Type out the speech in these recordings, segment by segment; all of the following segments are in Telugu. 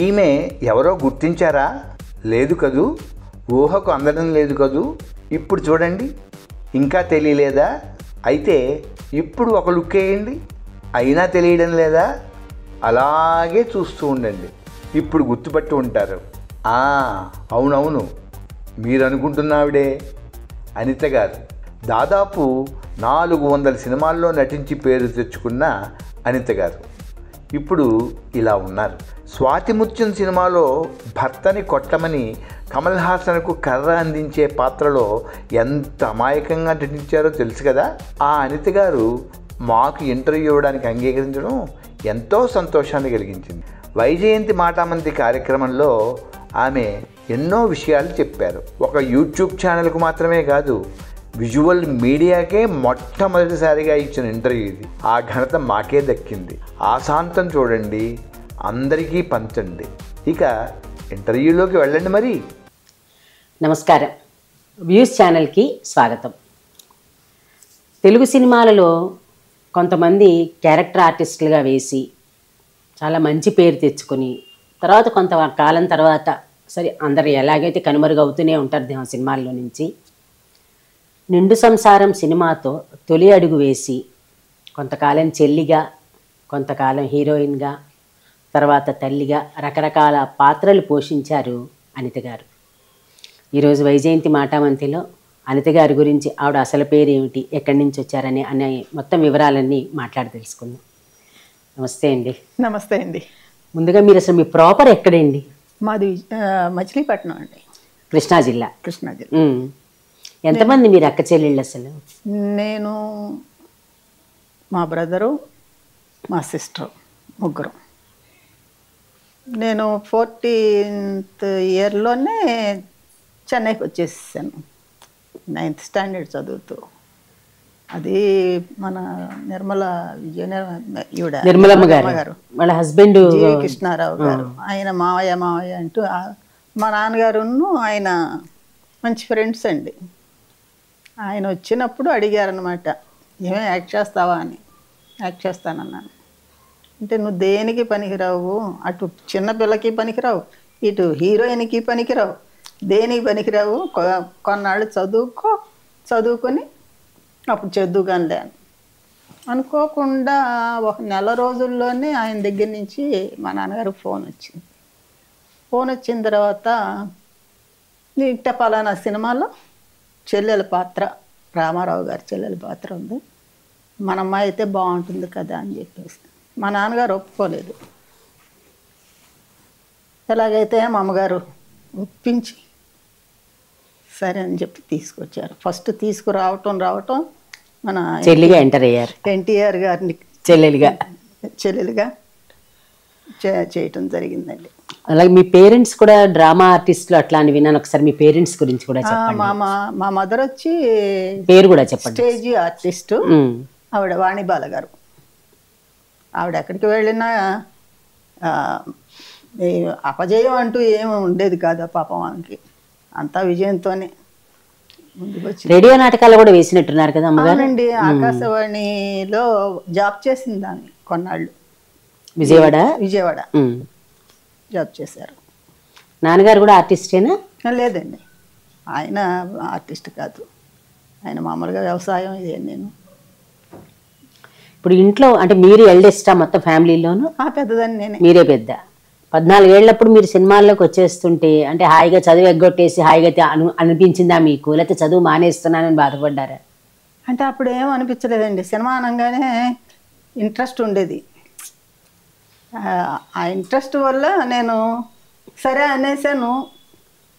ఈమె ఎవరో గుర్తించారా? లేదు కదూ, ఊహకు అందడం లేదు కదూ. ఇప్పుడు చూడండి, ఇంకా తెలియలేదా? అయితే ఇప్పుడు ఒక లుక్ వేయండి, అయినా తెలియడం లేదా? అలాగే చూస్తూ ఉండండి, ఇప్పుడు గుర్తుపట్టి ఉంటారు. అవునవును, మీరు అనుకుంటున్నావిడే అనిత గారు. దాదాపు 400 సినిమాల్లో నటించి పేరు తెచ్చుకున్న అనిత గారు ఇప్పుడు ఇలా ఉన్నారు. స్వాతిముత్యం సినిమాలో భర్తని కొట్టమని కమల్ హాసన్కు కర్ర అందించే పాత్రలో ఎంత అమాయకంగా నటించారో తెలుసు కదా. ఆ అనిత గారు మాకు ఇంటర్వ్యూ ఇవ్వడానికి అంగీకరించడం ఎంతో సంతోషాన్ని కలిగించింది. వైజయంతి మాటామంతి కార్యక్రమంలో ఆమె ఎన్నో విషయాలు చెప్పారు. ఒక యూట్యూబ్ ఛానల్కు మాత్రమే కాదు, విజువల్ మీడియాకే మొట్టమొదటిసారిగా ఇచ్చిన ఇంటర్వ్యూ ఇది. ఆ ఘనత మాకే దక్కింది. ఆశాంతం చూడండి, అందరికీ పంచండి. ఇక ఇంటర్వ్యూలోకి వెళ్ళండి మరి. నమస్కారం, వ్యూస్ ఛానల్కి స్వాగతం. తెలుగు సినిమాలలో కొంతమంది క్యారెక్టర్ ఆర్టిస్టులుగా వేసి చాలా మంచి పేరు తెచ్చుకొని తర్వాత కొంతకాలం తర్వాత సరే అందరు ఎలాగైతే కనుమరుగవుతూనే ఉంటారు సినిమాల్లో నుంచి. నిండు సంసారం సినిమాతో తొలి అడుగు వేసి కొంతకాలం చెల్లిగా, కొంతకాలం హీరోయిన్గా, తర్వాత తల్లిగా రకరకాల పాత్రలు పోషించారు అనిత గారు. ఈరోజు వైజయంతి మాటామంతిలో అనిత గారి గురించి, ఆవిడ అసలు పేరు ఏమిటి, ఎక్కడి నుంచి వచ్చారని అనే మొత్తం వివరాలన్నీ మాట్లాడి తెలుసుకుందాం. నమస్తే అండి. నమస్తే అండి. ముందుగా మీరు అసలు మీ ప్రాపర్ ఎక్కడండి? మాది మచిలీపట్నం అండి, కృష్ణా జిల్లా. కృష్ణా జిల్లా. ఎంతమంది మీరు అక్క చెల్లెళ్ళు అసలు? నేను, మా బ్రదరు, మా సిస్టర్, ముగ్గురు. నేను 14th ఇయర్లోనే చెన్నైకి వచ్చేసాను, 9th స్టాండర్డ్ చదువుతూ. అది మన నిర్మలమ్మ గారు వాళ్ళ హస్బెండ్ కృష్ణారావు గారు. ఆయన మావయ్య అంటూ మా నాన్నగారును ఆయన మంచి ఫ్రెండ్స్ అండి. ఆయన వచ్చినప్పుడు అడిగారనమాట, ఏమేమి యాక్ట్ చేస్తావా అని. యాక్ట్ చేస్తానన్నాను. అంటే నువ్వు దేనికి పనికిరావు, అటు చిన్నపిల్లకి పనికిరావు, ఇటు హీరోయిన్కి పనికిరావు, దేనికి పనికిరావు, కొన్నాళ్ళు చదువుకొని అప్పుడు చదువుగానిలే అని. అనుకోకుండా ఒక నెల రోజుల్లోనే ఆయన దగ్గర నుంచి మా నాన్నగారికి ఫోన్ వచ్చింది. ఫోన్ వచ్చిన తర్వాత, నీట పలానా సినిమాలో చెల్లెల పాత్ర, రామారావు గారి చెల్లెల పాత్ర ఉంది, మన అమ్మాయి అయితే బాగుంటుంది కదా అని చెప్పేసి. మా నాన్నగారు ఒప్పుకోలేదు. ఎలాగైతే మా అమ్మగారు ఒప్పించి సరే అని చెప్పి తీసుకొచ్చారు. ఫస్ట్ తీసుకురావటం మన చెల్లిగా ఎంటర్ అయ్యారు. ఎన్టీఆర్ గారిని చెల్లెలుగా చేయటం జరిగిందండి. అలాగే మీ పేరెంట్స్ కూడా డ్రామా ఆర్టిస్టులు అట్లా అని విన్నాను. ఒకసారి మీ పేరెంట్స్ గురించి కూడా చెప్పండి. మా మదర్ వచ్చి పేరు కూడా చెప్పండి. స్టేజ్ ఆర్టిస్టు, ఆవిడ వాణిబాల గారు. ఆవిడ ఎక్కడికి వెళ్ళినా అపజయం అంటూ ఏమి ఉండేది కాదు పాపం ఆమెకి. అంతా విజయంతోనే ముందుకు వచ్చి. రేడియో నాటకాలు కూడా వేసినట్టున్నారు కదా అమ్మగారు? అవునండి, ఆకాశవాణిలో జాబ్ చేసింది ఆమె కొన్నాళ్ళు. విజయవాడ జాబ్ చేశారు. నాన్నగారు కూడా ఆర్టిస్టేనా? లేదండి, ఆయన ఆర్టిస్ట్ కాదు, ఆయన మామూలుగా వ్యవసాయం. ఇదే నేను ఇప్పుడు ఇంట్లో అంటే మీరు ఎల్డెస్టా మొత్తం ఫ్యామిలీలోను? పెద్దదాన్ని నేనే. మీరే పెద్ద. 14 ఏళ్ళప్పుడు మీరు సినిమాల్లోకి వచ్చేస్తుంటే అంటే హాయిగా చదువు ఎగ్గొట్టేసి హాయిగా అనిపించిందా మీకు, లేకపోతే చదువు మానేస్తున్నానని బాధపడ్డారా? అంటే అప్పుడు ఏం అనిపించలేదండి. సినిమా అనగానే ఇంట్రెస్ట్ ఉండేది. ఆ ఇంట్రెస్ట్ వల్ల నేను సరే అనేసాను.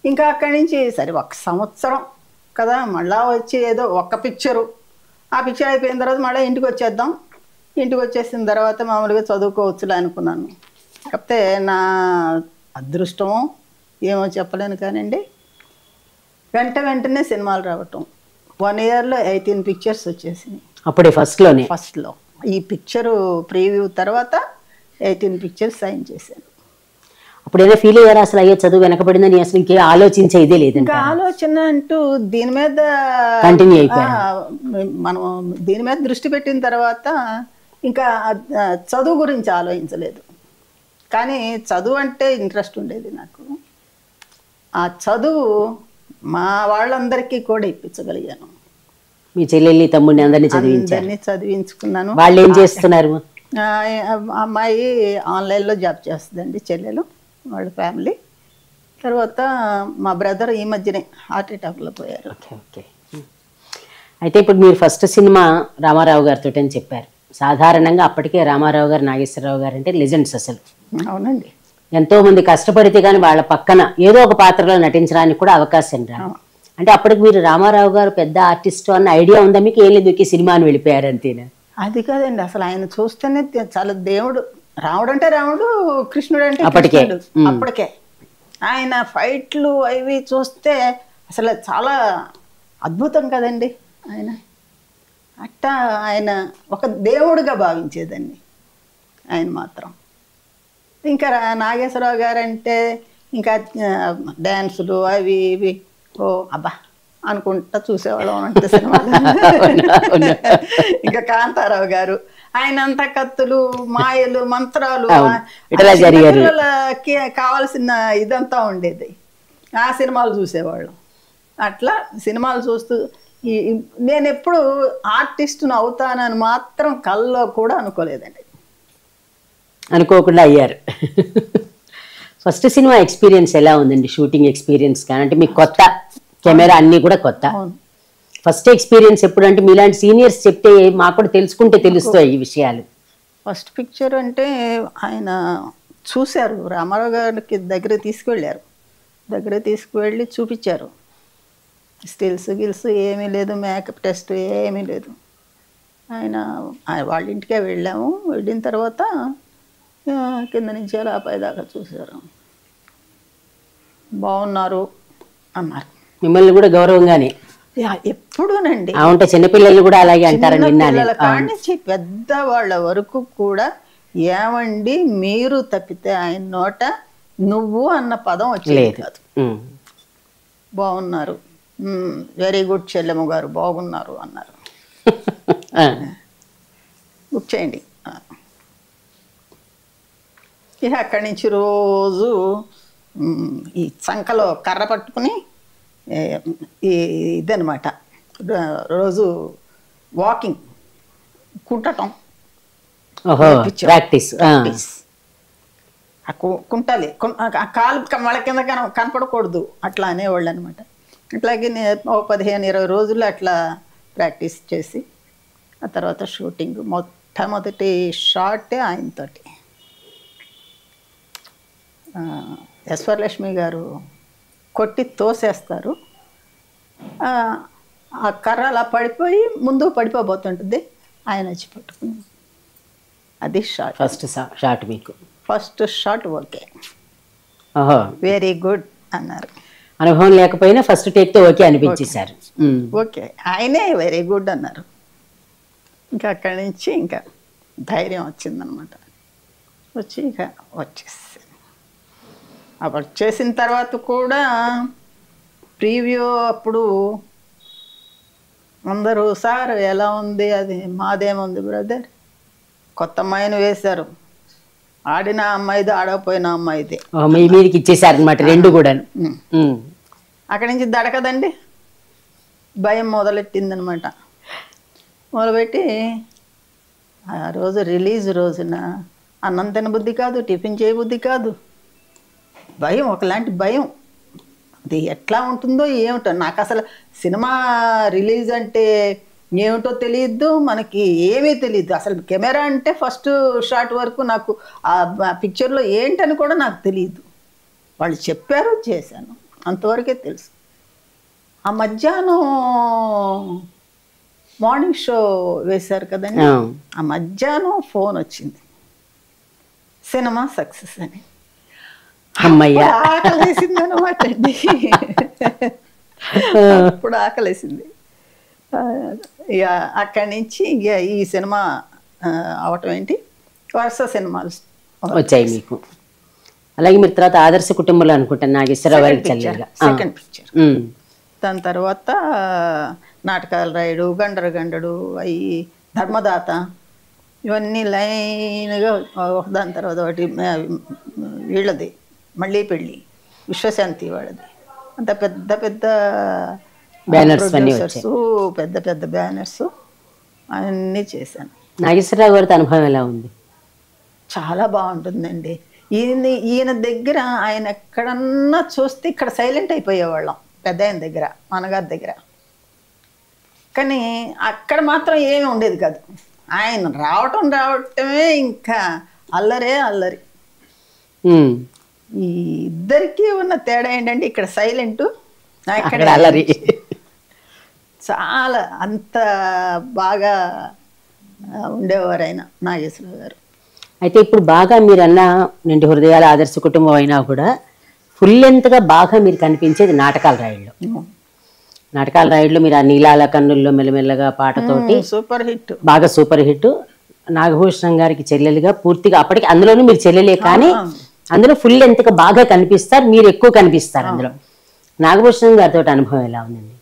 ఇంకా అక్కడి నుంచి సరే 1 సంవత్సరం కదా, మళ్ళీ వచ్చి ఏదో ఒక్క పిక్చరు, ఆ పిక్చర్ అయిపోయిన తర్వాత మళ్ళీ ఇంటికి వచ్చేద్దాం, ఇంటికి వచ్చేసిన తర్వాత మామూలుగా చదువుకోవచ్చులే అనుకున్నాను. కాకపోతే నా అదృష్టమో ఏమో చెప్పలేను కానండి, వెంటనే సినిమాలు రావటం. 1 ఇయర్లో 18 పిక్చర్స్ వచ్చేసినాయి. అప్పుడే ఫస్ట్లో ఈ పిక్చరు ప్రీవ్యూ తర్వాత 18 పిక్చర్స్ సైన్ చేశాను. అప్పుడు ఏదో ఫీల్ అయ్యారా అసలు, అయ్యో చదువు వెనకబడిందని అసలు ఇంకే ఆలోచించేదే లేదు? ఇంకా ఆలోచన అంటూ దీని మీద కంటిన్యూ అయిపోయారు. మనం దీని మీద దృష్టి పెట్టిన తర్వాత ఇంకా చదువు గురించి ఆలోచించలేదు. కానీ చదువు అంటే ఇంట్రెస్ట్ ఉండేది నాకు. ఆ చదువు మా వాళ్ళందరికీ కూడా ఇప్పించగలిగాను. మీ చెల్లెల్ని తమ్ముడిని అందరినీ చదివించారు. అందరినీ చదివించుకున్నాను. వాళ్ళు ఏం చేస్తున్నారు? అమ్మాయి ఆన్లైన్లో జాబ్ చేస్తుందండి, చెల్లెలు వాళ్ళ ఫ్యామిలీ. తర్వాత మా బ్రదర్ ఈ మధ్యనే హార్ట్ అటాక్లో పోయారు. Okay okay. అయితే ఇప్పుడు మీరు ఫస్ట్ సినిమా రామారావు గారితో అని చెప్పారు. సాధారణంగా అప్పటికే రామారావు గారు, నాగేశ్వరరావు గారు అంటే లెజెండ్స్ అసలు. అవునండి. ఎంతో మంది కష్టపడితే కానీ వాళ్ళ పక్కన ఏదో ఒక పాత్రలో నటించడానికి కూడా అవకాశం రాదు. అంటే అప్పటికి మీరు రామారావు గారు పెద్ద ఆర్టిస్ట్ అన్న ఐడియా ఉందా మీకు? ఏం లేదు, సినిమాని వెళ్ళిపోయారు అంతేనా? అది కాదండి, అసలు ఆయన చూస్తేనే చాలా దేవుడు. రాముడు అంటే రాముడు, కృష్ణుడు అంటే అప్పటికే. కృష్ణుడు. అప్పటికే ఆయన ఫైట్లు అవి చూస్తే అసలు చాలా అద్భుతం కదండి. ఆయన అట్టా ఆయన ఒక దేవుడిగా భావించేదండి ఆయన మాత్రం. ఇంకా నాగేశ్వరరావు గారు అంటే ఇంకా డ్యాన్సులు అవి ఇవి ఓ అబ్బా అనుకుంటా చూసేవాళ్ళం అంటే సినిమాలు. ఇంకా కాంతారావు గారు ఆయన అంతా కత్తులు, మాయలు, మంత్రాలు, పిల్లలకి కావాల్సిన ఇదంతా ఉండేది. ఆ సినిమాలు చూసేవాళ్ళం. అట్లా సినిమాలు చూస్తూ నేను ఎప్పుడు ఆర్టిస్ట్ను అవుతానని మాత్రం కల్లో కూడా అనుకోలేదండి. అనుకోకుండా అయ్యారు. ఫస్ట్ సినిమా ఎక్స్పీరియన్స్ ఎలా ఉందండి? షూటింగ్ ఎక్స్పీరియన్స్ కానీ అంటే మీకు కొత్త కెమెరా అన్నీ కూడా కొత్త. ఫస్ట్ ఎక్స్పీరియన్స్ ఎప్పుడు? అంటే మీలాంటి సీనియర్స్ చెప్తే మాకు కూడా తెలుసుకుంటే తెలుస్తాయి ఈ విషయాలు. ఫస్ట్ పిక్చర్ అంటే ఆయన చూశారు, రామారావు గారికి దగ్గర తీసుకువెళ్ళారు. దగ్గర తీసుకువెళ్ళి చూపించారు. స్టిల్స్ గిల్స్ ఏమీ లేదు, మేకప్ టెస్ట్ ఏమీ లేదు. ఆయన వాళ్ళ ఇంటికే వెళ్ళాము. వెళ్ళిన తర్వాత కింద నుంచి అలా పైదాకా చూశారు. బాగున్నారు అన్నారు. మిమ్మల్ని కూడా గౌరవంగానే ఎప్పుడూనండి. అంటే చిన్నపిల్లలు కూడా అలాగే అంటారని విన్నాను. కాడి నుంచి పెద్ద వాళ్ళ వరకు కూడా ఏమండి మీరు తప్పితే ఆయన నోట నువ్వు అన్న పదం వచ్చేది కాదు. బాగున్నారు, వెరీ గుడ్ చెల్లెమ్మ గారు, బాగున్నారు అన్నారు. బుక్ చేయండి. ఇక అక్కడి నుంచి రోజు ఈ సంకలో కర్ర పట్టుకుని ఇదనమాట, రోజు వాకింగ్, కుంటటం, ప్రాక్టీస్. కుంటాలి, కాలు మళ్ళ కింద కనపడకూడదు అట్లా అనేవాళ్ళు అనమాట. అట్లాగే 15-20 రోజులు అట్లా ప్రాక్టీస్ చేసి ఆ తర్వాత షూటింగ్. మొట్టమొదటి షాటే ఆయనతోటి. యశ్వరలక్ష్మి గారు కొట్టి తోసేస్తారు. ఆ కర్ర అలా పడిపోయి ముందు పడిపోబోతుంటుంది, ఆయన వచ్చి పట్టుకుని అది షాట్. ఫస్ట్ షాట్ మీకు first shot okay, very good అన్నారు. అనుభవం లేకపోయినా ఫస్ట్ టేక్తో ఓకే అనిపించేశారు. ఓకే ఆయనే వెరీ గుడ్ అన్నారు. ఇంకా అక్కడి నుంచి ఇంకా ధైర్యం వచ్చిందనమాట. వచ్చి ఇక వచ్చేసి అప్పుడు చేసిన తర్వాత కూడా ప్రీవ్యూ అప్పుడు అందరూ సార్ ఎలా ఉంది, అది మాదేముంది బ్రదర్, కొత్త అమ్మాయిని వేశారు, ఆడిన అమ్మాయిది ఆడకపోయిన అమ్మాయిది, మీదకి ఇచ్చేసారు అనమాట రెండు కూడా. అక్కడి నుంచి దడకదండి, భయం మొదలెట్టిందనమాట. మొదలుపెట్టి ఆ రోజు రిలీజ్ రోజున అన్నం తినబుద్ధి కాదు, టిఫిన్ చేయబుద్ధి కాదు, భయం, ఒకలాంటి భయం. అది ఎట్లా ఉంటుందో ఏమిటో నాకు అసలు. సినిమా రిలీజ్ అంటే ఏమిటో తెలియదు, మనకి ఏమీ తెలియదు అసలు. కెమెరా అంటే ఫస్ట్ షాట్ వరకు నాకు ఆ పిక్చర్లో ఏంటని కూడా నాకు తెలియదు. వాళ్ళు చెప్పారు, చేశాను, అంతవరకే తెలుసు. ఆ మధ్యాహ్నం మార్నింగ్ షో వేశారు కదండి, ఆ మధ్యాహ్నం ఫోన్ వచ్చింది, సినిమా సక్సెస్ అని. ఆకలేసింది అనమాట అండి. అప్పుడు ఆకలేసింది. ఇక అక్కడి నుంచి ఇక ఈ సినిమా అవటం ఏంటి, వరుస సినిమాలు వచ్చాయి మీకు. అలాగే మీరు తర్వాత ఆదర్శ కుటుంబంలో అనుకుంటాను నాగేశ్వరరావు గారికి చెల్లెలుగా సెకండ్ పిక్చర్. దాని తర్వాత నాటకాలు రాయుడు, గండరు గండడు, అవి ధర్మదాత, ఇవన్నీ లైన్గా ఒకదాని తర్వాత ఒకటి వీళ్ళది మళ్ళీ పెళ్ళి విశ్వశాంతి వాళ్ళది అంత పెద్ద పెద్ద బ్యానర్స్ ప్రొడ్యూసర్స్ పెద్ద పెద్ద బ్యానర్స్ అన్నీ చేశాను. నాగేశ్వరరావు గారితో అనుభవం ఎలా ఉంది? చాలా బాగుంటుందండి. ఈయన దగ్గర ఆయన ఎక్కడన్నా చూస్తే ఇక్కడ సైలెంట్ అయిపోయేవాళ్ళం పెద్ద ఆయన దగ్గర, నాన్నగారి దగ్గర. కానీ అక్కడ మాత్రం ఏమీ ఉండేది కాదు. ఆయన రావటమే ఇంకా అల్లరే అల్లరి. ఈ ఇద్దరికి ఉన్న తేడా ఏంటంటే ఇక్కడ సైలెంట్, అక్కడ అల్లరి. చాలా అంత బాగా ఉండేవారు ఆయన నాగేశ్వరరావు గారు. అయితే ఇప్పుడు బాగా మీరు అన్న నిండు హృదయాల ఆదర్శ కుటుంబం అయినా కూడా ఫుల్ లెంత్గా బాగా మీరు కనిపించేది నాటకాల రాయుడులో. నాటకాల రాయుడులో మీరు ఆ నీలాల కన్నుల్లో మెల్లమెల్లగా పాటతోటి సూపర్ హిట్, బాగా సూపర్ హిట్. నాగభూషణం గారికి చెల్లెలుగా పూర్తిగా అప్పటికి అందులోనూ మీరు చెల్లెలే కానీ అందులో ఫుల్ లెంత్గా బాగా కనిపిస్తారు, మీరు ఎక్కువ కనిపిస్తారు అందులో. నాగభూషణం గారితో అనుభవం ఎలా ఉందండి?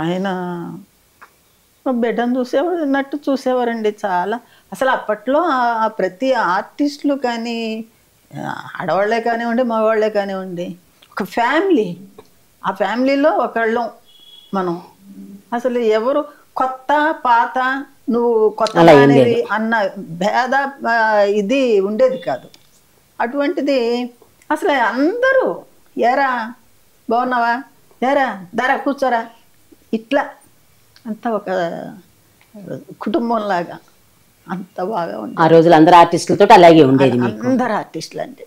ఆయన బిడ్డను చూసేవారు చూసేవారండి చాలా. అసలు అప్పట్లో ప్రతి ఆర్టిస్టులు కానీ ఆడవాళ్లే కానివ్వండి మగవాళ్లే కానివ్వండి ఒక ఫ్యామిలీ, ఆ ఫ్యామిలీలో ఒకళ్ళం మనం. అసలు ఎవరు కొత్త పాత నువ్వు కొత్త అనేది అన్న భేద ఇది ఉండేది కాదు. అటువంటిది అసలు అందరూ ఏరా బాగున్నావా, ఏరా దారా కూర్చోరా, ఇట్లా అంతా ఒక కుటుంబంలాగా అంత బాగా ఉంది. ఆ రోజులు అందరు ఆర్టిస్టులతో అలాగే ఉండేది. అందరు ఆర్టిస్టులు అంటే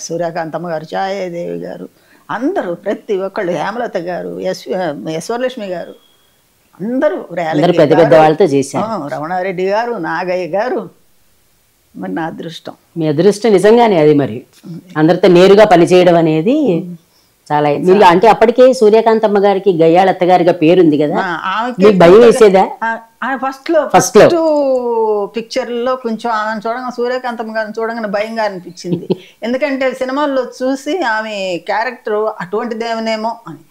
సూర్యకాంతమ్మ గారు, ఛాయాదేవి గారు, అందరూ ప్రతి ఒక్కళ్ళు, హేమలత గారు, యశ్వరలక్ష్మి గారు, అందరూ పెద్ద పెద్ద వాళ్ళతో చేశారు. రమణారెడ్డి గారు, నాగయ్య గారు. మరి నా అదృష్టం. మీ అదృష్టం నిజంగానే అది. మరి అందరితో నేరుగా పనిచేయడం అనేది చాలా. మీరు అంటే అప్పటికే సూర్యకాంతమ్మ గారికి గయ్యాళత్త గారిగా పేరుంది కదా, మీకు భయం వేసేదా? ఫస్ట్ లో పిక్చర్ లో కొంచెం ఆమెను చూడగా, సూర్యకాంతమ్మ గారిని చూడగానే భయంగా అనిపించింది. ఎందుకంటే సినిమాల్లో చూసి ఆమె క్యారెక్టర్ అటువంటిదేమనేమో అని.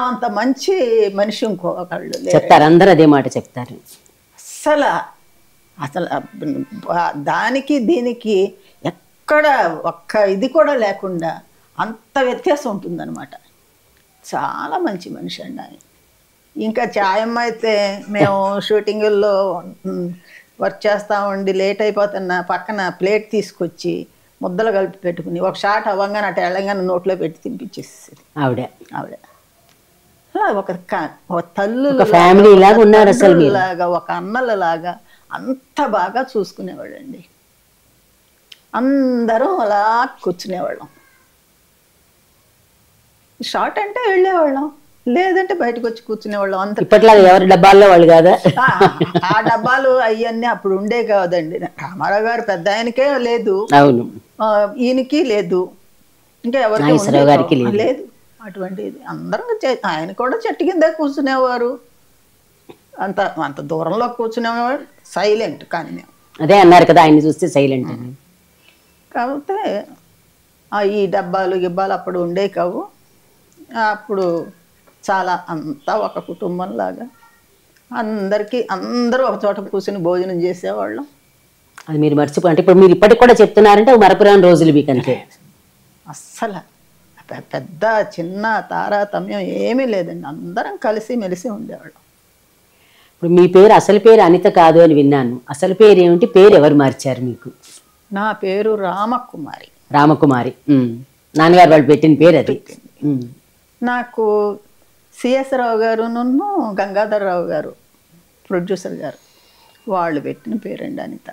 అంత మంచి మనిషి ఇంకొకళ్ళు చెప్తారు, అందరూ అదే మాట చెప్తారు. అసలు దానికి దీనికి ఎక్కడ ఒక్క ఇది కూడా లేకుండా అంత వ్యత్యాసం ఉంటుందన్నమాట. చాలా మంచి మనిషి అండి ఆయన. ఇంకా ఛాయమ్మ అయితే మేము షూటింగుల్లో వర్క్ చేస్తూ ఉండి లేట్ అయిపోతున్న పక్కన ప్లేట్ తీసుకొచ్చి ముద్దలు కలిపి పెట్టుకుని ఒక షాట్ అవ్వగానే అటు వెళ్ళంగానే నోట్లో పెట్టి తినిపించేసేది ఆవిడ. ఒక తల్లు ఫ్యామిలీ లాగా ఉన్నారు, అసలు లాగా ఒక అన్నలలాగా అంత బాగా చూసుకునేవాళ్ళండి. అందరం అలా కూర్చునేవాళ్ళం. షార్ట్ అంటే వెళ్ళేవాళ్ళం, లేదంటే బయటకు వచ్చి కూర్చునేవాళ్ళం. అంత ఇప్పట్లాగా ఎవరి డబ్బాల్లో వాళ్ళు కాదా? ఆ డబ్బాలు అవన్నీ అప్పుడు ఉండే కాదండి. రామారావు గారు పెద్ద ఆయనకే లేదు, అవును, ఈయనకి లేదు, ఇంకా ఎవరికి లేదు. అటువంటిది అందరం ఆయన కూడా చెట్టు కింద కూర్చునేవారు. అంత అంత దూరంలో కూర్చునేవాడు, సైలెంట్. కానీ మేము అదే అన్నారు కదా, ఆయన చూస్తే సైలెంట్ అని. కాకపోతే ఈ డబ్బాలు గిబ్బాలు అప్పుడు ఉండే కావు. అప్పుడు చాలా అంతా ఒక కుటుంబంలాగా అందరూ ఒక చోట కూర్చుని భోజనం చేసేవాళ్ళం. అది మీరు మర్చిపో అంటే ఇప్పుడు మీరు ఇప్పటికి కూడా చెప్తున్నారంటే మరపురాని రోజులు మీకు అంతే. అస్సలు పెద్ద చిన్న తారతమ్యం ఏమీ లేదండి, అందరం కలిసి మెలిసి ఉండేవాళ్ళం. ఇప్పుడు మీ పేరు అసలు పేరు అనిత కాదు అని విన్నాను, అసలు పేరు ఏమిటి? పేరు ఎవరు మార్చారు మీకు? నా పేరు రామకుమారి. రామకుమారి, నాన్నగారు వాళ్ళు పెట్టిన పేరు అది. నాకు సిఎస్ రావు గారు గంగాధర్ రావు గారు ప్రొడ్యూసర్ గారు వాళ్ళు పెట్టిన పేరండి అనిత.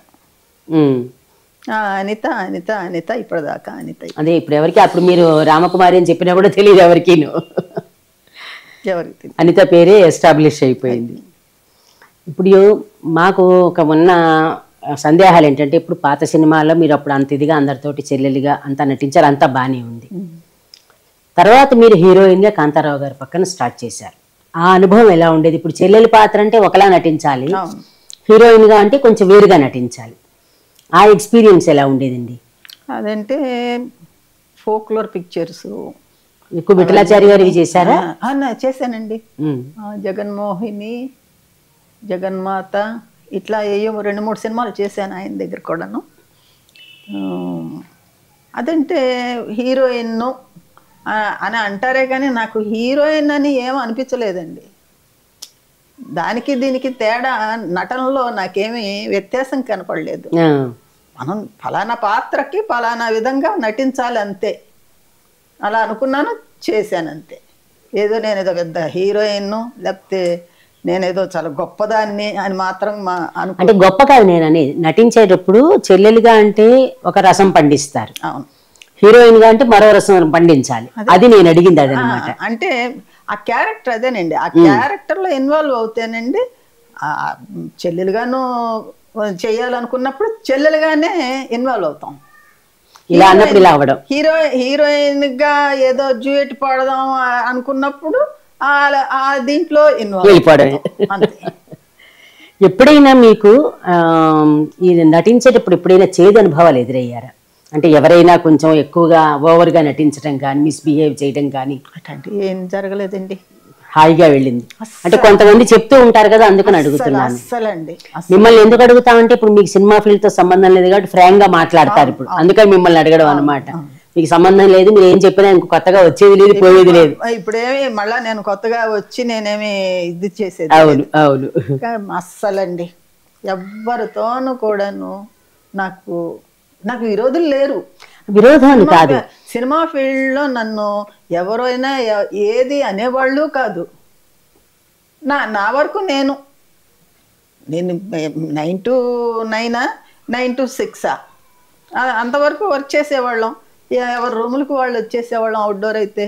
అనిత అనిత అనిత ఇప్పటిదాకా అనిత. అదే ఇప్పుడు ఎవరికి, అప్పుడు మీరు రామకుమారి అని చెప్పినా కూడా తెలియదు ఎవరికి, ఎవరికి అనిత పేరే ఎస్టాబ్లిష్ అయిపోయింది. ఇప్పుడు మాకు ఒక ఉన్న సందేహాలు ఏంటంటే, ఇప్పుడు పాత సినిమాల్లో మీరు అప్పుడు అంత ఇదిగా అందరితోటి చెల్లెలిగా అంతా నటించారు, అంతా బాగానే ఉంది. తర్వాత మీరు హీరోయిన్గా కాంతారావు గారి పక్కన స్టార్ట్ చేశారు. ఆ అనుభవం ఎలా ఉండేది? ఇప్పుడు చెల్లెలి పాత్ర అంటే ఒకలా నటించాలి, హీరోయిన్గా అంటే కొంచెం వేరుగా నటించాలి. ఆ ఎక్స్పీరియన్స్ ఎలా ఉండేదండి? అదంటే ఫోక్లోర్ పిక్చర్స్ ఎక్కువ విఠలాచారి గారివి చేశారా? చేశానండి. జగన్మోహిని, జగన్మాత, ఇట్లా ఏయో 2-3 సినిమాలు చేశాను ఆయన దగ్గర కూడాను. అదంటే హీరోయిన్ అని అంటారే కానీ నాకు హీరోయిన్ అని ఏం అనిపించలేదండి. దానికి దీనికి తేడా నటనలో నాకేమీ వ్యత్యాసం కనపడలేదు. మనం ఫలానా పాత్రకి ఫలానా విధంగా నటించాలి అంతే, అలా అనుకున్నాను, చేశాను అంతే. నేనేదో పెద్ద హీరోయిన్ లేకపోతే నేనేదో చాలా గొప్పదాన్ని అని మాత్రం అంటే గొప్ప కాదు నేను అనేది. నటించేటప్పుడు చెల్లెలుగా అంటే ఒక రసం పండిస్తారు, అవును, హీరోయిన్ గా అంటే మరో రసం పండించాలి. అది నేను అడిగింది అదనమాట. అంటే ఆ క్యారెక్టర్ అదేనండి. ఆ క్యారెక్టర్ లో ఇన్వాల్వ్ అవుతానండి. చెల్లెలుగాను చేయాలనుకున్నప్పుడు చెల్లెలుగానే ఇన్వాల్వ్ అవుతాం. ఇలా అన్నప్పుడు ఇలా అవ్వడం. హీరోయిన్ గా ఏదో డ్యూయట్ పాడదాం అనుకున్నప్పుడు దీంట్లో ఇన్వాల్వ్ వెళ్ళిపోవడం. ఎప్పుడైనా మీకు ఇది నటించేటప్పుడు ఎప్పుడైనా చేదు అనుభవాలు ఎదురయ్యారా? అంటే ఎవరైనా కొంచెం ఎక్కువగా ఓవర్గా నటించడం కానీ, మిస్బిహేవ్ చేయడం కానీ? అట్లాంటి ఏం జరగలేదండి, హాయిగా వెళ్ళింది. అంటే కొంతమంది చెప్తూ ఉంటారు కదా, అందుకని అడుగుతున్నాను. అస్సలండి. మిమ్మల్ని ఎందుకు అడుగుతామంటే ఇప్పుడు మీకు సినిమా ఫీల్డ్ తో సంబంధం లేదు కాబట్టి ఫ్రాంక్ గా మాట్లాడతారు ఇప్పుడు, అందుకని మిమ్మల్ని అడగడం అనమాట. మీకు సంబంధం లేదు, మీరు ఏం చెప్పినా ఇంకో కొత్తగా వచ్చేది లేదు, పోయేది లేదు. ఇప్పుడేమి మళ్ళా నేను కొత్తగా వచ్చి నేనేమి ఇది చేసేది. అవును అవును. అస్సలండి ఎవ్వరితోనూ కూడాను నాకు విరోధులు లేరు. విరోధం అని కాదు, సినిమా ఫీల్డ్ లో నన్ను ఎవరైనా ఏది అనేవాళ్ళు కాదు. నా వరకు నేను 9 to 9, 9 to 6 అంతవరకు వర్క్ చేసేవాళ్ళం. ఎవరి రూములకు వాళ్ళు వచ్చేసేవాళ్ళం. అవుట్డోర్ అయితే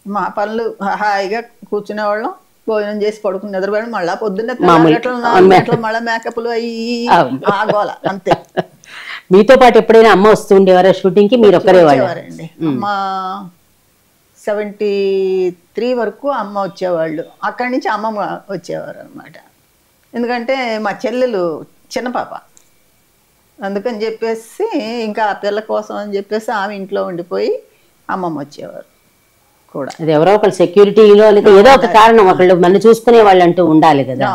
మా పనులు హాయిగా కూర్చునేవాళ్ళం, భోజనం చేసి పడుకుని నిద్రపోయాడు. మళ్ళా పొద్దున్నే 4 గంటలు మళ్ళీ మేకప్లు అయ్యి ఆగోల అంతే. మీతో పాటు ఎప్పుడైనా అమ్మ వస్తూ ఉండేవారా షూటింగ్ కి? మీరు ఒక్కరే వచ్చేవారండి. అమ్మ 73 వరకు అమ్మ వచ్చేవాళ్ళు. అక్కడి నుంచి అమ్మమ్మ వచ్చేవారు అనమాట. ఎందుకంటే మా చెల్లెలు చిన్న పాప, అందుకని చెప్పేసి ఇంకా ఆ పిల్ల కోసం అని చెప్పేసి ఆమె ఇంట్లో ఉండిపోయి అమ్మమ్మ వచ్చేవారు కూడా. అది ఎవరో ఒకళ్ళు సెక్యూరిటీలో ఏదో ఒక కారణం, ఒకళ్ళు మన చూసుకునే వాళ్ళు అంటూ ఉండాలి కదా.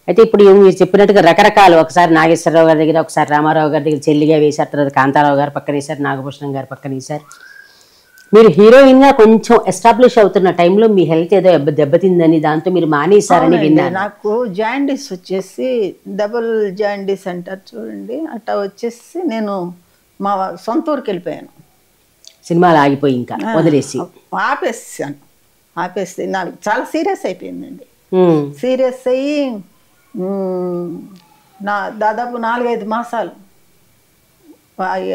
అయితే ఇప్పుడు మీరు చెప్పినట్టుగా రకరకాలు, ఒకసారి నాగేశ్వరరావు గారి దగ్గర, ఒకసారి రామారావు గారి దగ్గర చెల్లిగా వేశారు, తర్వాత కాంతారావు గారు పక్కన వేశారు, నాగభూషణం గారు పక్కన వేశారు. మీరు హీరోయిన్ గా కొంచెం ఎస్టాబ్లిష్ అవుతున్న టైంలో మీ హెల్త్ ఏదో దెబ్బతిందని దాంతో మీరు మానేశారని విన్నాను. నాకు జాండీస్ వచ్చేసి, డబుల్ జాండీస్ అంటారు చూడండి, అట్లా వచ్చేసి నేను మా సొంత ఊరికి వెళ్ళిపోయాను. సినిమాలు ఆగిపోయి ఇంకా వదిలేసి ఆపేస్తే నాకు చాలా సీరియస్ అయిపోయిందండి. సీరియస్ అయ్యి దాదాపు 4-5 మాసాలు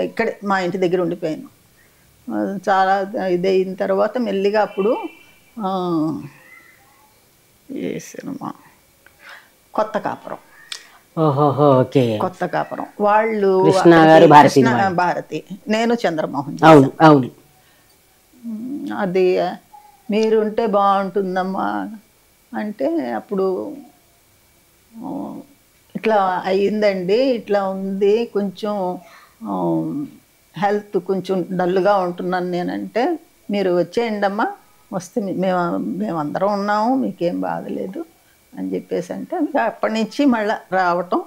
ఇక్కడే మా ఇంటి దగ్గర ఉండిపోయాను. చాలా ఇదయిన తర్వాత మెల్లిగా అప్పుడు ఏ సినిమా కొత్త కాపురం, కొత్త కాపురం వాళ్ళు భారతి, నేను చంద్రమోహన్. అవును అవును. అది మీరుంటే బాగుంటుందమ్మా అంటే అప్పుడు ఇట్లా అయ్యిందండి, ఇట్లా ఉంది, కొంచెం హెల్త్ కొంచెం డల్గా ఉంటున్నాను నేనంటే, మీరు వచ్చేయండి అమ్మా, వస్తే మేమందరం ఉన్నాము, మీకేం బాధలేదు అని చెప్పేసి అంటే అప్పటి నుంచి మళ్ళీ రావటం.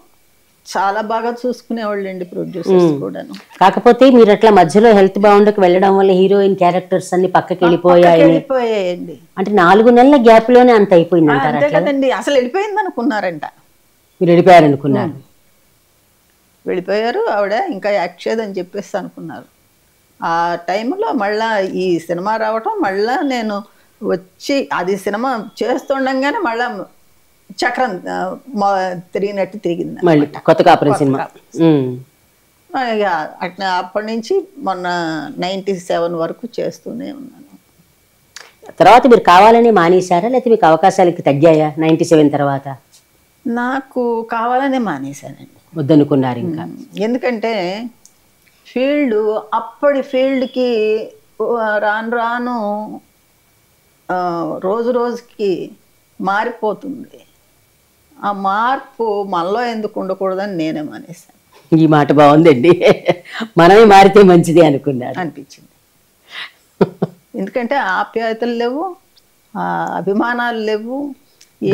చాలా బాగా చూసుకునేవాళ్ళండి ప్రొడ్యూసర్స్ కూడాను. కాకపోతే మీరు అట్లా మధ్యలో హెల్త్ బాగుండక వెళ్ళడం వల్ల హీరోయిన్ క్యారెక్టర్స్ అన్ని పక్కకి వెళ్ళిపోయాయండి. అంటే 4 నెలల గ్యాప్ లోనే అంత అయిపోయింది అంటారు. అంతే కదండి, అసలు వెళ్ళిపోయింది అనుకున్నారంట. మీరు వెళ్ళిపోయారనుకున్నారు? వెళ్ళిపోయారు ఆవిడ, ఇంకా యాక్ట్ చేయదని చెప్పేసి అనుకున్నారు. ఆ టైంలో మళ్ళా ఈ సినిమా రావటం, మళ్ళా నేను వచ్చి అది సినిమా చేస్తుండగానే మళ్ళా చక్రం తిరిగినట్టు తిరిగింది మళ్ళీ కొత్త కాపురం సినిమా. అట్లా అప్పటి నుంచి మొన్న 97 వరకు చేస్తూనే ఉన్నాను. తర్వాత మీరు కావాలని మానేశారా, లేకపోతే మీకు అవకాశాలకి తగ్గాయా 97 తర్వాత? నాకు కావాలనే మానేశానండి. వద్దనుకున్నారు ఇంకా? ఎందుకంటే అప్పటి ఫీల్డ్కి రాను రాను రోజు రోజుకి మారిపోతుంది. ఆ మార్పు మనలో ఎందుకు ఉండకూడదని నేనే మానేశాను. ఈ మాట బాగుందండి, మనమే మారితే మంచిది అనుకున్నారు అనిపించింది. ఎందుకంటే ఆప్యాయతలు లేవు, అభిమానాలు లేవు,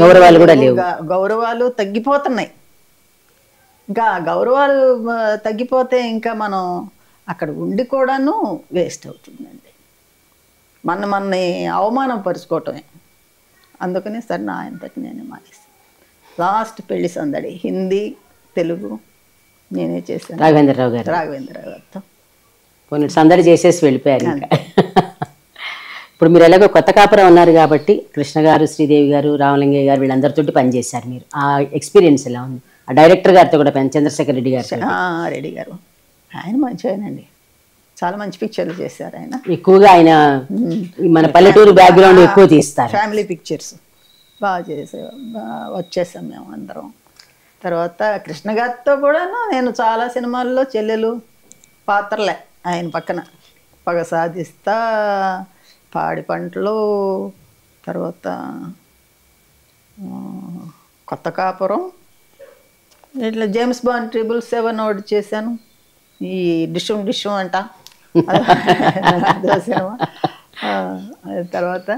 గౌరవాలు కూడా లేవు, గౌరవాలు తగ్గిపోతున్నాయి. ఇంకా గౌరవాలు తగ్గిపోతే ఇంకా మనం అక్కడ ఉండి కూడాను వేస్ట్ అవుతుందండి. మనని అవమానపరుచుకోవటమే. అందుకని సరే నా ఆయనతోటి నేనే మానేస్తాను. లాస్ట్ పెళ్లి సందడి హిందీ తెలుగు నేనే చేశాను. రాఘవేంద్రరావు గారితో కొన్ని సందడి చేసేసి వెళ్ళిపోయారు ఇంకా. ఇప్పుడు మీరు ఎలాగో కొత్త కాపురం ఉన్నారు కాబట్టి కృష్ణ గారు, శ్రీదేవి గారు, రామలింగయ్య గారు వీళ్ళందరితో పనిచేశారు మీరు. ఆ ఎక్స్పీరియన్స్ ఎలా ఉంది? ఆ డైరెక్టర్ గారితో కూడా చంద్రశేఖర్ రెడ్డి గారు. రెడ్డి గారు ఆయన మంచి ఆయనండి, చాలా మంచి పిక్చర్లు చేశారు ఆయన. ఎక్కువగా ఆయన మన పల్లెటూరు బ్యాక్గ్రౌండ్ ఎక్కువ తీస్తారు. ఫ్యామిలీ పిక్చర్స్ బాగా వచ్చేసాం మేము అందరం. తర్వాత కృష్ణ గారితో కూడాను నేను చాలా సినిమాల్లో చెల్లెలు పాత్రలే ఆయన పక్కన. పగ సాధిస్తా, పాడి పంటలు, తర్వాత కొత్త కాపురం, ఇట్లా జేమ్స్ బాండ్ 007 ఒకటి చేశాను. ఈ డిషం అంట అదో సినిమా. తర్వాత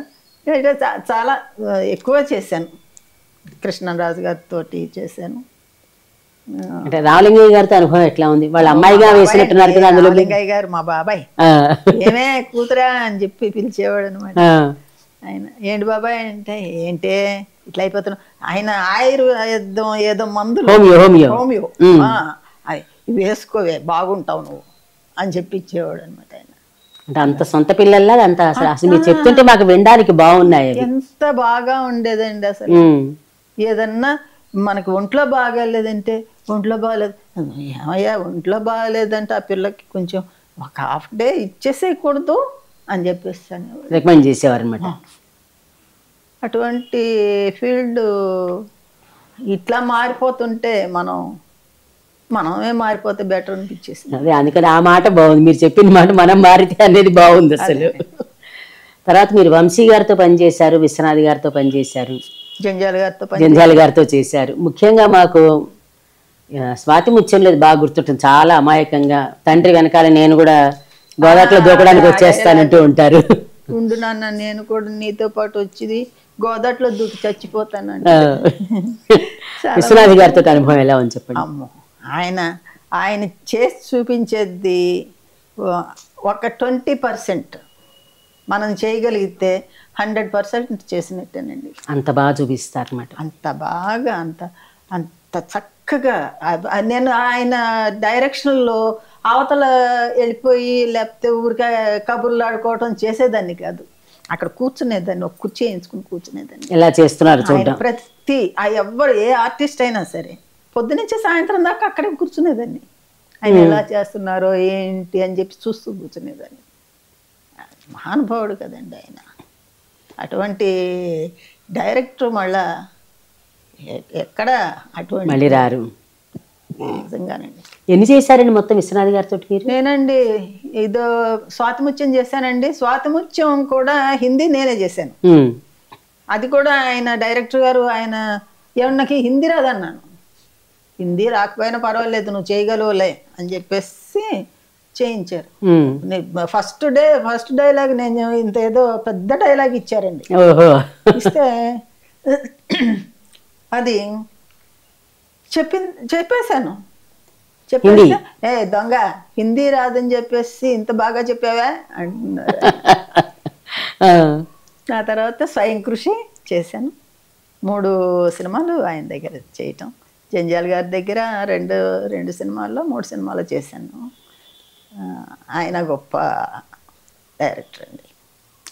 చాలా ఎక్కువ చేశాను. కృష్ణరాజు గారితో చేశాను. అంటే రామలింగయ్య గారితో అనుభవం ఎట్లా ఉంది? వాళ్ళ అమ్మాయిగా వేసినట్టున్నారు కదా అందులో. రామలింగయ్య గారు మా బాబాయ్, ఏమే కూతురా అని చెప్పి పిలిచేవాడు అనమాట ఆయన. ఏంటి బాబాయ్ అంటే, ఏంటే ఇట్లా అయిపోతున్నావు, ఆయన ఆయుర్వేదం ఏదో మందులు హోమియో వేసుకోవే బాగుంటావు నువ్వు అని చెప్పి ఇచ్చేవాడు అనమాట ఆయన. అంటే అంత సొంత పిల్లల్లా అంత అసలు మీరు చెప్తుంటే మాకు వినడానికి బాగున్నాయి. ఎంత బాగా ఉండేదండి అసలు. ఏదన్నా మనకి ఒంట్లో బాగాలేదంటే, ఒంట్లో బాగాలేదు ఏమయ్యా ఒంట్లో బాగాలేదంటే ఆ పిల్లకి కొంచెం ఒక హాఫ్ డే ఇచ్చేసేయకూడదు అని చెప్పేస్తాను, రికమెండ్ చేసేవారు అనమాట. అటువంటి ఫీల్డ్ ఇట్లా మారిపోతుంటే మనమే మారిపోతే బెటర్ అనిపించేసింది. అదే అందుకని ఆ మాట బాగుంది, మీరు చెప్పిన మాట మనం మారితే అనేది బాగుంది అసలు. తర్వాత మీరు వంశీ గారితో పనిచేశారు, విశ్వనాథ్ గారితో పనిచేశారు, జంజాల గారితో చేశారు. ముఖ్యంగా మాకు స్వాతి ముత్యంలో బాగా గుర్తుంటుంది. చాలా అమాయకంగా తండ్రి వెనకాల నేను కూడా గోదాట్లో దూకడానికి వచ్చేస్తానంటూ ఉంటారు. ఉండు నాన్న నేను కూడా నీతో పాటు వచ్చి గోదాట్లో దూకి చచ్చిపోతానండి. విశ్వనాథ్ గారితో అనుభవం ఎలా ఉంది చెప్పండి. అమ్మో, ఆయన చేసి చూపించేది ఒక 20% మనం చేయగలిగితే 100% చేసినట్టేనండి. అంత బాగా చూపిస్తారు అన్నమాట. అంత బాగా అంత చక్కగా. నేను ఆయన డైరెక్షన్లో అవతల వెళ్ళిపోయి లేకపోతే ఊరికే కబుర్లు ఆడుకోవటం చేసేదాన్ని కాదు. అక్కడ కూర్చునేదాన్ని, ఒక కుర్చీ వేయించుకుని కూర్చునేదాన్ని. ఎలా చేస్తున్నారు చూడండి. ప్రతి ఏ ఆర్టిస్ట్ అయినా సరే పొద్దునుంచి సాయంత్రం దాకా అక్కడే కూర్చునేదాన్ని. ఆయన ఎలా చేస్తున్నారో ఏంటి అని చెప్పి చూస్తూ కూర్చునేదాన్ని. మహానుభావుడు కదండి ఆయన. అటువంటి డైరెక్టర్ మళ్ళా ఎక్కడ అటువంటి మళ్ళీ రారు నిజంగానండి. ఎన్ని చేశారండి మొత్తం విశ్వనాథ్ గారితో మీరు? నేనండి ఇదో స్వాతిముత్యం చేశానండి. స్వాతిముత్యం కూడా హిందీ నేనే చేశాను. అది కూడా ఆయన డైరెక్టర్ గారు ఆయన ఏమన్నాకి హిందీ రాదన్నాను. హిందీ రాకపోయినా పర్వాలేదు నువ్వు చేయగలవులే అని చెప్పేసి చేయించారు. ఫస్ట్ డైలాగ్ నేను ఇంత ఏదో పెద్ద డైలాగ్ ఇచ్చారండి. ఇస్తే అది చెప్పేశాను. చెప్పేసి దొంగ హిందీ రాదని చెప్పేసి ఇంత బాగా చెప్పావా అంటున్నారు. ఆ తర్వాత స్వయం కృషి చేశాను. 3 సినిమాలు ఆయన దగ్గర చేయటం. జంజాల గారి దగ్గర రెండు సినిమాల్లో 3 సినిమాలు చేశాను. ఆయన గొప్ప డైరెక్టర్ అండి.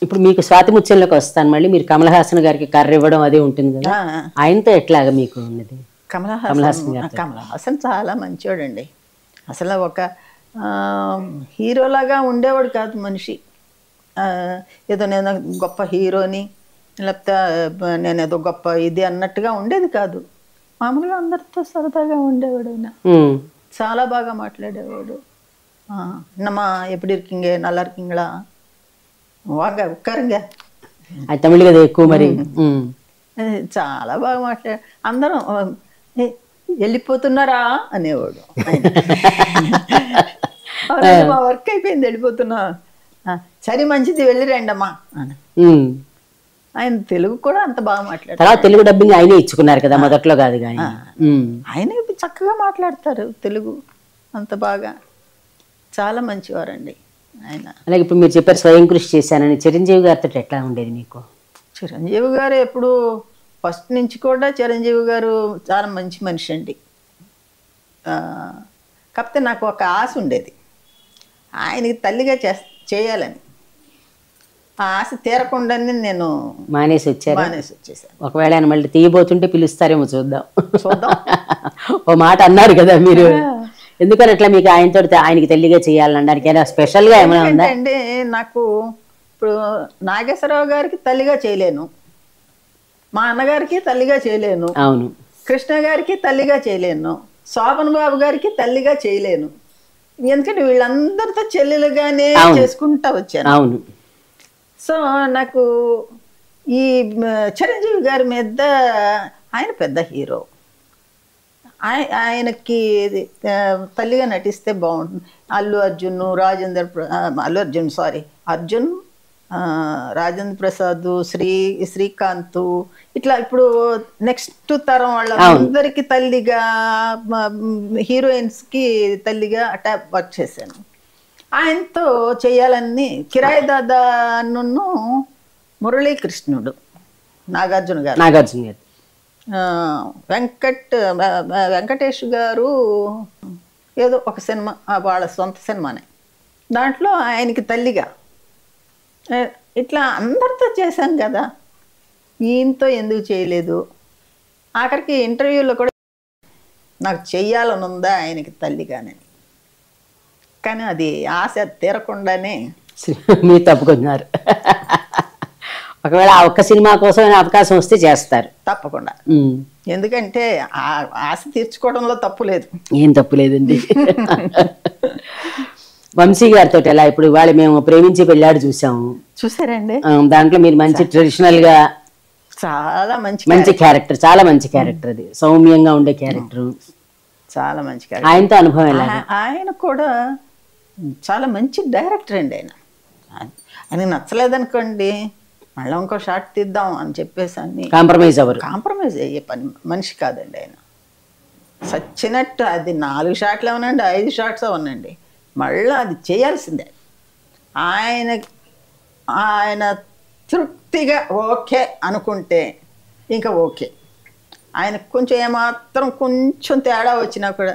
ఇప్పుడు మీకు స్వాతి ముత్యంలోకి వస్తాను. మళ్ళీ మీరు కమల్ హాసన్ గారికి కర్ర ఇవ్వడం అది ఉంటుంది కదా, ఆయనతో ఎట్లాగా మీకు ఉన్నది? కమల్ హాసన్ చాలా మంచివాడండి. అసలు ఒక హీరోలాగా ఉండేవాడు కాదు మనిషి. ఏదో నేను గొప్ప హీరోని లేకపోతే నేను ఏదో గొప్ప ఇది అన్నట్టుగా ఉండేది కాదు. మామూలుగా అందరితో సరదాగా ఉండేవాడు ఆయన. చాలా బాగా మాట్లాడేవాడు. நம்ம எப்படி இருக்கீங்க நல்லா இருக்கீங்களா வாங்க உட்காருங்க తమిళ కదా ఎక్కువ మరి. చాలా బాగా మాట్లాడు. అందరం వెళ్ళిపోతున్నారా అనేవాడు. మా వర్క్ అయిపోయింది వెళ్ళిపోతున్నా. సరే మంచిది వెళ్ళిరండి అమ్మా అని. ఆయన తెలుగు కూడా అంత బాగా మాట్లాడారు. తెలుగు డబ్బింగ్ ఆయనే ఇచ్చుకున్నారు కదా మొదట్లో కాదు. ఆయన చక్కగా మాట్లాడతారు తెలుగు అంత బాగా. చాలా మంచివారండి ఆయన. అలాగే ఇప్పుడు మీరు చెప్పారు స్వయం కృషి చేశానని, చిరంజీవి గారితో ఎట్లా ఉండేది మీకు? చిరంజీవి గారు ఎప్పుడు ఫస్ట్ నుంచి కూడా చిరంజీవి గారు చాలా మంచి మనిషి అండి. కాకపోతే నాకు ఒక ఆశ ఉండేది, ఆయనకి తల్లిగా చేయాలని. ఆ ఆశ తీరకుండానే నేను మానేసి వచ్చేసాను. ఒకవేళ ఆయన మళ్ళీ తీయబోతుంటే పిలుస్తారేమో చూద్దాం. చూద్దాం. ఓ మాట అన్నారు కదా మీరు, ఎందుకని అట్లా మీకు ఆయనకి తల్లిగా చేయాలనడానికి ఏమైనా స్పెషల్గా ఏమైనా ఉందా? అంటే నాకు ఇప్పుడు నాగేశ్వరరావు గారికి తల్లిగా చేయలేను, మా అన్నగారికి తల్లిగా చేయలేను, అవును, కృష్ణ గారికి తల్లిగా చేయలేను, శోభన్ బాబు గారికి తల్లిగా చేయలేను. ఎందుకంటే వీళ్ళందరితో చెల్లెలుగానే చేసుకుంటా వచ్చాను. అవును. సో నాకు ఈ చిరంజీవి గారి మీద, ఆయన పెద్ద హీరో, ఆయనకి తల్లిగా నటిస్తే బాగుంటుంది. అర్జున్, రాజేంద్ర ప్రసాద్, శ్రీకాంత్, ఇట్లా ఇప్పుడు నెక్స్ట్ తరం వాళ్ళందరికీ తల్లిగా, హీరోయిన్స్కి తల్లిగా అటా వర్క్ చేశాను. ఆయనతో చేయాలని కిరాయి దాదాను మురళీకృష్ణుడు, నాగార్జున గారు, వెంకటేష్ గారు ఏదో ఒక సినిమా, వాళ్ళ సొంత సినిమానే, దాంట్లో ఆయనకి తల్లిగా ఇట్లా అందరితో చేశాను కదా, ఈయనతో ఎందుకు చేయలేదు. ఆఖరికి ఇంటర్వ్యూలో కూడా నాకు చెయ్యాలని ఉందా ఆయనకి తల్లిగానని, కానీ అది ఆశ తీరకుండానే మీరు తప్పుకున్నారు. ఒకవేళ ఆ ఒక్క సినిమా కోసం అవకాశం వస్తే చేస్తారు తప్పకుండా. ఎందుకంటే ఆ ఆశ తీర్చుకోవడంలో తప్పు లేదు, ఏం తప్పు లేదండి. వంశీ గారితో ఎలా, ఇప్పుడు ఇవాళ మేము ప్రేమించి పెళ్ళాడు చూసాము, చూసారండి? దాంట్లో మీరు మంచి ట్రెడిషనల్ గా చాలా మంచి క్యారెక్టర్, చాలా మంచి క్యారెక్టర్, అది సౌమ్యంగా ఉండే క్యారెక్టర్, చాలా మంచి క్యారెక్టర్. ఆయనతో అనుభవం ఎలా? ఆయన కూడా చాలా మంచి డైరెక్టర్ అండి. ఆయనకి నచ్చలేదనుకోండి, మళ్ళీ ఇంకో షాట్ తీద్దాం అని చెప్పేసి అన్ని కాంప్రమైజ్ అయ్యే మనిషి కాదండి ఆయన. సచ్చినట్టు అది 4 షాట్లు అవునండి, 5 షాట్స్ అవునండి, మళ్ళీ అది చేయాల్సిందే. ఆయన తృప్తిగా ఓకే అనుకుంటే ఇంకా ఓకే. ఆయనకు కొంచెం ఏమాత్రం కొంచెం తేడా వచ్చినా కూడా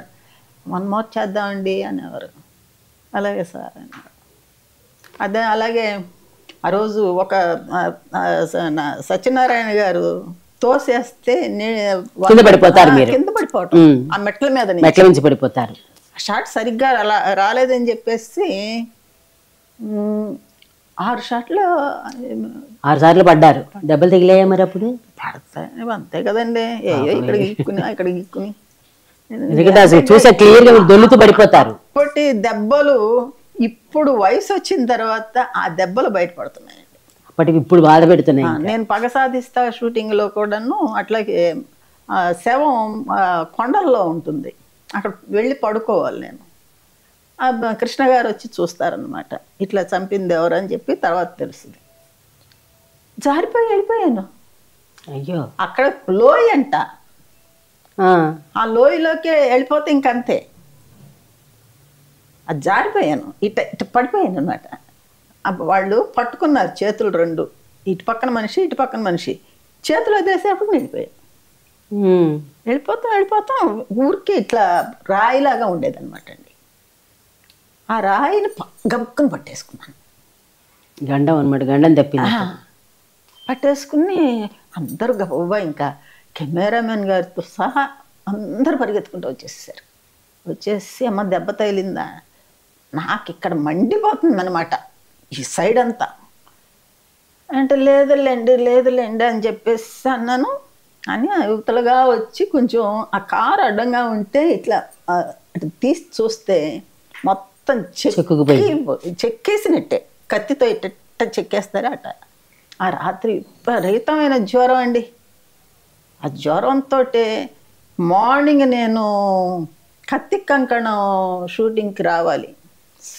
వన్ మోర్ చేద్దామండి అనేవారు. అలాగే సార్ అన్నారు. అలాగే ఆ రోజు ఒక సత్యనారాయణ గారు తోసేస్తే కింద పడిపోవటం, ఆ మెట్ల మీద నుంచి పడిపోతారు. షాట్ సరిగ్గా రాలేదని చెప్పేసి 6 షాట్లు 6 సార్లు పడ్డారు. దెబ్బలు తగిలాయా మరి? అప్పుడు పడతాయి, అంతే కదండి. ఇక్కడ గిక్కుని అక్కడ గిక్కుని, చూసే క్లియర్గా దొల్లుతూ పడిపోతారు. ఇప్పటి దెబ్బలు ఇప్పుడు వయసు వచ్చిన తర్వాత ఆ దెబ్బలు బయటపడుతున్నాయండి. అప్పటికి ఇప్పుడు బాధ పెడుతున్నాయి. నేను పగ సాధిస్తా షూటింగ్ లో కూడాను అట్లాగే శవం కొండల్లో ఉంటుంది, అక్కడ వెళ్ళి పడుకోవాలి నేను. కృష్ణ గారు వచ్చి చూస్తారనమాట, ఇట్లా చంపింది ఎవరు అని చెప్పి తర్వాత తెలుస్తుంది. జారిపోయి వెళ్ళిపోయాను. అయ్యో, అక్కడ లోయ అంట, ఆ లోయలోకి వెళ్ళిపోతే ఇంకంతే. అది జారిపోయాను, ఇట పడిపోయాను అనమాట. వాళ్ళు పట్టుకున్నారు చేతులు 2, ఇటు పక్కన మనిషి ఇటు పక్కన మనిషి, చేతులు వదిలేసేటప్పుడు వెళ్ళిపోయాను. వెళ్ళిపోతాం ఊరికి ఇట్లా రాయిలాగా ఉండేదన్నమాట అండి. ఆ రాయిని గబుక్కుని పట్టేసుకున్నాను. గండం అనమాట, గండం తప్పింది. పట్టేసుకుని అందరూ గబవ్వా, ఇంకా కెమెరామెన్ గారితో సహా అందరూ పరిగెత్తుకుంటూ వచ్చేసారు. వచ్చేసి అమ్మ దెబ్బ తగిలిందా, నాకు ఇక్కడ మండిపోతుంది అనమాట ఈ సైడ్ అంతా అంటే, లేదులేండి అని చెప్పేసి అన్నాను. అని యువతలుగా వచ్చి కొంచెం ఆ కారు అడ్డంగా ఉంటే ఇట్లా తీసి చూస్తే మొత్తం చెక్కేసినట్టే, కత్తితో ఇట్ట చెక్కేస్తారే అట. ఆ రాత్రి విపరీతమైన జ్వరం అండి. ఆ జ్వరంతో మార్నింగ్ నేను కత్తి కంకణం షూటింగ్కి రావాలి,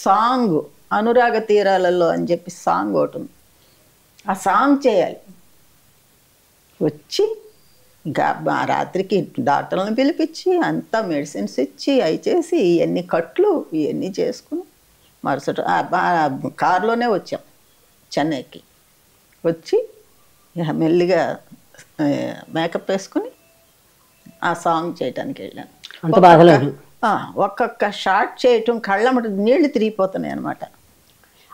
సాంగ్ అనురాగ తీరాలలో అని చెప్పి సాంగ్ ఒకటి ఉంది, ఆ సాంగ్ చేయాలి. వచ్చి ఇంకా ఆ రాత్రికి డాక్టర్లను పిలిపించి అంతా మెడిసిన్స్ ఇచ్చి అవి చేసి ఇవన్నీ కట్లు ఇవన్నీ చేసుకుని మరుసటి కారులోనే వచ్చాం చెన్నైకి. వచ్చి ఇక మెల్లిగా మేకప్ వేసుకుని ఆ సాంగ్ చేయటానికి వెళ్ళాను. అంత బాధలో ఒక్కొక్క షార్ట్ చేయటం కళ్ళమ్మట నీళ్లు తిరిగిపోతున్నాయి అనమాట.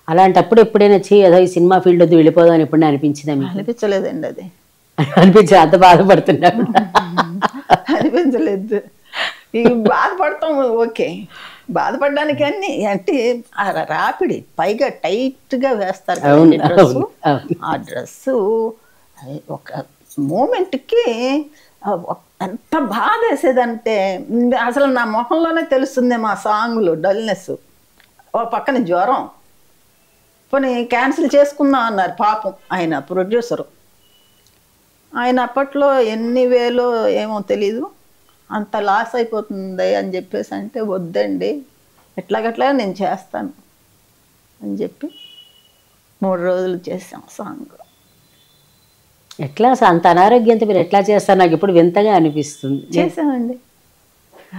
అలాంటప్పుడు ఎప్పుడైనా ఏదో ఈ సినిమా ఫీల్డ్ వద్దు వెళ్ళిపోదాం అని ఎప్పుడైనా అనిపించిందా మీకు? అనిపించలేదండి. అది అనిపించి అంత బాధపడుతున్నా అనిపించలేదు. ఇక బాధపడతాం, ఓకే, బాధపడడానికి అన్ని అంటే ఆ రాపిడి పైగా టైట్గా వేస్తారు కదండి డ్రెస్సు. ఆ డ్రెస్సు ఒక మూమెంట్కి ఎంత బాధ వేసేదంటే అసలు నా మొహంలోనే తెలుస్తుంది మా సాంగ్లో డల్నెస్. ఓ పక్కన జ్వరం, పోనీ క్యాన్సిల్ చేసుకుందాం అన్నారు పాపం ఆయన ప్రొడ్యూసరు. ఆయన అప్పట్లో ఎన్ని వేలో ఏమో తెలీదు, అంత లాస్ అయిపోతుంది అని చెప్పేసి అంటే వద్దండి ఎట్లాగట్లా నేను చేస్తాను అని చెప్పి 3 రోజులు చేసాం సాంగ్. ఎట్లా అంత అనారోగ్యంతో మీరు ఎట్లా చేస్తారు? నాకు ఇప్పుడు వింతగా అనిపిస్తుంది. చేసామండి.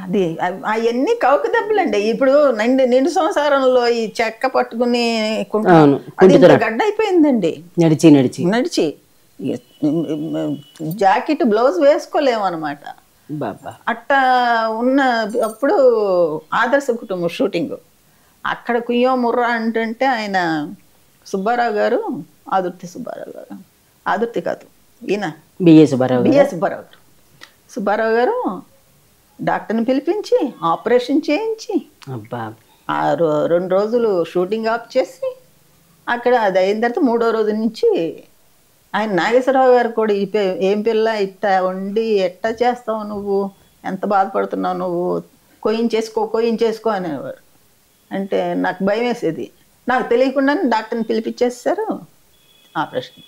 అది అవన్నీ కౌకు దెబ్బలండి. ఇప్పుడు నిండు సంసారంలో ఈ చెక్క పట్టుకుని అది గడ్డ అయిపోయిందండి. నడిచి నడిచి నడిచి జాకెట్ బ్లౌజ్ వేసుకోలేము అనమాట. అట్ట ఉన్న అప్పుడు ఆదర్శ కుటుంబం షూటింగ్ అక్కడ కుయ్యో ముర్రా అంటే ఆయన సుబ్బారావు గారు, ఆదుర్తి సుబ్బారావు గారు, ఆదుర్తి కాదు ఈయన బిఏ సుబ్బారావు గారు డాక్టర్ని పిలిపించి ఆపరేషన్ చేయించి 2 రోజులు షూటింగ్ ఆఫ్ చేసి అక్కడ అది అయిన తర్వాత 3వ రోజు నుంచి ఆయన నాగేశ్వరరావు గారు కూడా ఏం పిల్ల ఇట్ట వండి ఎట్టా చేస్తావు నువ్వు, ఎంత బాధపడుతున్నావు నువ్వు, కోయించేసుకో అనేవారు. అంటే నాకు భయం వేసేది, నాకు తెలియకుండానే డాక్టర్ని పిలిపించేస్తారు, ఆపరేషన్.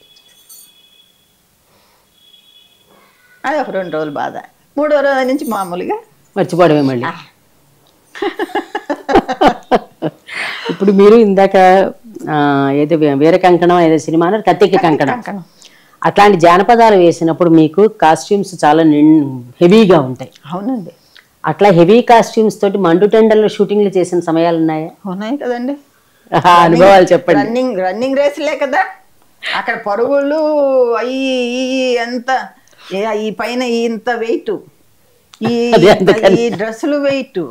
అది ఒక 2 రోజులు బాధ. 3వ రోజు నుంచి మామూలుగా మర్చిపోవడమే మళ్ళీ. ఇప్పుడు మీరు ఇందాక ఏదో వీర కంకణం ఏదో సినిమా అన్నారు, కత్తికి కంకణం, అట్లాంటి జానపదాలు వేసినప్పుడు మీకు కాస్ట్యూమ్స్ చాలా హెవీగా ఉంటాయి. అవునండి. అట్లా హెవీ కాస్ట్యూమ్స్ తోటి మండుటెండల్లో షూటింగ్లు చేసిన సమయాలు ఉన్నాయా? ఉన్నాయి కదండి. అనుభవాలు చెప్పండి. రన్నింగ్ రేసులే కదా అక్కడ, పరుగులు అవి ఎంత, ఈ పైన ఇంత వెయిట్, ఈ డ్రెస్సులు వెయిట్,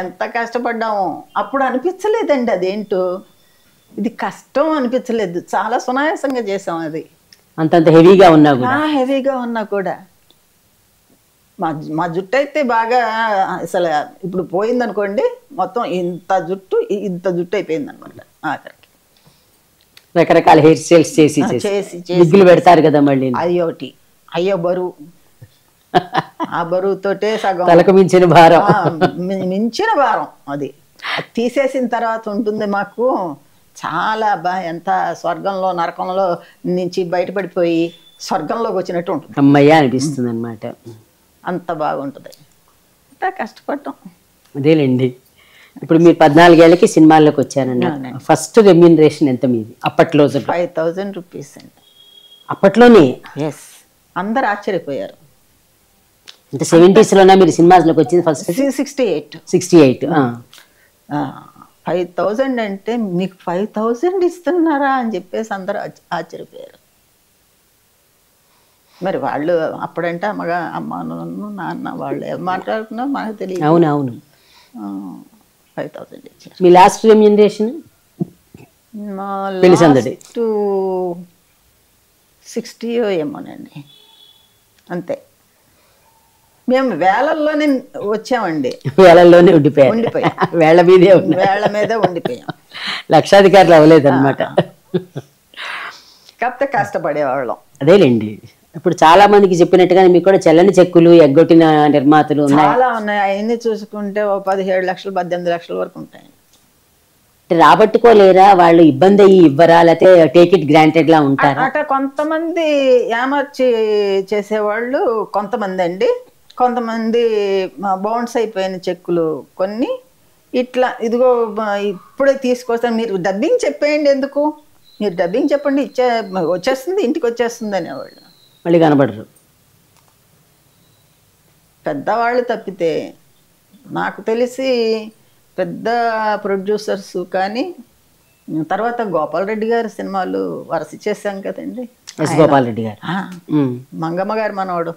ఎంత కష్టపడ్డాము. అప్పుడు అనిపించలేదండి అదేంటో, ఇది కష్టం అనిపించలేదు, చాలా సునాయాసంగా చేసాం. అది అంతంత హెవీగా ఉన్నా కూడా మా జుట్టు అయితే బాగా అసలు ఇప్పుడు పోయిందనుకోండి, మొత్తం ఇంత జుట్టు అయిపోయింది అనమాట. ఆఖరికి రకరకాల హెయిర్ స్టైల్స్ చేసి విగ్గులు పెడతారు కదా మళ్ళీ. అయ్యో బరువు, ఆ బరువుతోటే సగం తలకు మించిన భారం, అది తీసేసిన తర్వాత ఉంటుంది మాకు చాలా ఎంత స్వర్గంలో నరకంలో నుంచి బయటపడిపోయి స్వర్గంలోకి వచ్చినట్టు ఉంటుంది. అమ్మయ్య అనిపిస్తుంది అనమాట. అంత బాగుంటుంది. అంత కష్టపడటం. అదేలేండి. ఇప్పుడు మీరు 14 ఏళ్ళకి సినిమాల్లోకి వచ్చారన్న, ఫస్ట్ రెమ్యూనరేషన్ ఎంత మీది అప్పట్లో? 5,000 రూపీస్ అండి అప్పట్లోనే. ఎస్, అందరు ఆశ్చర్యపోయారు. అంటే 70s లోనా మీరు సినిమాస్లోకి వచ్చింది? ఫస్ట్ 68. 5,000 అంటే మీకు 5,000 ఇస్తున్నారా అని చెప్పేసి అందరూ ఆశ్చర్యపోయారు. మరి వాళ్ళు అప్పుడంటే అమ్మ నాన్న వాళ్ళు ఏం మాట్లాడుకున్నా మనకు తెలియదు. అవునవును. 5,000 ఇచ్చారు. మీ లాస్ట్ రెమ్యూనరేషన్? 60 ఏమోనండి, అంతే. మేము వేలల్లోనే వచ్చామండి. వేలల్లోనే ఉండిపోయాం. వేళ్ల మీదే ఉండిపోయాం. లక్షాధికారులు అవ్వలేదు అనమాట. కాకపోతే కష్టపడేవాళ్ళం. అదేలేండి. ఇప్పుడు చాలా మందికి చెప్పినట్టుగా మీకు కూడా చెల్లని చెక్కులు ఎగ్గొట్టిన నిర్మాతలు చాలా ఉన్నాయి. అవన్నీ చూసుకుంటే 17 లక్షలు 18 లక్షల వరకు ఉంటాయి. రాబట్టుకోలేరా వాళ్ళు? ఇబ్బంది అయ్యి ఇవ్వరా, లేకపోతే టేక్ ఇట్ గ్రాంటెడ్ లా ఉంటారా? అట కొంతమంది ఏమర్చి చేసేవాళ్ళు కొంతమంది అండి, కొంతమంది బౌన్స్ అయిపోయిన చెక్కులు కొన్ని ఇట్లా, ఇదిగో ఇప్పుడే తీసుకొస్తాను, మీరు డబ్బింగ్ చెప్పేయండి, ఎందుకు మీరు డబ్బింగ్ చెప్పండి, వచ్చేస్తుంది, ఇంటికి వచ్చేస్తుంది అనేవాళ్ళు. మళ్ళీ కనబడరు. పెద్దవాళ్ళు తప్పితే నాకు తెలిసి పెద్ద ప్రొడ్యూసర్స్ కానీ తర్వాత గోపాల్ రెడ్డి గారి సినిమాలు వరుస చేశాం కదండి. ఎస్ గోపాల్ రెడ్డి గారు, మంగమ్మ గారి మనవాడు,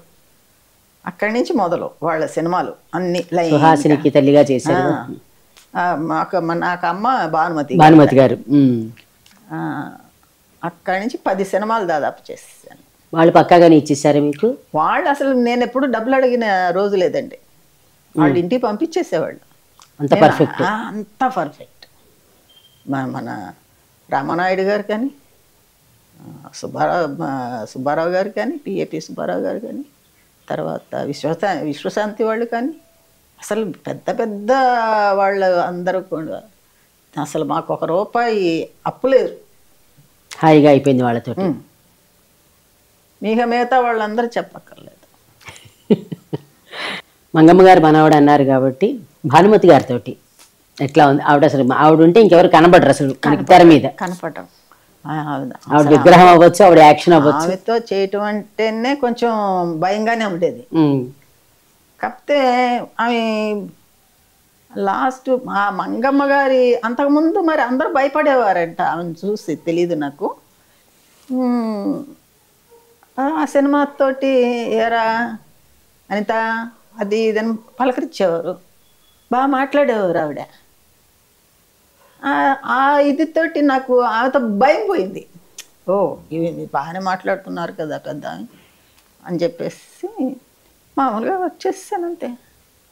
అక్కడి నుంచి మొదలు వాళ్ళ సినిమాలు అన్ని లైన్. సుహాసినికి తల్లిగా చేశారు. నాకు అమ్మ భానుమతి గారు. అక్కడి నుంచి 10 సినిమాలు దాదాపు చేశాను. వాళ్ళు పక్కాగానే ఇచ్చేసారు మీకు? వాళ్ళు అసలు నేను ఎప్పుడు డబ్బులు అడిగిన రోజు లేదండి. వాళ్ళు ఇంటికి పంపించేసేవాళ్ళు. అంత పర్ఫెక్ట్. అంత పర్ఫెక్ట్. మన రామానాయుడు గారు కానీ, సుబ్బారావు గారు కానీ, పిఏపి సుబ్బారావు గారు కానీ, తర్వాత విశ్వశాంతి వాళ్ళు కానీ, అసలు పెద్ద పెద్ద వాళ్ళు అందరూ కూడా అసలు మాకు 1 రూపాయి అప్పు లేదు. హాయిగా అయిపోయింది వాళ్ళతో. మిగతా వాళ్ళందరూ చెప్పక్కర్లేదు. మంగమ్మ గారు మనవాడు అన్నారు కాబట్టి భానుమతి గారితో ఎట్లా ఉంది ఆవిడ? అసలు ఆవిడ ఉంటే ఇంకెవరు కనబడరు అసలు మనకి తెర మీద. కనపడరు. ఆవిడ విగ్రహం అవ్వచ్చు, ఆవిడ యాక్షన్ అవ్వచ్చు. ఆమెతో చేయటం అంటేనే కొంచెం భయంగానే ఉండేది. కాకపోతే ఆమె లాస్ట్ ఆ మంగమ్మ గారి అంతకుముందు మరి అందరూ భయపడేవారంట ఆమెను చూసి, తెలీదు నాకు. ఆ సినిమాతోటి ఏరా అనిత అది ఇదని పలకరించేవారు, బాగా మాట్లాడేవారు ఆవిడ. ఆ ఇదితోటి నాకు ఆమెతో భయం పోయింది. ఓ ఇవి బాగానే మాట్లాడుతున్నారు కదా పెద్ద అని చెప్పేసి మామూలుగా వచ్చేసానంతే.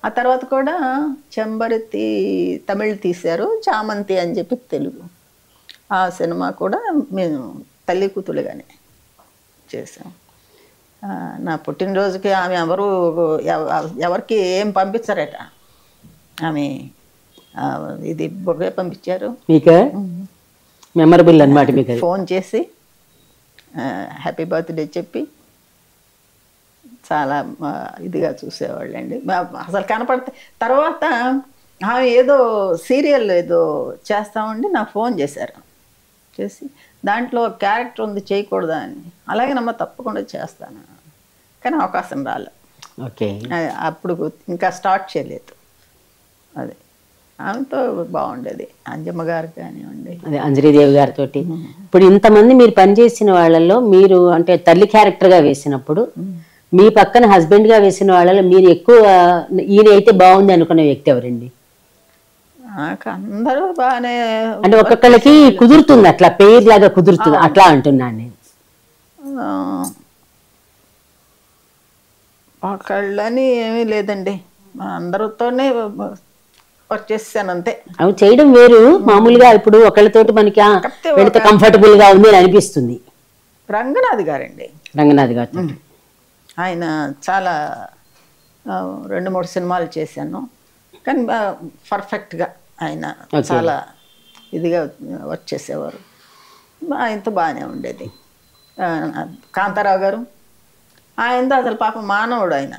ఆ తర్వాత కూడా చెంబరతి తమిళ్ తీశారు, చామంతి అని చెప్పి తెలుగు. ఆ సినిమా కూడా మేము తల్లి కూతురుగానే చేసాం. నా పుట్టినరోజుకి ఆమె ఎవరికి ఏం పంపించారట. ఆమె ఇది బొగ్గే పంపించారు. మీకు మెమరబుల్ అన్నమాట. మీకు ఫోన్ చేసి హ్యాపీ బర్త్డే చెప్పి చాలా ఇదిగా చూసేవాళ్ళండి. అసలు కనపడితే తర్వాత ఆమె ఏదో సీరియల్ ఏదో చేస్తామండి నాకు ఫోన్ చేశారు. చేసి దాంట్లో క్యారెక్టర్ ఉంది చేయకూడదా అని. అలాగే నమ్మ తప్పకుండా చేస్తాను కానీ అవకాశం రాలే. ఓకే, అప్పుడు ఇంకా స్టార్ట్ చేయలేదు. అది ఆమెతో బాగుండేది. అంజమ్మ గారు కానివ్వండి, అదే అంజలిదేవి గారితో. ఇప్పుడు ఇంతమంది మీరు పనిచేసిన వాళ్ళల్లో మీరు అంటే తల్లి క్యారెక్టర్గా వేసినప్పుడు మీ పక్కన హస్బెండ్గా వేసిన వాళ్ళలో మీరు ఎక్కువ ఈయన అయితే బాగుంది అనుకునే వ్యక్తి ఎవరండి? నాకు అందరూ బాగానే అంటే ఒక్కొక్కరికి కుదురుతుంది, అట్లా పేరు లాగా కుదురుతుంది అట్లా అంటున్నాను నేను. ఒకళ్ళని ఏమీ లేదండి, అందరితోనే వర్క్ చేస్తాను అంతే. అవి చేయడం వేరు. మామూలుగా ఇప్పుడు ఒకళ్ళతోటి మనకి వెళితే కంఫర్టబుల్ గా ఉంది అని అనిపిస్తుంది. రంగనాథ్ గారండి, రంగనాథ్ గారు ఆయన చాలా 2-3 సినిమాలు చేశాను కానీ పర్ఫెక్ట్గా ఆయన చాలా ఇదిగా వర్క్ చేసేవారు. ఆయనతో బాగానే ఉండేది. కాంతారావు గారు ఆయనతో అసలు పాప మానవుడు. ఆయన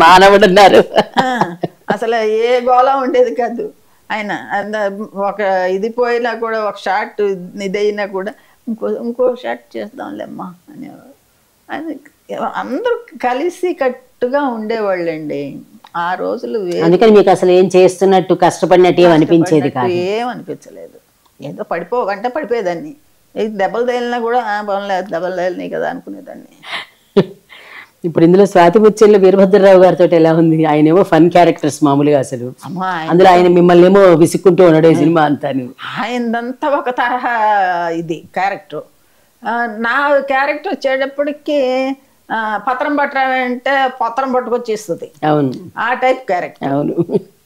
మానవుడు అన్నారు. అసలు ఏ గోళ ఉండేది కాదు. ఆయన ఒక ఇది పోయినా కూడా, ఒక షార్ట్ ఇదైనా కూడా ఇంకో షార్ట్ చేద్దాంలేమ్మా అనేవారు. ఆయన అందరూ కలిసి కట్టుగా ఉండేవాళ్ళండి ఆ రోజులు. అందుకని మీకు అసలు ఏం చేస్తున్నట్టు కష్టపడినట్టు ఏమనిపించేది కాదు? ఏమనిపించలేదు. ఏదో పడిపోవంటే పడిపోయేదాన్ని. దెబ్బలు తేలినా కూడా బాగులేదు, దెబ్బలు తేలినాయి కదా అనుకునేదాన్ని. ఇప్పుడు ఇందులో స్వాతి ముత్యంలో వీరభద్రరావు గారితో ఎలా ఉంది? ఆయన ఏమో ఫన్ క్యారెక్టర్స్ మామూలుగా, అసలు అందులో ఆయన మిమ్మల్ని ఏమో విసుక్కుంటూ ఉన్నాడు సినిమా అంతా. ఆయనంతా ఒక తరహా ఇది క్యారెక్టర్. నా క్యారెక్టర్ వచ్చేటప్పటికి పత్రం పట్టరామంటే పత్రం పట్టుకొచ్చేస్తుంది. అవును, ఆ టైప్ క్యారెక్టర్. అవును,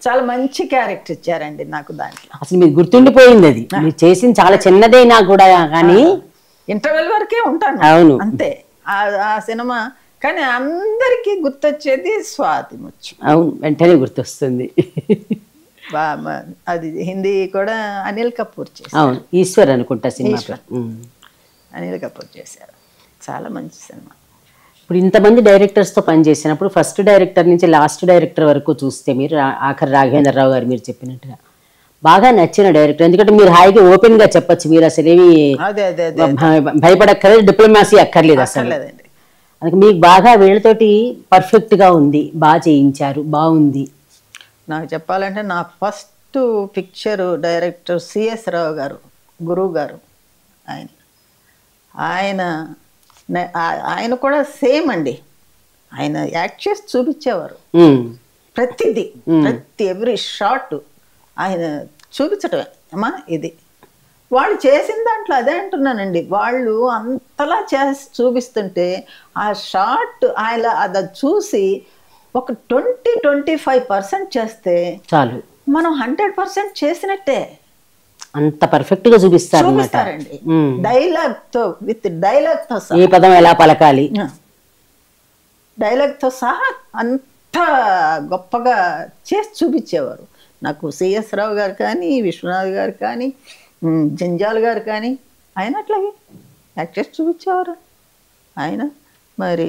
చాలా మంచి క్యారెక్టర్ ఇచ్చారండి నాకు దాంట్లో. అసలు మీకు గుర్తుండిపోయింది అది. మీరు చేసింది చాలా చిన్నదైనా కూడా కానీ ఇంటర్వెల్ వరకే ఉంటాను. అవును, అంతే ఆ సినిమా. కానీ అందరికీ గుర్తొచ్చేది స్వాతి ముత్యం. అవును, వెంటనే గుర్తొస్తుంది. అది హిందీ కూడా అనిల్ కపూర్ చేశారు. అవును, ఈశ్వర్ అనుకుంటా సినిమా. అనిల్ కపూర్ చేశారు. చాలా మంచి సినిమా. ఇప్పుడు ఇంతమంది డైరెక్టర్స్తో పనిచేసినప్పుడు ఫస్ట్ డైరెక్టర్ నుంచి లాస్ట్ డైరెక్టర్ వరకు చూస్తే మీరు ఆఖరి రాఘవేంద్రరావు గారు మీరు చెప్పినట్టుగా బాగా నచ్చిన డైరెక్టర్. ఎందుకంటే మీరు హాయిగా ఓపెన్గా చెప్పచ్చు, మీరు అసలు ఏమి భయపడక్కర్లేదు, డిప్లొమాసీ అక్కర్లేదు అసలు. అందుకే మీకు బాగా వీళ్ళతోటి పర్ఫెక్ట్గా ఉంది, బాగా చేయించారు, బాగుంది. నాకు చెప్పాలంటే నా ఫస్ట్ పిక్చర్ డైరెక్టర్ సిఎస్ రావు గారు, గురువు గారు. ఆయన ఆయన కూడా సేమ్ అండి. ఆయన యాక్ట్ చేసి చూపించేవారు. ప్రతిదీ, ప్రతి ఎవ్రీ షాట్ ఆయన చూపించటమే. అమ్మా ఇది వాళ్ళు చేసిన దాంట్లో అదే అంటున్నానండి. వాళ్ళు అంతలా చేసి చూపిస్తుంటే ఆ షాట్ ఆయన అది చూసి ఒక 20-25% చేస్తే చాలు, మనం 100% చేసినట్టే. అంత పర్ఫెక్ట్ గా చూపిస్తారండి. డైలాగ్ తో, విత్ డైలాగ్ తో ఏ పదం ఎలా పలకాలి, డైలాగ్ తో సహా అంత గొప్పగా చేసి చూపించేవారు. నాకు సిఎస్ రావు గారు కానీ, విశ్వనాథ్ గారు కానీ, జంజాల్ గారు కానీ ఆయన అట్లాగే యాక్ట్ చేసి చూపించేవారు. ఆయన మరి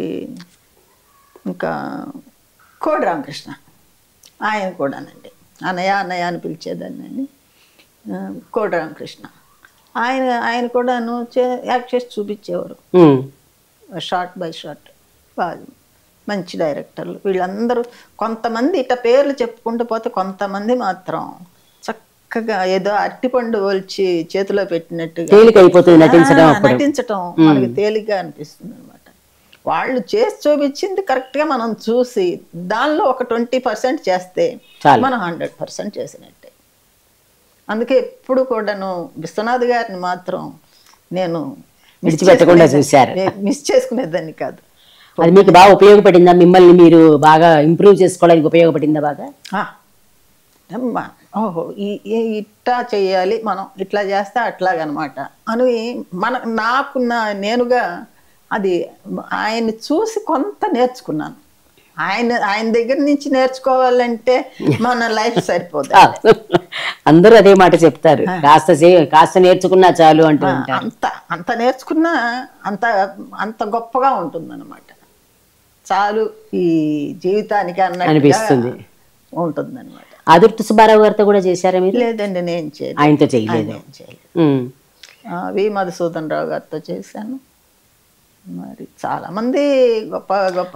ఇంకా కోడి రామకృష్ణ ఆయన కూడానండి, అన్నయ్య అన్నయ్య అని పిలిచేదాన్ని. కోడి రామకృష్ణ ఆయన కూడాను యాక్ట్ చేసి చూపించేవారు, షార్ట్ బై షార్ట్. బాగా మంచి డైరెక్టర్లు వీళ్ళందరూ. కొంతమంది ఇట్ట పేర్లు చెప్పుకుంటూ పోతే కొంతమంది మాత్రం చక్కగా ఏదో అరటిపండు ఒలిచి చేతిలో పెట్టినట్టుగా నటించటం మనకి తేలిగ్గా అనిపిస్తుంది అనమాట. వాళ్ళు చేసి చూపించింది కరెక్ట్గా మనం చూసి దానిలో ఒక 20% చేస్తే మనం 100% చేసినట్టే. అందుకే ఎప్పుడు కూడాను విశ్వనాథ్ గారిని మాత్రం నేను విడిచిపెట్టకుండా చూశారు. మిస్ చేసుకునేదాన్ని కాదు. అది మీకు బాగా ఉపయోగపడిందా? మిమ్మల్ని మీరు బాగా ఇంప్రూవ్ చేసుకోవడానికి ఉపయోగపడిందా బాగా? ఓహో ఇట్లా చేయాలి, మనం ఇట్లా చేస్తే అట్లాగనమాట అని నేనుగా అది ఆయన్ని చూసి కొంత నేర్చుకున్నాను. ఆయన దగ్గర నుంచి నేర్చుకోవాలంటే మన లైఫ్ సరిపోదు. అందరూ అదే మాట చెప్తారు, కాస్త నేర్చుకున్నా చాలు అంటూ. అంత నేర్చుకున్నా అంత గొప్పగా ఉంటుందన్నమాట. చాలు ఈ జీవితానికి అనిపిస్తుంది ఉంటుందన్నమాట. ఆదుర్తి సుబ్బారావు గారితో కూడా చేశారా మీరు? లేదండి, నేను చేయలేదు. ఆయనతో చేయలేదు. వి మధుసూదన్ రావు గారితో చేశాను. మరి చాలా మంది గొప్ప గొప్ప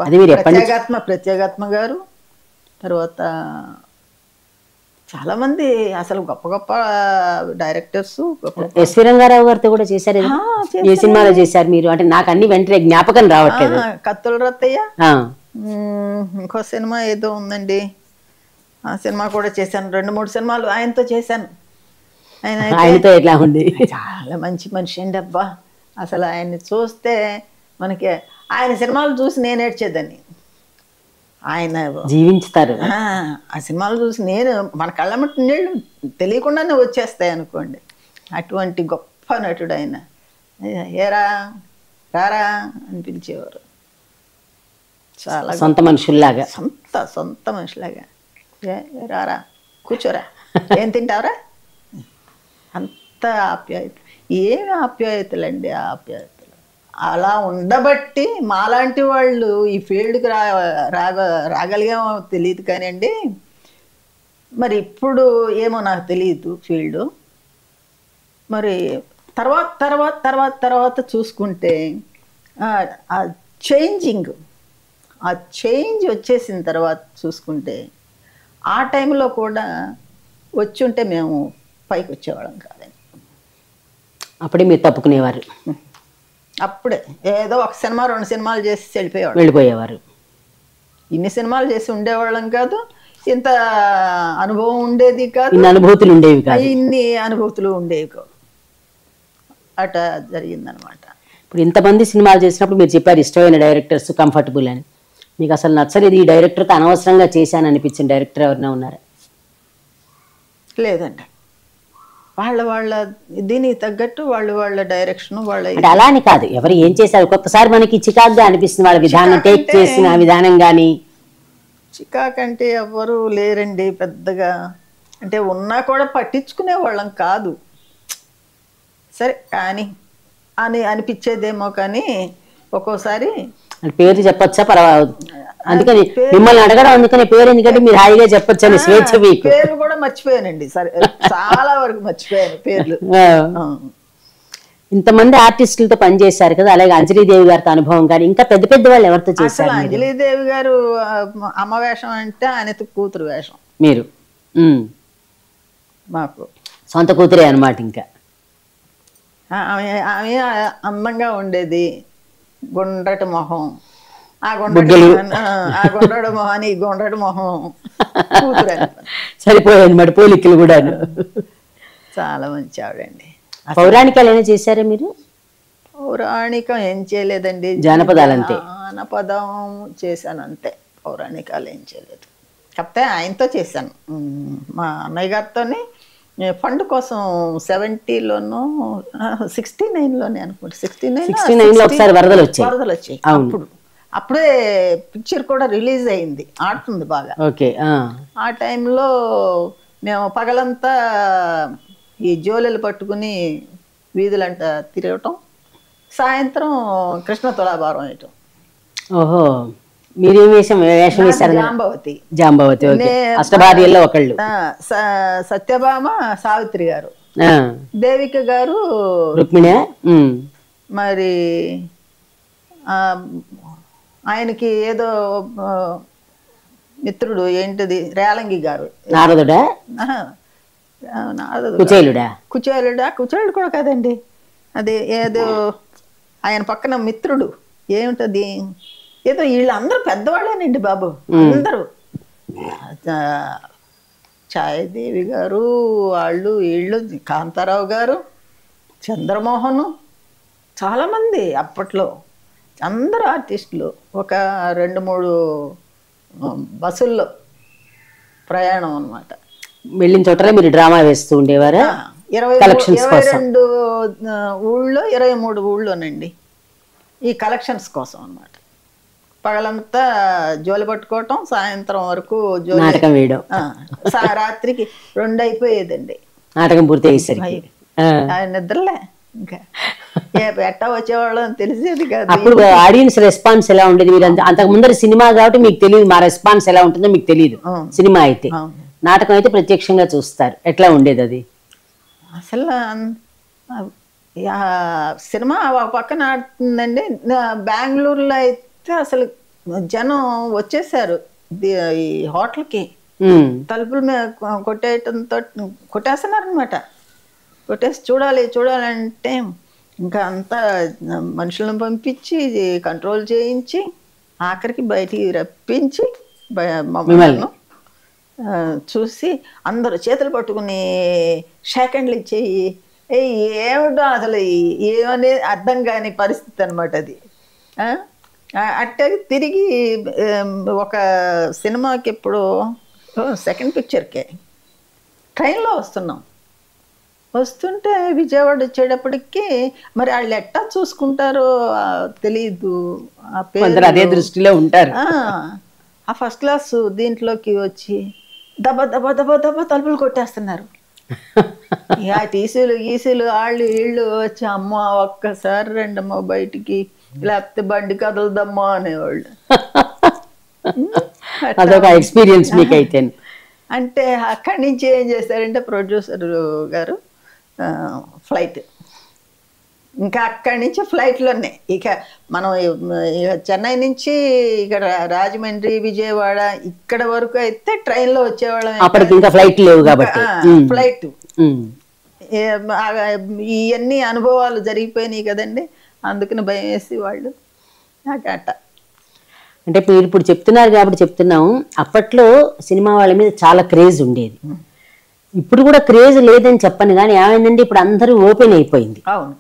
ప్రత్యేగాత్మ గారు, తర్వాత చాలా మంది అసలు గొప్ప గొప్ప డైరెక్టర్స్. ఎస్వి రంగారావు గారితో కూడా చేశారు. ఏ సినిమాలో చేశారు మీరు? అంటే నాకు అన్ని వెంటనే జ్ఞాపకం రావట్లేదు. కత్తుల రత్తయ్య, ఇంకో సినిమా ఏదో ఉందండి, ఆ సినిమా కూడా చేశాను. 2-3 సినిమాలు ఆయనతో చేశాను. ఆయనతో ఎట్లా ఉంది? చాలా మంచి మనిషి అండి. అబ్బా, అసలు ఆయన్ని చూస్తే మనకి ఆయన సినిమాలు చూసి నేను ఏడ్చేదాన్ని. ఆయన జీవించుతారు. ఆ సినిమాలు చూసి నేను మన కళ్ళ మట్టి నీళ్ళు తెలియకుండానే వచ్చేస్తాయి అనుకోండి. అటువంటి గొప్ప నటుడు ఆయన. ఏరా రారా అని పిలిచేవారు. చాలా సొంత మనుషుల్లాగా, సొంత మనుషులాగా. రారా కూర్చోరా, ఏం తింటావరా, అంత ఆప్యాయత. ఏమి ఆప్యాయతలండి ఆ ఆప్యాయతలు. అలా ఉండబట్టి మాలాంటి వాళ్ళు ఈ ఫీల్డ్కి రాగలిగామో తెలియదు కానివ్వండి. మరి ఇప్పుడు ఏమో నాకు తెలియదు ఫీల్డ్. మరి తర్వాత చూసుకుంటే ఆ చేంజ్ వచ్చేసిన తర్వాత చూసుకుంటే ఆ టైంలో కూడా వచ్చి ఉంటే మేము పైకి వచ్చేవాళ్ళం కాదండి. అప్పుడే మీరు తప్పుకునేవారు. అప్పుడే ఏదో 1 సినిమా 2 సినిమాలు చేసి వెళ్ళిపోయేవారు. ఇన్ని సినిమాలు చేసి ఉండేవాళ్ళం కాదు, ఇంత అనుభవం ఉండేది కాదు, ఇన్ని అనుభూతులు ఉండేవి కాదు. అట జరిగిందనమాట. ఇప్పుడు ఇంతమంది సినిమాలు చేసినప్పుడు మీరు చెప్పారు ఇష్టమైన డైరెక్టర్స్, కంఫర్టబుల్ అని. మీకు అసలు నచ్చలేదు, ఈ డైరెక్టర్తో అనవసరంగా చేశాను అనిపించిన డైరెక్టర్ ఎవరైనా ఉన్నారా? లేదండి, వాళ్ళ దీనికి తగ్గట్టు వాళ్ళ డైరెక్షన్ అలా అని కాదు, ఎవరు ఏం చేశారు ఒక్కొక్కసారి మనకి చికాక్గా అనిపిస్తుంది వాళ్ళ విధానం, టేక్ చేసిన విధానం. కానీ చికాక్ అంటే ఎవరు లేరండి పెద్దగా. అంటే ఉన్నా కూడా పట్టించుకునే వాళ్ళం కాదు. సరే కానీ అని అనిపించేదేమో, కానీ ఒక్కోసారి పేరు చెప్పొచ్చా పర్వాలేదు. అందుకని మిమ్మల్ని అడగడం, అందుకని పేరు ఎందుకంటే మీరు హాయిగా చెప్పొచ్చు అని స్వేచ్ఛ. మీకు పేర్లు కూడా మర్చిపోయానండి, సరే చాలా వరకు మర్చిపోయాను పేర్లు. ఇంతమంది ఆర్టిస్టులతో పనిచేశారు కదా, అలాగే అంజలీదేవి గారితో అనుభవం కానీ ఇంకా పెద్ద పెద్ద వాళ్ళు ఎవరితో అసలు చేశారు మీరు? అంజలీదేవి గారు అమ్మ వేషం అంటే ఆయన కూతురు వేషం మీరు మాకు సొంత కూతురే అన్నమాట. ఇంకా ఆమె అందంగా ఉండేది, గుండ్రటి మొహం, ఆ బుగ్గలు. గుండ్రటి మొహాన్ని ఈ గుండ్రటి మొహం కూతురు సరిపోయాయి మరి పోలికలు కూడా. చాలా మంచి ఆవిడండి. పౌరాణికాలు ఏమైనా చేశారా మీరు? పౌరాణికం ఏం చేయలేదండి, జానపదాలంతే. జానపదం చేశాను అంతే, పౌరాణికాలు ఏం చేయలేదు. కాకపోతే ఆయనతో చేశాను, మా అన్నయ్య గారితోనే ఫండ్ కోసం 70లోనూ 69లోనే అనుకుంటా, 69లో ఒకసారి వరదలు వచ్చాయి. అప్పుడే పిక్చర్ కూడా రిలీజ్ అయింది, ఆడుతుంది బాగా. ఓకే. ఆ టైంలో మేము పగలంతా ఈ జోలెలు పట్టుకుని వీధులంట తిరగటం, సాయంత్రం కృష్ణ తులాభారం వేయటం. ఓహో, మీరేం వేషం వేశారు? జాంబవతి. జాంబవతి, అష్టభార్యల్లో ఒకళ్ళు. సత్యభామ సావిత్రి గారు, దేవిక గారు రుక్మిణి. మరి ఆయనకి ఏదో మిత్రుడు ఏంటిది రేలంగి గారు. నారదుడా? కుచేలుడా? కుచేలుడు కూడా కాదండి, అది ఏదో ఆయన పక్కన మిత్రుడు ఏమిటది, ఏదో వీళ్ళందరూ పెద్దవాళ్ళేనండి బాబు, అందరూ ఛాయాదేవి గారు, వాళ్ళు వీళ్ళు, కాంతారావు గారు, చంద్రమోహను, చాలామంది అప్పట్లో అందరూ ఆర్టిస్టులు. ఒక 2-3 బస్సుల్లో ప్రయాణం అన్నమాట. వెళ్ళిన చోట మీరు డ్రామా వేస్తూ ఉండేవారా? 22 ఊళ్ళో 23 ఊళ్ళోనండి ఈ కలెక్షన్స్ కోసం అన్నమాట. పగలంతా జోలి పట్టుకోవటం, సాయంత్రం వరకు నాటకం వేయడం, రాత్రికి 2 అయిపోయేదండి నాటకం పూర్తి అయ్యేసరికి. నిద్రలే ఇంకా ఎట్టా వచ్చేవాళ్ళం తెలిసేది కాదు. అప్పుడు ఆడియన్స్ రెస్పాన్స్ ఎలా ఉండేది? మీరు అంతకు ముందర సినిమా కాబట్టి మీకు తెలియదు మా రెస్పాన్స్ ఎలా ఉంటుందో, మీకు తెలియదు. సినిమా అయితే, నాటకం అయితే ప్రత్యక్షంగా చూస్తారు, ఎట్లా ఉండేది అది? అసలు సినిమా ఒక పక్కన ఆడుతుందండి, బెంగళూరులో అయితే అసలు జనం వచ్చేసారు ఈ హోటల్కి, తలుపుల మీద కొట్టేయటంతో కొట్టేస్తున్నారనమాట. కొట్టేసి చూడాలంటే ఇంకా అంతా మనుషులను పంపించి కంట్రోల్ చేయించి ఆఖరికి బయటికి రప్పించి మమ్మల్ని చూసి అందరూ చేతులు పట్టుకుని షేక్ హ్యాండ్లు ఇచ్చేయి, ఏమిటో అసలు ఏమనేది అర్థం కాని పరిస్థితి అనమాట అది. అట్టే తిరిగి ఒక సినిమాకి ఎప్పుడు సెకండ్ పిక్చర్కే ట్రైన్లో వస్తుంటే విజయవాడ వచ్చేటప్పటికి మరి వాళ్ళు ఎట్టా చూసుకుంటారో తెలియదు, అదే దృష్టిలో ఉంటారు. ఆ ఫస్ట్ క్లాస్ దీంట్లోకి వచ్చి దబ తలుపులు కొట్టేస్తున్నారు. ఆ టీసీలు వాళ్ళు వీళ్ళు వచ్చి అమ్మ ఒక్కసారి రండమ్మా బయటికి, లేకపోతే బండి కదలదమ్మా అనేవాళ్ళు. అదొక ఎక్స్పీరియన్స్ మీకైతే. అంటే అక్కడి నుంచి ఏం చేశారంటే ప్రొడ్యూసర్ గారు ఫ్లైట్, ఇంకా అక్కడి నుంచి ఫ్లైట్లోనే ఇక మనం చెన్నై నుంచి ఇక్కడ రాజమండ్రి విజయవాడ ఇక్కడ వరకు అయితే ట్రైన్లో వచ్చేవాళ్ళం. అప్పటికి ఇంకా ఫ్లైట్ లేవు కాబట్టి ఫ్లైట్ ఇవన్నీ అనుభవాలు జరిగిపోయినాయి కదండి, అందుకని భయం వేసి వాళ్ళు నాకట. అంటే మీరు ఇప్పుడు చెప్తున్నారు కాబట్టి చెప్తున్నాము, అప్పట్లో సినిమా వాళ్ళ మీద చాలా క్రేజ్ ఉండేది. ఇప్పుడు కూడా క్రేజ్ లేదని చెప్పను కానీ ఏమైందంటే ఇప్పుడు అందరూ ఓపెన్ అయిపోయింది. అవును,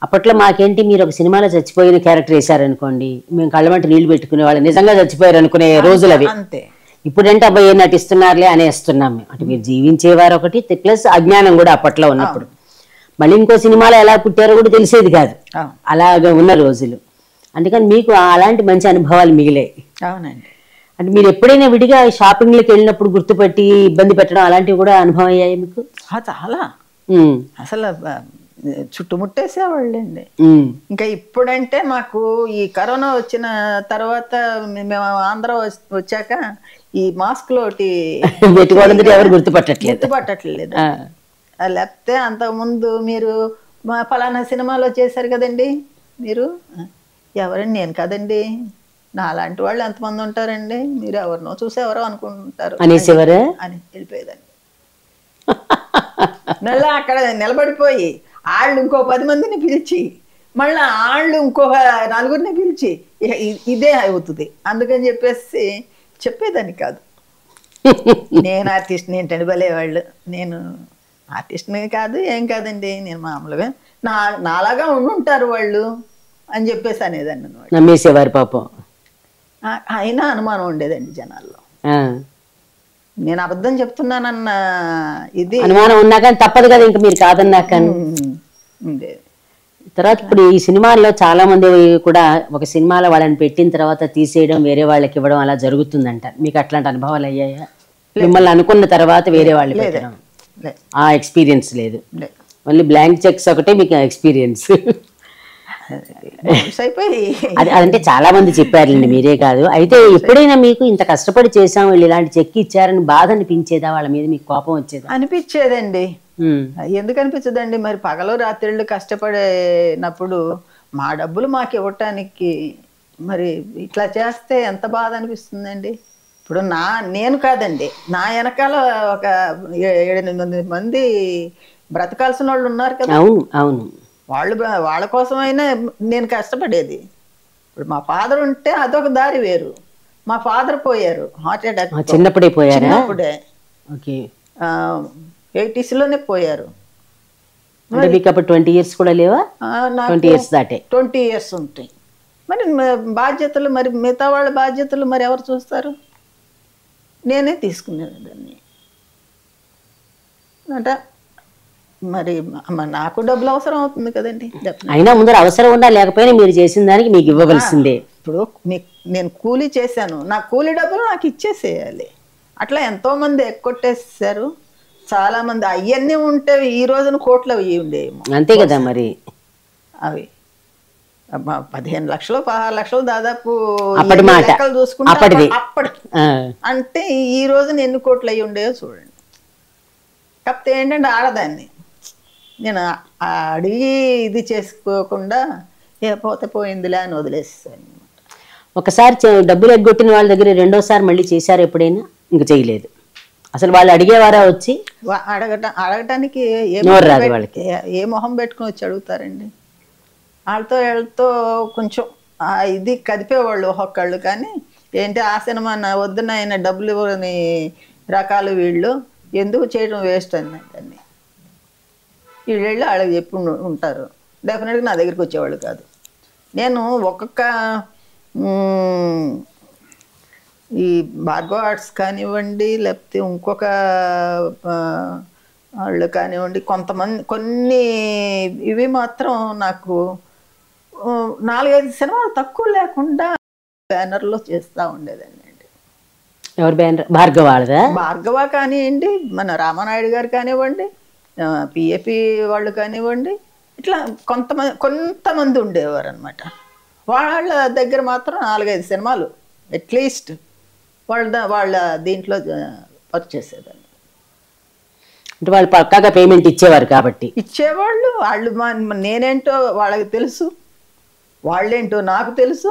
అప్పట్లో మాకేంటి, మీరు ఒక సినిమాలో చచ్చిపోయిన క్యారెక్టర్ వేశారనుకోండి, మేము కళ్ళమంట నీళ్లు పెట్టుకునే వాళ్ళు, నిజంగా చచ్చిపోయారు అనుకునే రోజులు అవి. అంతే. ఇప్పుడంటే అబ్బాయి ఏం నటిస్తున్నారులే అనేస్తున్నాం మేము. అంటే మీరు జీవించేవారు ఒకటి, ప్లస్ అజ్ఞానం కూడా అప్పట్లో ఉన్నప్పుడు. మళ్ళీ ఇంకో సినిమాలో ఎలా పుట్టారో కూడా తెలిసేది కాదు, అలాగే ఉన్న రోజులు. అందుకని మీకు అలాంటి మంచి అనుభవాలు మిగిలాయి. అవునండి. అంటే మీరు ఎప్పుడైనా విడిగా షాపింగ్లకు వెళ్ళినప్పుడు గుర్తుపట్టి ఇబ్బంది పెట్టడం అలాంటివి కూడా అనుభవం అయ్యాయి మీకు? చాలా, అసలు చుట్టుముట్టేసేవాళ్ళండి. ఇంకా ఇప్పుడంటే మాకు ఈ కరోనా వచ్చిన తర్వాత మేము ఆంధ్ర వచ్చాక ఈ మాస్క్లు ఒకటి పెట్టుకోవడం ఎవరు గుర్తుపట్టట్లేదు. లేకపోతే అంతకుముందు మీరు మా ఫలానా సినిమాలో చేశారు కదండి మీరు. ఎవరండి? నేను కదండి. నాలాంటి వాళ్ళు ఎంతమంది ఉంటారండి, మీరు ఎవరినో చూసి ఎవరో అనుకుంటారు అనేసేవారా? అని వెళ్ళిపోయేదాన్ని. మళ్ళీ అక్కడ నిలబడిపోయి వాళ్ళు ఇంకో 10 మందిని పిలిచి మళ్ళీ వాళ్ళు ఇంకొక 4గురిని పిలిచి ఇదే అవుతుంది. అందుకని చెప్పేసి చెప్పేదాన్ని కాదు. నేను ఆర్టిస్ట్ని ఏంటండి భలేవాళ్ళు, నేను ఆర్టిస్ట్ని కాదు ఏం కాదండి, నేను మామూలుగా నాలాగా ఉండుంటారు వాళ్ళు అని చెప్పేసి అనేదాన్ని అనమాట. నమ్మేసేవారు పాపం. అయినా అనుమానం ఉండేదండి జనాల్లో, నేను అబద్ధం చెప్తున్నానన్న ఇది అనుమానం ఉన్నా కానీ తప్పదు కదా ఇంకా మీరు కాదన్నాక. ఉండేది. తర్వాత ఇప్పుడు ఈ సినిమాల్లో చాలా మంది కూడా ఒక సినిమాలో వాళ్ళని పెట్టిన తర్వాత తీసేయడం, వేరే వాళ్ళకి ఇవ్వడం అలా జరుగుతుందంట. మీకు అట్లాంటి అనుభవాలు అయ్యాయా? మిమ్మల్ని అనుకున్న తర్వాత వేరే వాళ్ళు పెట్టడం ఆ ఎక్స్పీరియన్స్ లేదు, మళ్ళీ బ్లాంక్ చెక్స్ ఒకటే మీకు ఎక్స్పీరియన్స్. అది అదంటే చాలా మంది చెప్పారండి, మీరే కాదు. అయితే ఎప్పుడైనా మీకు ఇంత కష్టపడి చేసాం వీళ్ళు ఇలాంటి చెక్ ఇచ్చారని బాధ అనిపించేదా? వాళ్ళ మీద మీకు కోపం వచ్చేదా? అనిపించేదండి. ఎందుకు అనిపించదండి, మరి పగలు రాత్రిళ్ళు కష్టపడినప్పుడు మా డబ్బులు మాకు ఇవ్వటానికి మరి ఇట్లా చేస్తే ఎంత బాధ అనిపిస్తుందండి. ఇప్పుడు నేను కాదండి, నా వెనకాల ఒక 7-8 మంది బ్రతకాల్సిన వాళ్ళు ఉన్నారు కదా. అవును అవును, వాళ్ళ కోసమైనా నేను కష్టపడేది. ఇప్పుడు మా ఫాదర్ ఉంటే అదొక దారి వేరు. మా ఫాదర్ పోయారు హార్ట్ అటాక్, చిన్నప్పుడే పోయారు. చిన్నప్పుడే 80sలోనే పోయారు. మీకు అప్పుడు 20 years కూడా లేవా? 20 years దాటే. 20 years ఉంటాయి. మరి బాధ్యతలు, మరి మిగతా వాళ్ళ బాధ్యతలు మరి ఎవరు చూస్తారు? నేనే తీసుకునేదాన్ని అంటే మరి నాకు డబ్బులు అవసరం అవుతుంది కదండి. అయినా ముందర అవసరం ఉందా లేకపోయినా మీరు చేసిన దానికి మీకు ఇవ్వవలసిందే. ఇప్పుడు నేను కూలీ చేశాను, నా కూలీ డబ్బులు నాకు ఇచ్చేసేయాలి. అట్లా ఎంతోమంది ఎక్కొట్టేసారు. చాలా మంది అవన్నీ ఉంటే ఈ రోజున కోట్లు అవి ఉండేవి. అంతే కదా మరి. అవి 15 లక్షలు 16 లక్షలు దాదాపు లెక్కలు చూసుకుంటే అప్పటికి. అంటే ఈ రోజున ఎన్ని కోట్లు అయ్యి ఉండేవో చూడండి. కాకపోతే ఏంటంటే ఆడదాన్ని నేను అడిగి ఇది చేసుకోకుండా పోతే పోయిందిలే అని వదిలేస్తాను. ఒకసారి డబ్బులు ఎగ్గొట్టిన వాళ్ళ దగ్గర రెండోసారి మళ్ళీ చేశారు ఎప్పుడైనా? ఇంక చేయలేదు. అసలు వాళ్ళు అడిగేవారా వచ్చి? అడగటానికి ఏ మొహం పెట్టుకుని వచ్చి అడుగుతారండి. వాళ్ళతో కొంచెం ఇది కదిపేవాళ్ళు ఒక్కొక్కళ్ళు. కానీ ఏంటి ఆ సినిమా వద్దున ఆయన డబ్బులు ఇవ్వని రకాలు వీళ్ళు, ఎందుకు చేయడం వేస్ట్ అని దాన్ని వీళ్ళు వాళ్ళకి చెప్పి ఉంటారు. డెఫినెట్గా నా దగ్గరికి వచ్చేవాళ్ళు కాదు. నేను ఒక్కొక్క ఈ భార్గవ ఆర్ట్స్ కానివ్వండి, లేకపోతే ఇంకొక వాళ్ళు కానివ్వండి, కొన్ని ఇవి మాత్రం నాకు 4-5 సినిమాలు తక్కువ లేకుండా బ్యానర్లో చేస్తూ ఉండేదండి. ఎవరు బ్యానర్? భార్గవ వాళ్ళదా? భార్గవ కానివ్వండి, మన రామానాయుడు గారు కానివ్వండి, పిఏపి వాళ్ళు కానివ్వండి, ఇట్లా కొంతమంది ఉండేవారు అనమాట. వాళ్ళ దగ్గర మాత్రం 4-5 సినిమాలు అట్లీస్ట్ వాళ్ళ దీంట్లో వర్క్ చేసేదాన్ని. అంటే వాళ్ళు పక్కాగా పేమెంట్ ఇచ్చేవారు కాబట్టి ఇచ్చేవాళ్ళు. వాళ్ళు నేనేంటో వాళ్ళకి తెలుసు, వాళ్ళేంటో నాకు తెలుసు.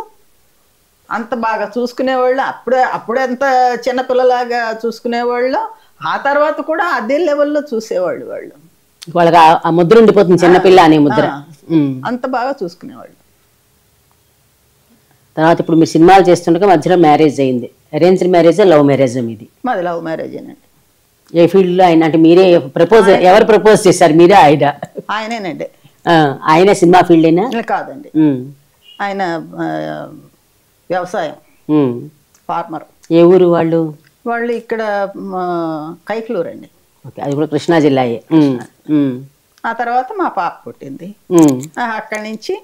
అంత బాగా చూసుకునేవాళ్ళు. అప్పుడెంత చిన్నపిల్లలాగా చూసుకునేవాళ్ళు. ఆ తర్వాత కూడా అదే లెవెల్లో చూసేవాళ్ళు. వాళ్ళకి ఆ ముద్ర ఉండిపోతుంది, చిన్నపిల్ల అనే ముద్ర. అంత బాగా చూసుకునేవాళ్ళు. తర్వాత ఇప్పుడు మీరు సినిమాలు చేస్తుండగా మధ్యలో మ్యారేజ్ అయింది. అరేంజ్డ్ మ్యారేజా లవ్ మ్యారేజా మీది? మాది లవ్ మ్యారేజేనండి. ఏ ఫీల్డ్లో ఆయన? అంటే మీరే ఎవరు ప్రపోజ్ చేశారు, మీరే ఆయన? ఆయనేనండి. ఆయన సినిమా ఫీల్డేనా? కాదండి, ఆయన వ్యవసాయం, ఫార్మర్. ఏ ఊరు వాళ్ళు? వాళ్ళు ఇక్కడ కైఫ్లూర్ అండి. ఓకే, అది కూడా కృష్ణా జిల్లాయే. ఆ తర్వాత మా పాప పుట్టింది. అక్కడి నుంచి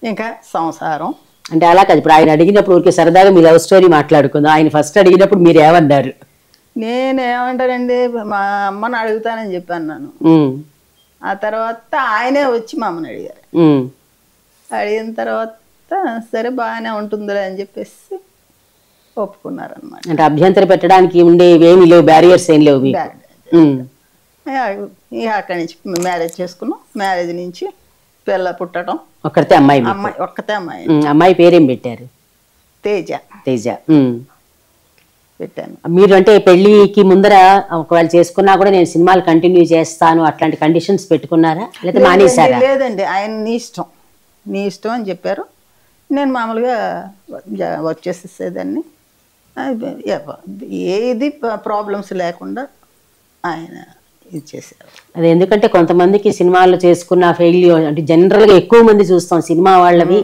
ఇంకా సంసారం. అంటే అలా కాదు, ఇప్పుడు ఆయన అడిగినప్పుడు ఊరికే సరదాగా మీ లవ్ స్టోరీ మాట్లాడుకుందాం. ఆయన ఫస్ట్ అడిగినప్పుడు మీరు ఏమన్నారు? నేనేమంటానండి, మా అమ్మని అడుగుతానని చెప్పాను నేను. ఆ తర్వాత ఆయనే వచ్చి మా అమ్మని అడిగారు. అడిగిన తర్వాత సరే బాగానే ఉంటుందిలే అని చెప్పేసి ఒప్పుకున్నారనమాట. అంటే అభ్యంతరం పెట్టడానికి ఉండేవి ఏమి లేవు, బ్యారియర్స్ ఏం లేవు మీకు? ఇక అక్కడి నుంచి మ్యారేజ్ చేసుకున్నాం. మ్యారేజ్ నుంచి పిల్ల పుట్టడం. ఒక్కరితే అమ్మాయి మీకు? అమ్మాయి ఒక్కతే అమ్మాయి. అమ్మాయి పేరేం పెట్టారు? తేజ. తేజ. పెట్టాను. మీరు అంటే పెళ్లికి ముందర ఒకవేళ చేసుకున్నా కూడా నేను సినిమాలు కంటిన్యూ చేస్తాను అట్లాంటి కండిషన్స్ పెట్టుకున్నారా లేదా మానేశారా? లేదండి, ఆయన నీ ఇష్టం అని చెప్పారు. నేను మామూలుగా వర్క్ చేసేసేదాన్ని. ఏది ప్రాబ్లమ్స్ లేకుండా ఆయన ఇది చేశారు. అది ఎందుకంటే కొంతమందికి సినిమాలు చేసుకున్న ఫెయిల్యూర్ అంటే జనరల్ గా ఎక్కువ మంది చూస్తాం సినిమా వాళ్ళవి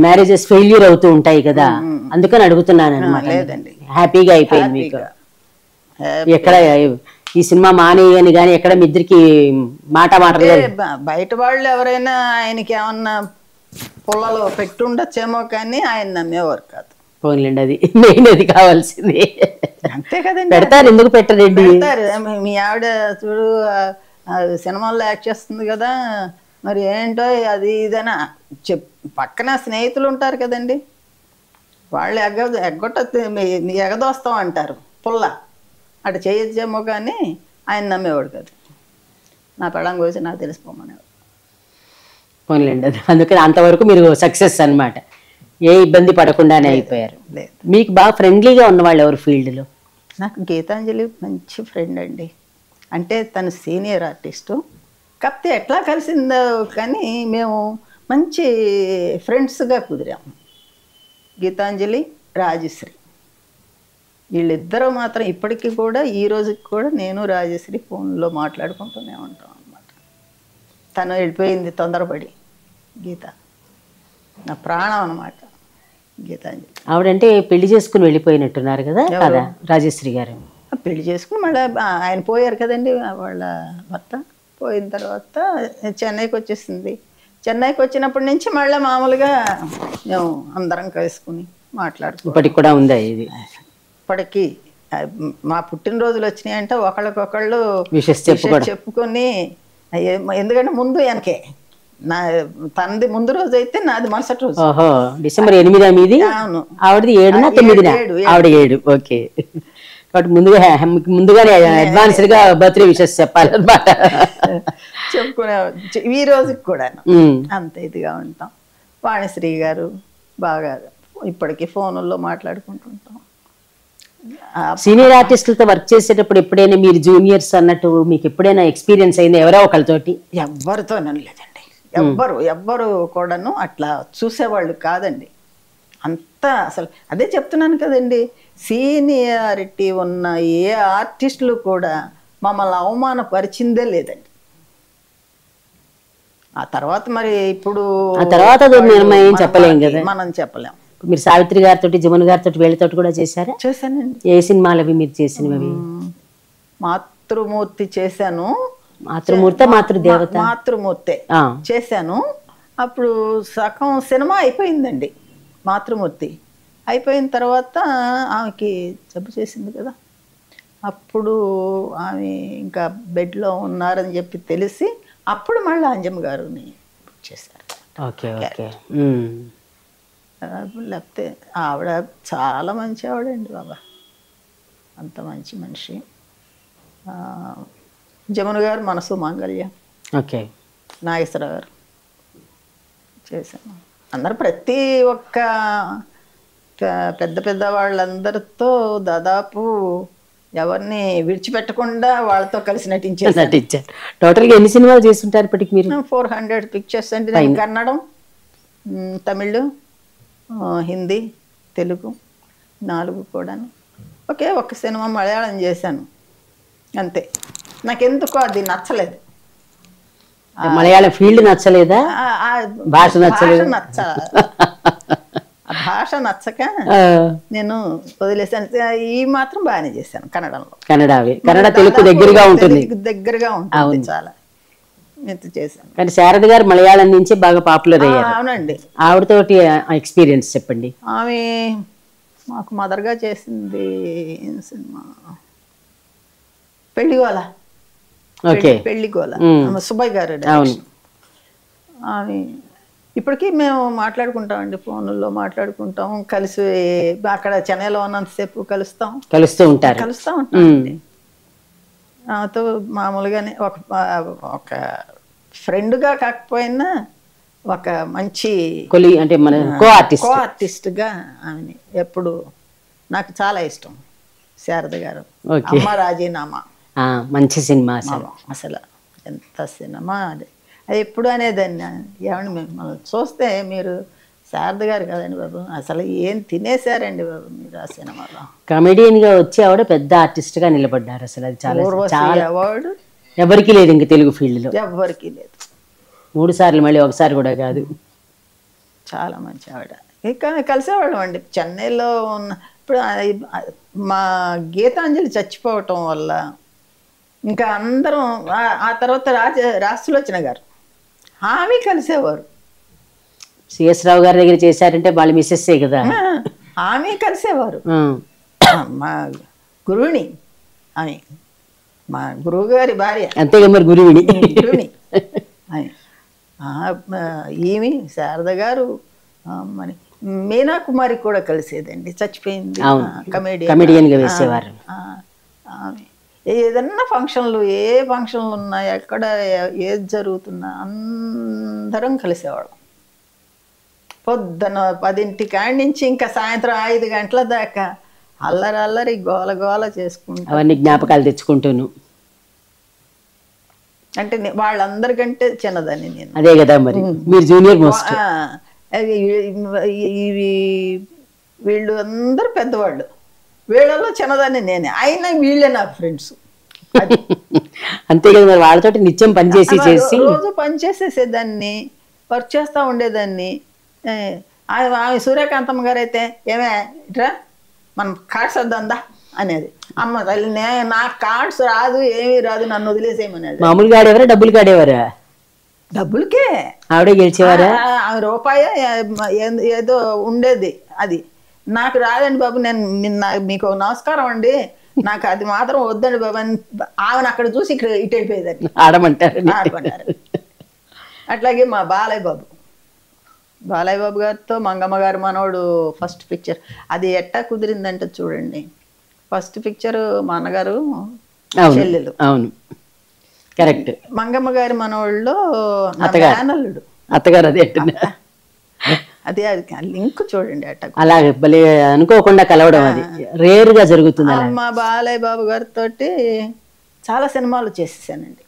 మ్యారేజెస్ ఫెయిల్యూర్ అవుతూ ఉంటాయి కదా, అందుకని అడుగుతున్నాను అనమాట. లేదండి, హ్యాపీగా అయిపోయింది మీకు. ఎక్కడ ఈ సినిమా మానేయని కానీ ఎక్కడ మీ ఇద్దరికి మాట బయట వాళ్ళు ఎవరైనా ఆయనకి ఏమన్నా పొలలో పెట్టుండొచ్చేమో కానీ ఆయన నమ్మేవారు కాదు. పోన్లేండి, అది మెయిన్, అది కావాల్సింది. అంతే కదండి. పెడతారు, ఎందుకు పెట్టరండి? మీ ఆవిడ చూడు సినిమాల్లో యాక్ట్ చేస్తుంది కదా, మరి ఏంటో అది ఇదనా పక్కన స్నేహితులు ఉంటారు కదండి, వాళ్ళు ఎగదోస్తాం అంటారు పుల్ల, అటు చేయొచ్చేమో కానీ ఆయన నమ్మేవాడు కాదు. నా పెళ్ళం గురించి నాకు తెలిసిపోమనేవాడు. పోన్లేండి, అది అందుకని అంతవరకు మీరు సక్సెస్ అన్నమాట, ఏ ఇబ్బంది పడకుండానే అయిపోయారు. మీకు బాగా ఫ్రెండ్లీగా ఉన్నవాళ్ళు ఎవరు ఫీల్డ్లో? నాకు గీతాంజలి మంచి ఫ్రెండ్ అండి. అంటే తను సీనియర్ ఆర్టిస్టు, కాకపోతే ఎట్లా కలిసిందో కానీ మేము మంచి ఫ్రెండ్స్గా కుదిరాము. గీతాంజలి, రాజశ్రీ వీళ్ళిద్దరూ మాత్రం ఇప్పటికీ కూడా, ఈ రోజుకి కూడా నేను రాజశ్రీ ఫోన్లో మాట్లాడుకుంటూనే ఉంటాం అన్నమాట. తను వెళ్ళిపోయింది తొందరపడి. గీత నా ప్రాణం అన్నమాట గీతాంజలి. ఆవిడంటే పెళ్లి చేసుకుని వెళ్ళిపోయినట్టున్నారు కదా కదా రాజశ్రీ గారు? పెళ్లి చేసుకుని మళ్ళీ ఆయన పోయారు కదండి, వాళ్ళ భర్త పోయిన తర్వాత చెన్నైకి వచ్చేసింది. చెన్నైకి వచ్చినప్పటి నుంచి మళ్ళీ మామూలుగా మేము అందరం కలుసుకుని మాట్లాడుకుంటాం. ఇప్పటికి కూడా ఉందా ఇది? ఇప్పటికీ మా పుట్టినరోజులు వచ్చినాయంటే ఒకళ్ళకొకళ్ళు విషెస్ చెప్పుకొని, ఎందుకంటే ముందు వెనకే, నా తనది ముందు రోజు అయితే నాది మరుసటి రోజు. ఓహో, డిసెంబర్ 8 మీది? అవును. ఆవిడది 7నా 9? ఆవిడ 7. ఓకే, కాబట్టి ముందుగానే అడ్వాన్స్డ్ గా బర్త్డే విషెస్ చెప్పాలన్నమాట. చెప్పుకునే ఈ రోజుకి కూడా అంత ఇదిగా ఉంటాం. వాణిశ్రీ గారు బాగా ఇప్పటికీ ఫోనుల్లో మాట్లాడుకుంటుంటాం. సీనియర్ ఆర్టిస్టులతో వర్క్ చేసేటప్పుడు ఎప్పుడైనా మీరు జూనియర్స్ అన్నట్టు మీకు ఎప్పుడైనా ఎక్స్పీరియన్స్ అయింది ఎవరో ఒకరితోటి? ఎవ్వరితోనలేదండి, ఎవ్వరు కూడాను అట్లా చూసేవాళ్ళు కాదండి. అంతా అసలు అదే చెప్తున్నాను కదండి, సీనియారిటీ ఉన్న ఏ ఆర్టిస్టులు కూడా మమ్మల్ని అవమానపరిచిందే లేదండి. ఆ తర్వాత మరి ఇప్పుడు చెప్పలేం కదా, మనం చెప్పలేం. మీరు సావిత్రి గారితో, జమున గారితో, వీళ్ళతో కూడా చేశారా? చేశానండి. ఏ సినిమాలు అవి మీరు చేసినవి? మాతృమూర్తి చేశాను. మాతృమూర్తి చేశాను. అప్పుడు సగం సినిమా అయిపోయిందండి. మాతృమూర్తి అయిపోయిన తర్వాత ఆమెకి జబ్బు చేసింది కదా, అప్పుడు ఆమె ఇంకా బెడ్లో ఉన్నారని చెప్పి తెలిసి అప్పుడు మళ్ళీ అంజమ్మ గారుని బుక్ చేశారు. Okay okay. లేకపోతే ఆవిడ చాలా మంచి ఆవిడండి బాబా, అంత మంచి మనిషి. జమున గారు మనసు మాంగళ్యం. ఓకే. నాగేశ్వరరావు గారు చేశాను. అందరు ప్రతి ఒక్క పెద్ద వాళ్ళందరితో దాదాపు ఎవరిని విడిచిపెట్టకుండా వాళ్ళతో కలిసి నటించారు. టోటల్గా ఎన్ని సినిమాలు చేస్తుంటారు ఇప్పటికి మీరు? 400 పిక్చర్స్ అండి. నేను కన్నడం, తమిళ్, హిందీ, తెలుగు 4 కూడాను. ఒక్క సినిమా మలయాళం చేశాను అంతే. నాకెందుకో అది నచ్చలేదు. మలయాళం ఫీల్డ్ నచ్చలేదా? భాష నచ్చలేదు. భాష నచ్చక నేను వదిలేసాను. ఈ మాత్రం బాగానే చేశాను కన్నడంలో. కన్నడ తెలుగు దగ్గరగా ఉంటుంది చాలా చేశాను. కానీ శారద గారు మలయాళం నుంచి బాగా పాపులర్ అయ్యారు. అవునండి. ఆవిడతోటి ఎక్స్పీరియన్స్ చెప్పండి. ఆమె మాకు మదర్గా చేసింది సినిమా పెళ్లిగోల. పెళ్లిగోల సుబ్బయ్య గారు. ఆమె ఇప్పటికీ మేము మాట్లాడుకుంటామండి, ఫోన్లో మాట్లాడుకుంటాం, కలిసి అక్కడ చెన్నైలో ఉన్నంతసేపు కలుస్తూ ఉంటాం. ఆమెతో మామూలుగానే ఒక ఫ్రెండ్గా కాకపోయినా ఒక మంచి అంటే మన కో ఆర్టిస్ట్. ఆర్టిస్ట్గా ఆమెని ఎప్పుడు నాకు చాలా ఇష్టం శారద గారు. ఓకే. అమ్మ రాజీనామా మంచి సినిమా అసలు ఎంత సినిమా అది ఎప్పుడు అనేదాన్ని. ఏమండి మిమ్మల్ని చూస్తే మీరు శారద గారు కదండి బాబు, అసలు ఏం తినేశారండి బాబు మీరు ఆ సినిమాలో. కమెడియన్ గా వచ్చి ఆవిడ పెద్ద ఆర్టిస్ట్ గా నిలబడ్డారు. అసలు అది చాలా అవార్డు ఎవరికి లేదు ఇంక తెలుగు ఫీల్డ్ లో, ఎవ్వరికి లేదు. 3 సార్లు, మళ్ళీ ఒకసారి కూడా కాదు. చాలా మంచి ఆవిడ. కానీ కలిసేవాళ్ళం అండి చెన్నైలో ఉన్న. ఇప్పుడు మా గీతాంజలి చచ్చిపోవటం వల్ల ఇంకా అందరం ఆ తర్వాత రాసులోచన గారు ఆమె కలిసేవారు. సిఎస్ రావు గారి దగ్గర చేశారంటే వాళ్ళ మిస్సెస్సే కదా. ఆమె కలిసేవారు. మా గురువుని ఆమె, మా గురువు గారి భార్య. అంతేగా మరి గురువుని. ఈమె శారద గారు మరి మీనా కుమారి కూడా కలిసేదండి, చచ్చిపోయింది. కమెడియన్ గా వేసేవారు. ఏదన్నా ఫంక్షన్లు, ఏ ఫంక్షన్లు ఉన్నా, ఎక్కడ ఏది జరుగుతున్నా అందరం కలిసేవాళ్ళం. పొద్దున 10 కాడి నుంచి ఇంకా సాయంత్రం 5 గంటల దాకా అల్లరి గోల గోల చేసుకుంటూ అవన్నీ జ్ఞాపకాలు తెచ్చుకుంటూను. అంటే వాళ్ళందరికంటే చిన్నదాన్ని నేను. అదే కదా మరి, మీరు జూనియర్ మోస్ట్. ఇవి వీళ్ళు అందరూ పెద్దవాళ్ళు, వీళ్ళలో చిన్నదాన్ని నేనే, అయినా వీళ్ళే నాకు ఫ్రెండ్స్. అంతే కదా మరి, వాళ్ళతోటి నిత్యం పనిచేసి రోజు పనిచేసేసేదాన్ని, వర్క్ చేస్తూ ఉండేదాన్ని. ఆమె సూర్యకాంతమ్మ గారు అయితే ఏమే ఇట్రా మనం కార్డ్స్ వద్దా అనేది. అమ్మ తల్లి నాకు కార్డ్స్ రాదు, ఏమీ రాదు, నన్ను వదిలేసేయమనేది. మామూలుగా ఆడేవారా, డబ్బులు కాడేవారా? డబ్బులకే. ఆవిడే గెలిచేవారా? ఆమె రూపాయ ఏదో ఉండేది. అది నాకు రాదండి బాబు, నేను మీకు నమస్కారం అండి, నాకు అది మాత్రం వద్దండి బాబు అని ఆమెను అక్కడ చూసి ఇక్కడ ఇటు వెళ్ళిపోయేదాన్ని. ఆడమంటారు. అట్లాగే మా బాలయ్య బాబు గారితో మంగమ్మ గారు మనోడు ఫస్ట్ పిక్చర్ అది ఎట్టా కుదిరిందంటే చూడండి. ఫస్ట్ పిక్చర్ మా అన్నగారు చెల్లెలు. అవును, కరెక్ట్. మంగమ్మ గారి మనోళ్ళు మేనల్లుడు, అత్తగారు. అదే లింక్ చూడండి. అట్ట అలాగే భలే అనుకోకుండా కలవడం, అది రేర్ గా జరుగుతుంది. మా బాలయ్య బాబు గారితో చాలా సినిమాలు చేసేసానండి.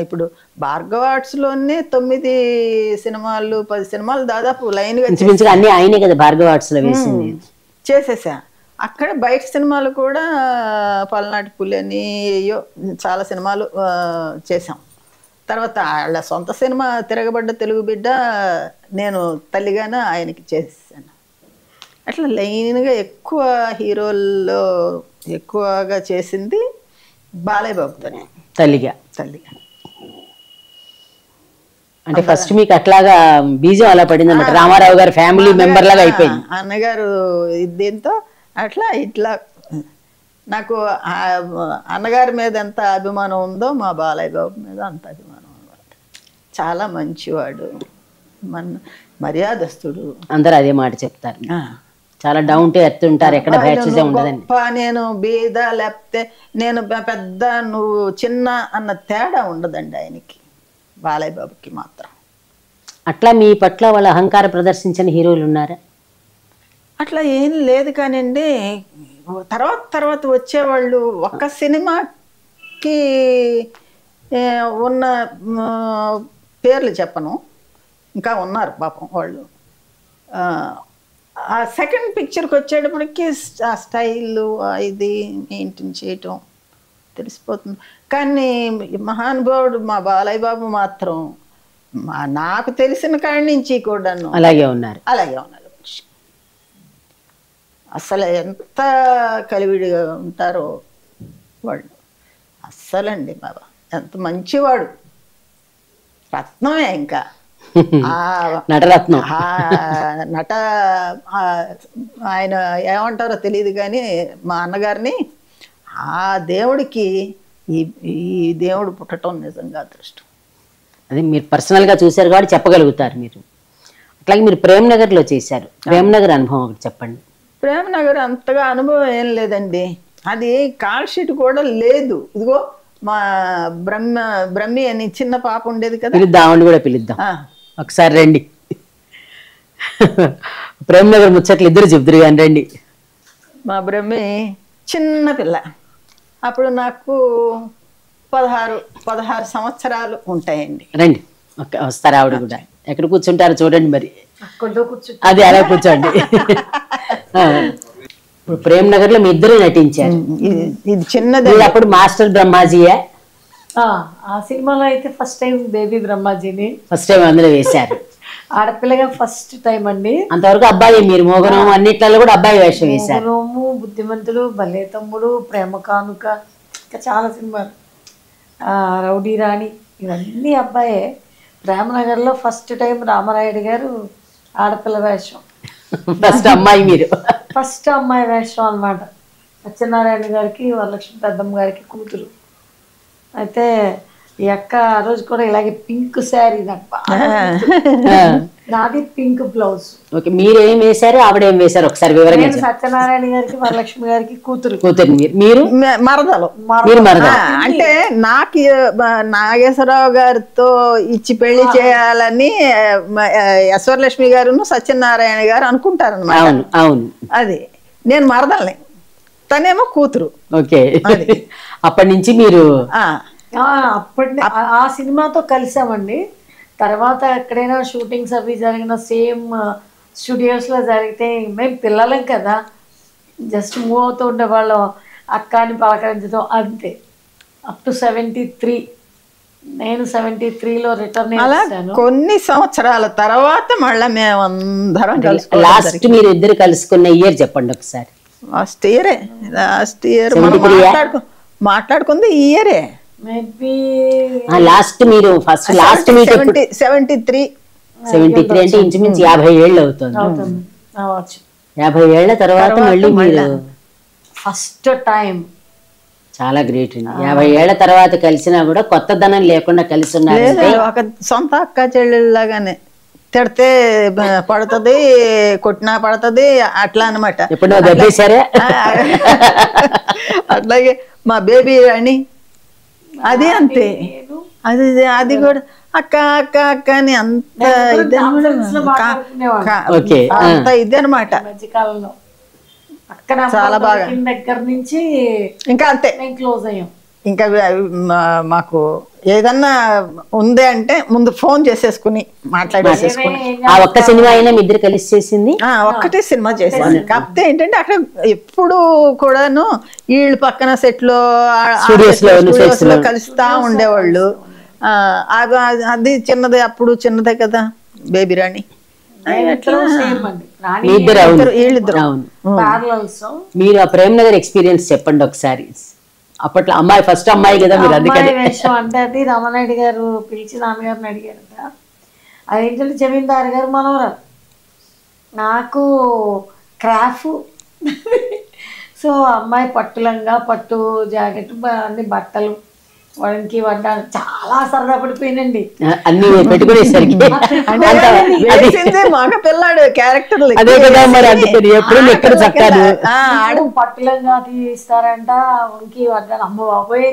ఇప్పుడు భార్గవ ఆర్ట్స్ లోనే 9 సినిమాలు 10 సినిమాలు దాదాపు లైన్ గా అన్ని ఆయనే కదా భార్గవ ఆర్ట్స్ లో వేసింది. చేసేసా. అక్కడ బయట సినిమాలు కూడా పల్నాటి పులి అని చాలా సినిమాలు చేసాం. తర్వాత వాళ్ళ సొంత సినిమా తిరగబడ్డ తెలుగు బిడ్డ నేను తల్లిగానే ఆయనకి చేసేసాను. అట్లా లైన్గా ఎక్కువ హీరోల్లో ఎక్కువగా చేసింది బాలయ్య బాబుతోనే, తల్లిగా. అంటే ఫస్ట్ మీకు అట్లాగా బీజం అలా పడింది అన్నమాట, రామారావు గారి ఫ్యామిలీ మెంబర్ లాగా అయిపోయింది. అన్నగారు దీంతో అట్లా ఇట్లా నాకు అన్నగారి మీద ఎంత అభిమానం ఉందో మా బాలయ్య బాబు మీద అంత అభిమానం అన్నమాట. చాలా మంచివాడు, మర్యాదస్తుడు. అందరూ అదే మాట చెప్తారు, చాలా డౌన్ టు ఎర్త్ ఉంటారు, ఎక్కడ బ్యాడ్జెస్ ఉండదండి. నేను బీద లేకపోతే నేను పెద్ద నువ్వు చిన్న అన్న తేడా ఉండదండి ఆయనకి, బాలయ్య బాబుకి మాత్రం. అట్లా మీ పట్ల వాళ్ళ అహంకార ప్రదర్శించిన హీరోలు ఉన్నారా? అట్లా ఏం లేదు కానివ్వండి. తర్వాత వచ్చేవాళ్ళు ఒక్క సినిమాకి ఉన్న పేర్లు చెప్పను, ఇంకా ఉన్నారు పాపం వాళ్ళు. ఆ సెకండ్ పిక్చర్కి వచ్చేటప్పటికి ఆ స్టైల్ ఇది మెయింటైన్ చేయటం తెలిసిపోతుంది. కానీ మహానుభావుడు మా బాలయ్య బాబు మాత్రం నాకు తెలిసిన కాడి నుంచి కూడా అలాగే ఉన్నారు. అసలు ఎంత కలివిడిగా ఉంటారో వాళ్ళు. అస్సలండి బాబా ఎంత మంచివాడు, రత్నమే. ఇంకా నటరత్నం. ఆయన ఏమంటారో తెలియదు కానీ మా అన్నగారిని ఆ దేవుడికి ఈ దేవుడు పుట్టడం నిజంగా అదృష్టం. అది మీరు పర్సనల్గా చూశారు కాబట్టి చెప్పగలుగుతారు మీరు. అట్లాగే మీరు ప్రేమ్నగర్లో చేశారు, ప్రేమ్నగర్ అనుభవం ఒకటి చెప్పండి. ప్రేమ్నగర్ అంతగా అనుభవం ఏం లేదండి, అది కాల్ షీట్ కూడా లేదు. ఇదిగో మా బ్రహ్మి అని చిన్న పాప ఉండేది కదా. పిలుద్దాం, ఆవిడ కూడా పిలుద్దాం. ఆ, ఒకసారి రండి. ప్రేమ్ నగర్ ముచ్చట్లు ఇద్దరు చెప్తురు కానీ రండి. మా బ్రహ్మి చిన్న పిల్ల. అప్పుడు నాకు 16 సంవత్సరాలు ఉంటాయండి. రండి, వస్తారు ఆవిడ కూడా. ఎక్కడ కూర్చుంటారో చూడండి మరి. కూర్చుంటా. అది అలా కూర్చోండి. ఇప్పుడు ప్రేమ్ నగర్ లో మీ ఇద్దరు నటించారు. ఇది చిన్నది. మీరు అప్పుడు మాస్టర్ బ్రహ్మాజీయే? ఆ సినిమాలో అయితే ఫస్ట్ టైం బేబీ బ్రహ్మాజీని ఫస్ట్ టైం అందులో వేశారు. ఆడపిల్లగా ఫస్ట్ టైం అండి. అంతవరకు అబ్బాయి, మీరు మోగనం అన్నిట్లలో కూడా అబ్బాయి వేషం వేశారు. రోము, బుద్ధిమంతుడు, భలే తమ్ముడు, ప్రేమ కానుక, ఇంకా చాలా సినిమాలు, రౌడీ రాణి, ఇవన్నీ అబ్బాయే. ప్రేమనగర్లో ఫస్ట్ టైం రామరాయుడు గారు ఆడపిల్ల వేషం. ఫస్ట్ అమ్మాయి మీరు. ఫస్ట్ అమ్మాయి వేషం అన్నమాట. సత్యనారాయణ గారికి, వరలక్ష్మి పెద్దమ్మ గారికి కూతురు. అయితే ఈ అక్క ఆ రోజు కూడా ఇలాగే పింక్ శారీ, నాకు బాగా నాది పింక్ బ్లౌజ్. ఓకే, మీరేం వేశారు, ఆవిడేం వేశారు ఒకసారి వివరంగా నేను సత్యనారాయణ గారికి, వరలక్ష్మి గారికి కూతురు. కూతురు మీరు మరదలు. మీరు మరద. అంటే నాకు నాగేశ్వరరావు గారితో ఇచ్చి పెళ్లి చేయాలని యశ్వరలక్ష్మి గారును సత్యనారాయణ గారు అనుకుంటారు అన్నమాట. అవును అవును. అది నేను మరదల్ని, తనేమో కూతురు. ఓకే, అప్పటి నుంచి మీరు అప్పటి ఆ సినిమాతో కలిసామండి. తర్వాత ఎక్కడైనా షూటింగ్స్ అవి జరిగిన సేమ్ స్టూడియోస్లో జరిగితే మేము పిల్లలం కదా, జస్ట్ మూవ్ అవుతూ ఉండేవాళ్ళం, అక్కని పలకరించడం అంతే. అప్ టు 73, నేను 73లో రిటర్న్ అలా చేశాను. కొన్ని సంవత్సరాల తర్వాత మళ్ళీ మేమందరం లాస్ట్ మీరు ఇద్దరు కలుసుకున్న ఇయర్ చెప్పండి ఒకసారి. లాస్ట్ ఇయర్ మాట్లాడుకుంది ఈ ఇయరే. మేబీ లాస్ట్ మీరు ఫస్ట్ లాస్ట్ మీట్ 73 అంటే ఇంచుమించు 50 ఏళ్ళు అవుతుంది. అవుతుంది అవచ్చు. 50 ఏళ్ల తర్వాత మళ్ళీ మీరు ఫస్ట్ టైం. చాలా గ్రేట్ అండి. 50 ఏళ్ల తర్వాత కలిసినా కూడా కొత్తదనం లేకుండా కలిసి ఉన్నారంటే ఒక సొంత అక్క చెల్లెళ్ళలాగానే. తిడితే పడుతుంది, కొట్టినా పడుతుంది, అట్లా అనమాట. ఎప్పుడో దెబ్బేశారే. అట్లాగే మా బేబీ రాణి అది అంతే. అది కూడా అక్క అక్క అక్క అని అంత ఇది అంత ఇది అనమాట. మధ్యకాలంలో అక్కడ చాలా బాగా దగ్గర నుంచి ఇంకా అంతే మేము క్లోజ్ అయ్యాం. ఇంకా మాకు ఏదన్నా ఉంది అంటే ముందు ఫోన్ చేసేసుకుని మాట్లాడేసేసుకుని. ఆ ఒక్క సినిమా అయినా మీ ఇద్దరు కలిసి చేసింది? ఒక్కటే సినిమా చేసాను. కాకపోతే ఏంటంటే అక్కడ ఎప్పుడు కూడాను వీళ్ళు పక్కన సెట్లో స్టూడియోస్లో కలుస్తా ఉండేవాళ్ళు. అది చిన్నదే, అప్పుడు చిన్నదే కదా బేబీ రాణి. మీరు ఆ ప్రేమ్ నగర్ ఎక్స్పీరియన్స్ చెప్పండి ఒకసారి. అప్పట్లో అమ్మాయి ఫస్ట్ అమ్మాయి కదా మీరు, అందుకని వేషం అంటే అది రామనాయుడు గారు పిలిచి నాన్నగారిని అడిగారట. అదేంటంటే జమీందారు గారు మనవరాలు, నాకు క్రాఫ్. సో అమ్మాయి పట్టులంగా, పట్టు జాకెట్, అన్ని బట్టలు, వడంకి వడ్డాను, చాలా సరదా పడిపోయినండి అన్ని పెట్టుకునేసరికి. మగ పిల్లాడు క్యారెక్టర్ అదే కదా మరి, అందుకని ఎప్పుడు ఎక్కడ చక్కాదు. పట్టులంగా తీస్తారంట, వంకి వడ్డాను. అమ్మ బాబోయ్,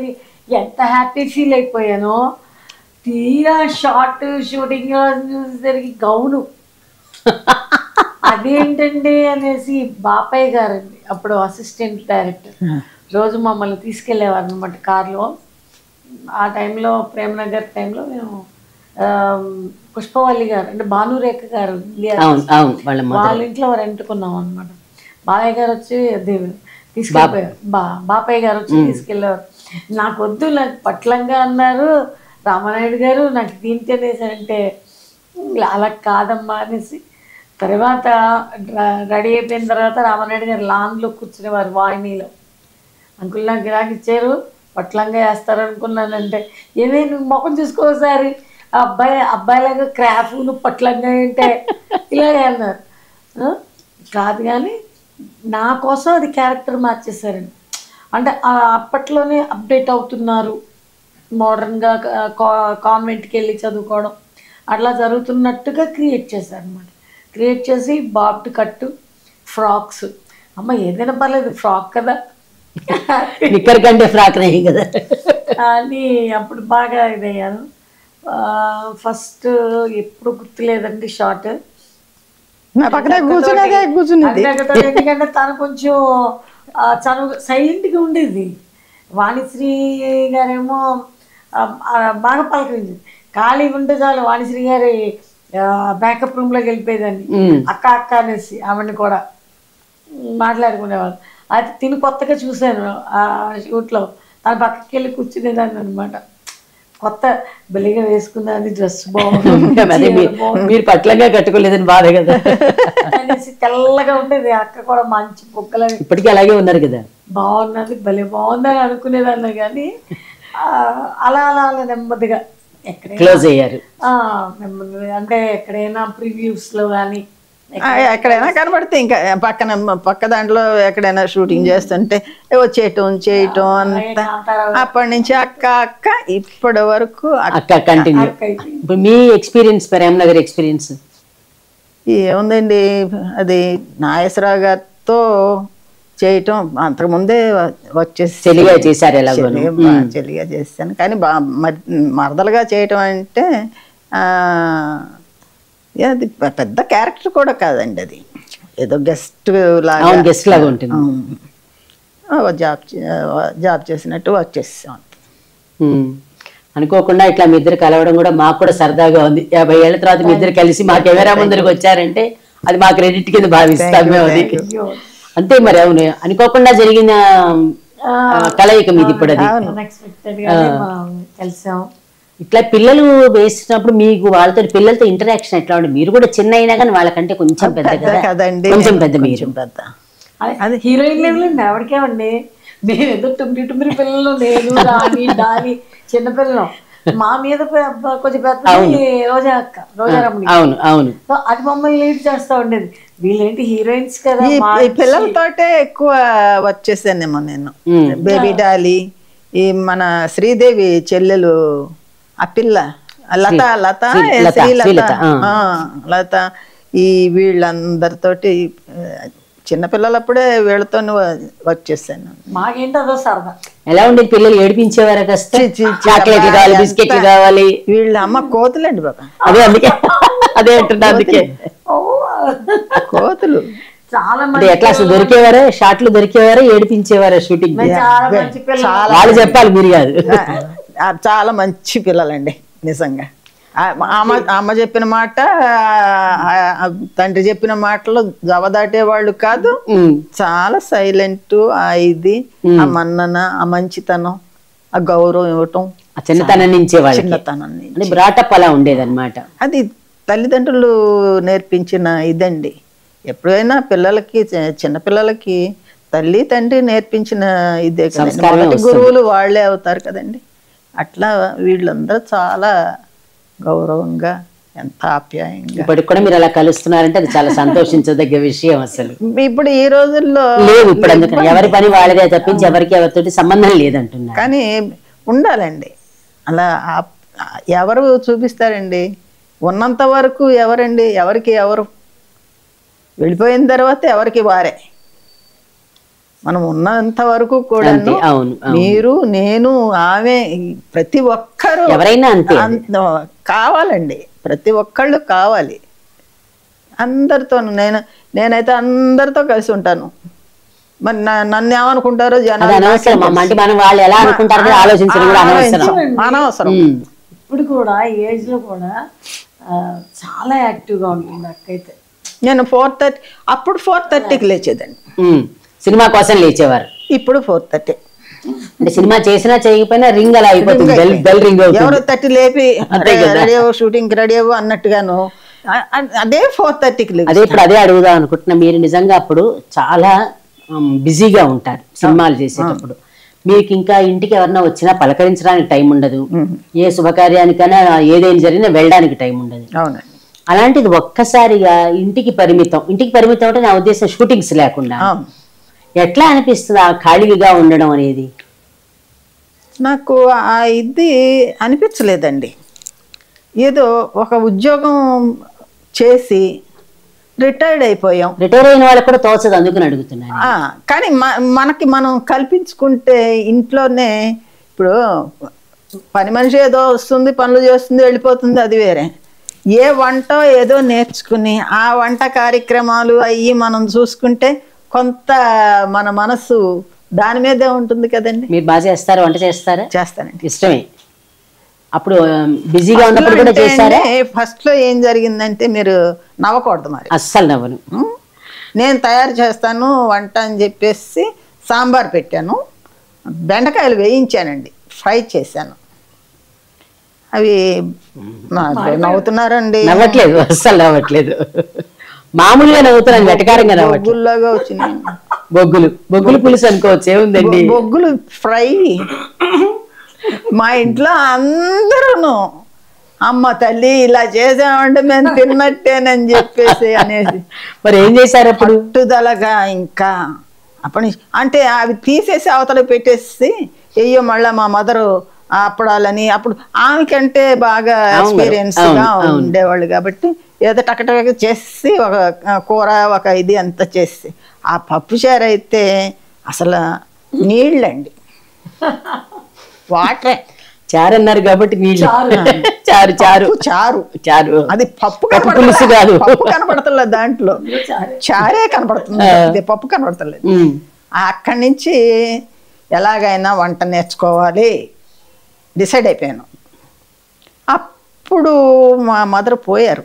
ఎంత హ్యాపీ ఫీల్ అయిపోయానో. తీరా షార్ట్ షూటింగ్ చూసేసరికి గౌను. అదేంటండి అనేసి బాపయ్య గారండి అప్పుడు అసిస్టెంట్ డైరెక్టర్, రోజు మమ్మల్ని తీసుకెళ్ళేవారు అనమాట కార్లో. ఆ టైంలో ప్రేమనగర్ టైంలో మేము పుష్పవల్లి గారు అంటే భానురేఖ గారు వాళ్ళ ఇంట్లో రెంట్కున్నాం అనమాట. బాలయ్య గారు వచ్చి తీసుకెళ్ళిపోయారు, బాపయ్య గారు వచ్చి తీసుకెళ్ళేవారు. నాకు వద్దు, నాకు పట్లంగా అన్నారు రామనాయుడు గారు, నాకు దీంతో అంటే అలా కాదమ్మా అనేసి. తర్వాత రెడీ అయిపోయిన తర్వాత రామనాయుడు గారు లాన్లో కూర్చునేవారు వాహినీలో. అంకుల్ నాకు గిరాకి ఇచ్చారు, పట్లంగా వేస్తారు అనుకున్నానంటే, ఏమే నువ్వు ముఖం చూసుకోసారి, అబ్బాయిలాగా క్రాఫ్ నువ్వు పట్లంగా అంటే ఇలాగే అన్నారు. కాదు కానీ నా కోసం అది క్యారెక్టర్ మార్చేశారండి. అంటే అప్పట్లోనే అప్డేట్ అవుతున్నారు, మోడర్న్గా కాన్వెంట్కి వెళ్ళి చదువుకోవడం అట్లా జరుగుతున్నట్టుగా క్రియేట్ చేశారు అనమాట. క్రియేట్ చేసి బాబ్డ్ కట్టు, ఫ్రాక్స్. అమ్మ ఏదైనా పర్లేదు ఫ్రాక్ కదా నిక్కర్ కంటే ఫ్రాక్ నయ్యి కదా. అని అప్పుడు బాగా ఇదయ్యాను. ఫస్ట్ ఎప్పుడు గుర్తులేదండి షార్ట్. నా పక్కన కూర్చునేది. ఎందుకంటే తను కొంచెం చనువు సైలెంట్గా ఉండేది. వాణిశ్రీ గారేమో బాగా పలకరించింది. ఖాళీ ఉంటే చాలు వాణిశ్రీ గారి బ్యాకప్ రూమ్లోకి వెళ్ళిపోయేదాన్ని. అక్క అక్క అనేసి ఆవిడని కూడా మాట్లాడుకునేవాళ్ళు. అయితే తిని కొత్తగా చూశాను ఆ షూట్లో. తన పక్కకి వెళ్ళి కూర్చునేదాన్ని అనమాట. కొత్త బలిగా వేసుకున్నది, డ్రెస్ బాగుంది, మీరు పట్లంగా కట్టుకోలేదని బాధ కదా అనేసి తెల్లగా ఉండేది. అక్క కూడా మంచి బొక్కలు ఇప్పటికీ అలాగే ఉన్నారు కదా. బాగున్నది, భలే బాగుందని అనుకునేదాన్ని. కానీ అలా అలా అలా నెమ్మదిగా క్లోజ్ అయ్యారు. నెమ్మదిగా అంటే ఎక్కడైనా ప్రివ్యూస్లో కానీ ఎక్కడైనా కనబడితే ఇంకా పక్క దాంట్లో ఎక్కడైనా షూటింగ్ చేస్తుంటే చేయటం అంతా. అప్పటి నుంచి అక్క అక్క ఇప్పటి వరకు అక్క కంటిన్యూ. ఇప్పుడు మీ ఎక్స్పీరియన్స్, ప్రేమనగర్ ఎక్స్పీరియన్స్ ఏముందండి, అది నాగేశ్వరరావు గారితో చేయటం అంతకుముందే వచ్చేసి చెలిగా చేశారు. చెలిగా చేశాను. కానీ మరదలుగా చేయటం అంటే అది పెద్ద క్యారెక్టర్ కూడా కాదండి. అది ఏదో గెస్ట్ లాగా ఉంటుంది. జాబ్ చేసినట్టు వచ్చేసాం. అనుకోకుండా ఇట్లా మీ ఇద్దరు కలవడం కూడా మాకు కూడా సరదాగా ఉంది. 50 ఏళ్ల తర్వాత మీ ఇద్దరు కలిసి మా కెమెరా ముందరికి వచ్చారంటే అది మా క్రెడిట్ కింద భావిస్తాం మేము. అది అంతే మరి. అవును, అనుకోకుండా జరిగిన కలయిక మీది ఇప్పుడు. అది కలిసాం. ఇట్లా పిల్లలు వేసినప్పుడు మీకు వాళ్ళతో పిల్లలతో ఇంటరాక్షన్ ఎట్లా ఉంటుంది? మీరు కూడా చిన్న అయినా కానీ వాళ్ళకంటే కొంచెం పెద్ద కదండి, కొంచెం పెద్ద. మీరు పెద్ద అది హీరోయిన్ లెవెల్ అండి. ఎవరికేమండి, మేము ఏదో టుమ్మిరి పిల్లలు, నేను రాణి డాలి చిన్నపిల్లలు. మా మీద కొంచెం పెద్ద రోజా అక్క, రోజారమణి. అవును అవును, అది మమ్మల్ని లీడ్ చేస్తా ఉండేది. వీళ్ళేంటి హీరోయిన్స్ కదా. ఈ పిల్లలతోటే ఎక్కువ వచ్చేసానేమో నేను. బేబీ డాలి, ఈ మన శ్రీదేవి చెల్లెలు ఆ పిల్ల లత ఈ వీళ్ళందరితోటి చిన్నపిల్లలప్పుడే వీళ్ళతో వచ్చేసాను. మాకేంటి అదో సరదా. ఎలా ఉండేది? పిల్లలు ఏడిపించేవారా? చాక్లెట్లు కావాలి, బిస్కెట్లు కావాలి. వీళ్ళ అమ్మ కోతులండి బాబా. అదే అందుకే అదే అంటున్నా. అందుకే కోతులు చాలా ఎట్లా అసలు దొరికేవారా? షాట్లు దొరికేవారా? ఏడిపించేవారా షూటింగ్? వాళ్ళు చెప్పాలి, మీరు కాదు. చాలా మంచి పిల్లలండి నిజంగా. అమ్మ చెప్పిన మాట, తండ్రి చెప్పిన మాటలు జవదాటే వాళ్ళు కాదు. చాలా సైలెంట్. ఇది ఆ మన్నన, ఆ మంచితనం, ఆ గౌరవం ఇవ్వటం చిన్నతనం నుంచే వాళ్ళు. చిన్నతనం బ్రాటప్ అలా ఉండేదన్నమాట. అది తల్లిదండ్రులు నేర్పించిన ఇదండి. ఎప్పుడైనా పిల్లలకి, చిన్నపిల్లలకి తల్లి తండ్రి నేర్పించిన ఇదే కదండి. గురువులు వాళ్ళే అవుతారు కదండి. అట్లా వీళ్ళందరూ చాలా గౌరవంగా, ఎంత ఆప్యాయంగా. ఇప్పటికి కూడా మీరు అలా కలుస్తున్నారంటే అది చాలా సంతోషించదగ్గ విషయం. అసలు ఇప్పుడు ఈ రోజుల్లో లేదు. ఇప్పుడు అందుకని ఎవరి పని వాళ్ళదే తప్పించి ఎవరికి ఎవరితోటి సంబంధం లేదంటున్నారు. కానీ ఉండాలండి అలా. ఎవరు చూపిస్తారండి? ఉన్నంత వరకు ఎవరండి? ఎవరికి ఎవరు? వెళ్ళిపోయిన తర్వాత ఎవరికి వారే. మనం ఉన్నంత వరకు కూడా మీరు, నేను, ఆమె, ప్రతి ఒక్కరు ఎవరైనా అంతే కావాలండి. ప్రతి ఒక్కళ్ళు కావాలి. అందరితో నేనైతే అందరితో కలిసి ఉంటాను. మరి నన్ను ఏమనుకుంటారో జనాలు అనవసరం. ఇప్పుడు కూడా ఏజ్ లో కూడా చాలా యాక్టివ్గా ఉంటుంది అక్కయితే. నేను 4:30, అప్పుడు 4:30కి లేచేదండి. సినిమా కోసం లేచేవారు. ఇప్పుడు 4:30. అంటే సినిమా చేసినా చేయకపోయినా రింగ్ అలా అయిపోతుంది. బెల్ రింగ్ ఎవరో 30 లేపి రెడీ అవ్వు, షూటింగ్ రెడీ అవ్వు అన్నట్టుగాను. అదే 4:30కి. అదే ఇప్పుడు అదే అడుగుదాం అనుకుంటున్నా. మీరు నిజంగా అప్పుడు చాలా బిజీగా ఉంటారు సినిమాలు చేసేటప్పుడు. మీకు ఇంకా ఇంటికి ఎవరన్నా వచ్చినా పలకరించడానికి టైం ఉండదు. ఏ శుభకార్యానికైనా ఏదైనా జరిగినా వెళ్ళడానికి టైం ఉండదు. అవునండి. అలాంటిది ఒక్కసారిగా ఇంటికి పరిమితం. ఇంటికి పరిమితం అంటే నా ఉద్దేశం షూటింగ్స్ లేకుండా. ఎట్లా అనిపిస్తుంది ఆ ఖాళీగా ఉండడం అనేది? నాకు ఆ ఇది అనిపించలేదండి. ఏదో ఒక ఉద్యోగం చేసి రిటైర్డ్ అయిపోయాం. రిటైర్ అయిన వాళ్ళకి కూడా తోచదు, అందుకని అడుగుతున్నాను. కానీ మనకి మనం కల్పించుకుంటే ఇంట్లోనే, ఇప్పుడు పని మనిషి ఏదో వస్తుంది, పనులు చేస్తుంది, వెళ్ళిపోతుంది, అది వేరే. ఏ వంట ఏదో నేర్చుకుని ఆ వంట కార్యక్రమాలు అయ్యి మనం చూసుకుంటే కొంత మన మనసు దాని మీదే ఉంటుంది కదండి. మీరు బాగా చేస్తారా, వంట చేస్తారా? చేస్తానండి. ఇష్టమే. అప్పుడు బిజీగా ఉన్నప్పుడు కూడా చేశారా? ఫస్ట్ లో ఏం జరిగిందంటే, మీరు నవ్వకూడదు మరి. అస్సలు నవ్వను. నేను తయారు చేస్తాను వంట అని చెప్పేసి సాంబార్ పెట్టాను, బెండకాయలు వేయించానండి, ఫ్రై చేశాను. అవి నవ్వుతున్నారండి. నవ్వట్లేదు, అస్సలు నవ్వట్లేదు. మామూలుగా నవ్వుతున్నాను, వెటకారంగా నవ్వట్లేదు. బొగ్గుల్లాగా వచ్చినాయి. బొగ్గులు పులుసు అనుకోవచ్చు, ఏముందండి. బొగ్గులు ఫ్రై. మా ఇంట్లో అందరూను అమ్మ తల్లి ఇలా చేసామంటే మేము తిన్నట్టేనని చెప్పేసి అనేసి. మరి ఏం చేశారు అప్పుడు? పట్టుదలగా ఇంకా అప్పటి నుంచి అంటే అవి తీసేసి అవతల పెట్టేసి అయ్యో మళ్ళీ మా మదరు అప్పడాలని, అప్పుడు ఆమెకంటే బాగా ఎక్స్పీరియన్స్గా ఉండేవాళ్ళు కాబట్టి ఏదో టకటక చేసి ఒక కూర ఒక ఇది అంతా చేసి, ఆ పప్పుచారు అయితే అసలు నీళ్ళండి, వాటరే. చారు అన్నారు కాబట్టి నీళ్ళు. చారు చారు చారు చారు అది పప్పు పులుసు కాదు. పప్పు కనపడతలేదు దాంట్లో, చారే కనపడుతుంది, పప్పు కనపడతలేదు. అక్కడి నుంచి ఎలాగైనా వంట నేర్చుకోవాలి డిసైడ్ అయిపోయాను. అప్పుడు మా మదర్ పోయారు.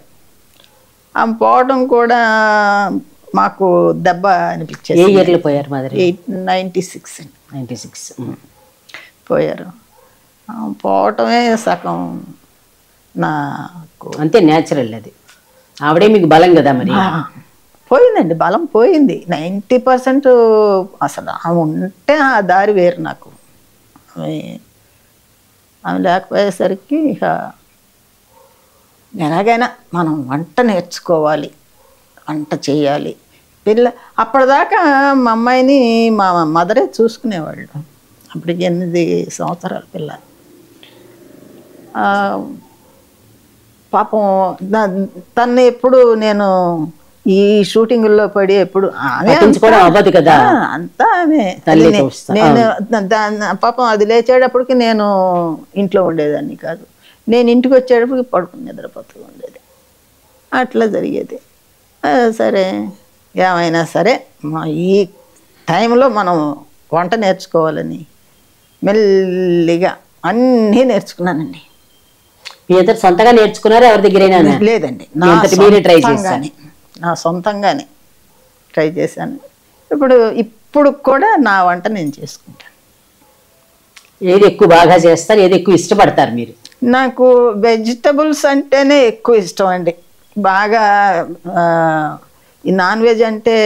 ఆమె పోవడం కూడా మాకు దెబ్బ అనిపించేది. ఏ ఇయర్లో పోయారు మదర్? 96. 96 పోయారు. పోవటమే సగం నాకు. అంతే, న్యాచురల్ అది. ఆవిడే మీకు బలం కదా మరి. పోయిందండి, బలం పోయింది 90%. అసలు ఆమె ఉంటే ఆ దారి వేరు నాకు. ఆమె లేకపోయేసరికి ఇక ఎలాగైనా మనం వంట నేర్చుకోవాలి, వంట చేయాలి. అప్పటిదాకా మా అమ్మాయిని మా మదరే చూసుకునేవాళ్ళు. అప్పటికి 8 సంవత్సరాల పిల్ల. పాపం తను ఎప్పుడు నేను ఈ షూటింగుల్లో పడి ఎప్పుడు అవ్వదు కదా, అంతా ఆమె. నేను పాపం అది లేచేటప్పటికి నేను ఇంట్లో ఉండేదాన్ని కాదు, నేను ఇంటికి వచ్చేటప్పటికి పడుకుని నిద్రపోతూ ఉండేది. అట్లా జరిగేది. సరే ఏమైనా సరే ఈ టైంలో మనం వంట నేర్చుకోవాలని మెల్లిగా అన్నీ నేర్చుకున్నానండి. మీ అందరు సొంతంగా నేర్చుకున్నారా, ఎవరి దగ్గరైనా? లేదండి, నా సొంతంగానే ట్రై చేశాను. ఇప్పుడు కూడా నా వంట నేను చేసుకుంటాను. ఏది ఎక్కువ బాగా చేస్తారు, ఏది ఎక్కువ ఇష్టపడతారు మీరు? నాకు వెజిటబుల్స్ అంటేనే ఎక్కువ ఇష్టం అండి. బాగా ఈ నాన్ వెజ్ అంటే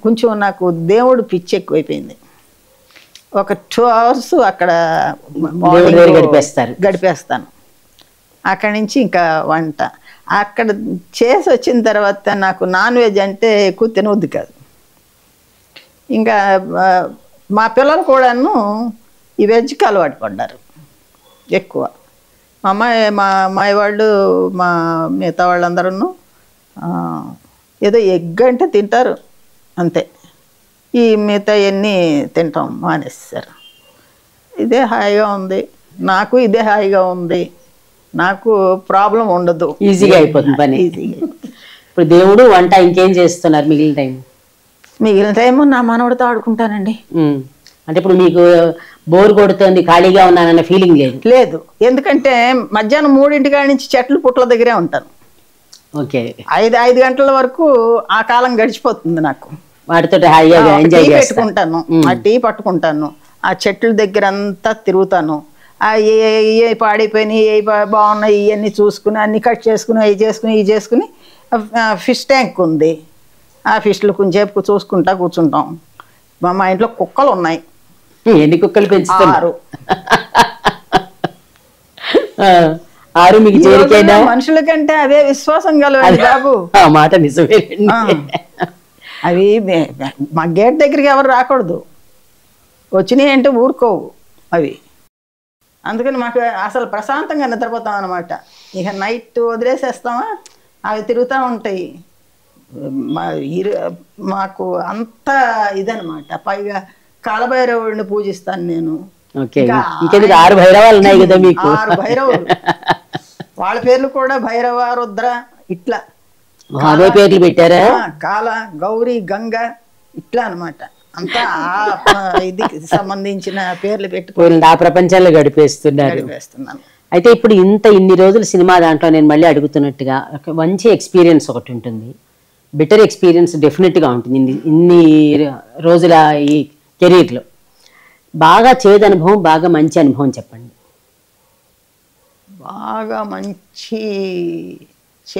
కొంచెం నాకు దేవుడు పిచ్చి ఎక్కువైపోయింది. ఒక 2 hours అక్కడ గడిపేస్తాను. అక్కడి నుంచి ఇంకా వంట అక్కడ చేసి వచ్చిన తర్వాత నాకు నాన్ వెజ్ అంటే ఎక్కువ తినవద్దు కాదు. ఇంకా మా పిల్లలు కూడాను ఈ వెజ్కి అలవాటు పడ్డారు ఎక్కువ. మా అమ్మాయి వాళ్ళు, మా మిగతా వాళ్ళందరూ ఏదో ఎగ్ అంటే తింటారు అంతే, ఈ మిగతా అన్నీ తింటాం మానేస్తారు. ఇదే హాయిగా ఉంది నాకు, ఇదే హాయిగా ఉంది నాకు, ప్రాబ్లం ఉండదు, ఈజీగా అయిపోతుంది పని. ఇప్పుడు దేవుడు వంట ఇంకేం చేస్తున్నారు మిగిలిన టైం? మిగిలిన టైము నా మనవడితో ఆడుకుంటానండి. అంటే ఇప్పుడు మీకు బోర్ కొడుతుంది, ఖాళీగా ఉన్నానన్న ఫీలింగ్ లేదు. ఎందుకంటే మధ్యాహ్నం 3 నుంచి చెట్లు పుట్ల దగ్గరే ఉంటాను. ఓకే, 5 గంటల వరకు ఆ కాలం గడిచిపోతుంది నాకు. వాటితో హాయిగా ఎంజాయ్ పెట్టుకుంటాను, ఆ టీ పట్టుకుంటాను, ఆ చెట్ల దగ్గర అంతా తిరుగుతాను. ఏ పాడైపోయినాయి, ఏ బాగున్నాయి ఇవన్నీ చూసుకుని, అన్ని కట్ చేసుకుని, ఇవి చేసుకుని ఫిష్ ట్యాంక్ ఉంది, ఆ ఫిష్లు కొంచెంసేపు చూసుకుంటా కూర్చుంటాం. మా ఇంట్లో కుక్కలు ఉన్నాయి. ఎన్ని కుక్కలు పెంచుతున్నారు? 6. మీకు చేరికైనా మనుషుల కంటే అవే విశ్వాసం కలవండి బాబు. మాట నిజమే. అవి మా గేట్ దగ్గరికి ఎవరు రాకూడదు, వచ్చినాయి అంటే ఊరుకోవు అవి. అందుకని మాకు అసలు ప్రశాంతంగా నిద్రపోతాం అన్నమాట. ఇక నైట్ వదిలేసేస్తామా, అవి తిరుగుతూ ఉంటాయి. మా మాకు అంత ఇదనమాట. పైగా కాలభైరవుడిని పూజిస్తాను నేను. ఓకే, ఇంకెందుకు 6 భైరవాలు ఉన్నాయి కదా మీకు. 6 భైరవులు, వాళ్ళ పేర్లు కూడా భైరవ, రుద్ర, ఇట్లా అవే పేర్లు పెట్టారా? కాల, గౌరీ, గంగ, ఇట్లా అనమాట. అంతా ఇదికి సంబంధించిన పేర్లు పెట్టుకుని ఆ ప్రపంచంలో గడిపేస్తున్నారు. అయితే ఇప్పుడు ఇన్ని రోజులు సినిమా దాంట్లో నేను మళ్ళీ అడుగుతున్నట్టుగా ఒక మంచి ఎక్స్పీరియన్స్ ఒకటి ఉంటుంది, బెటర్ ఎక్స్పీరియన్స్ డెఫినెట్గా ఉంటుంది ఇన్ని రోజుల ఈ కెరీర్లో. బాగా చేదు అనుభవం, బాగా మంచి అనుభవం చెప్పండి. బాగా మంచి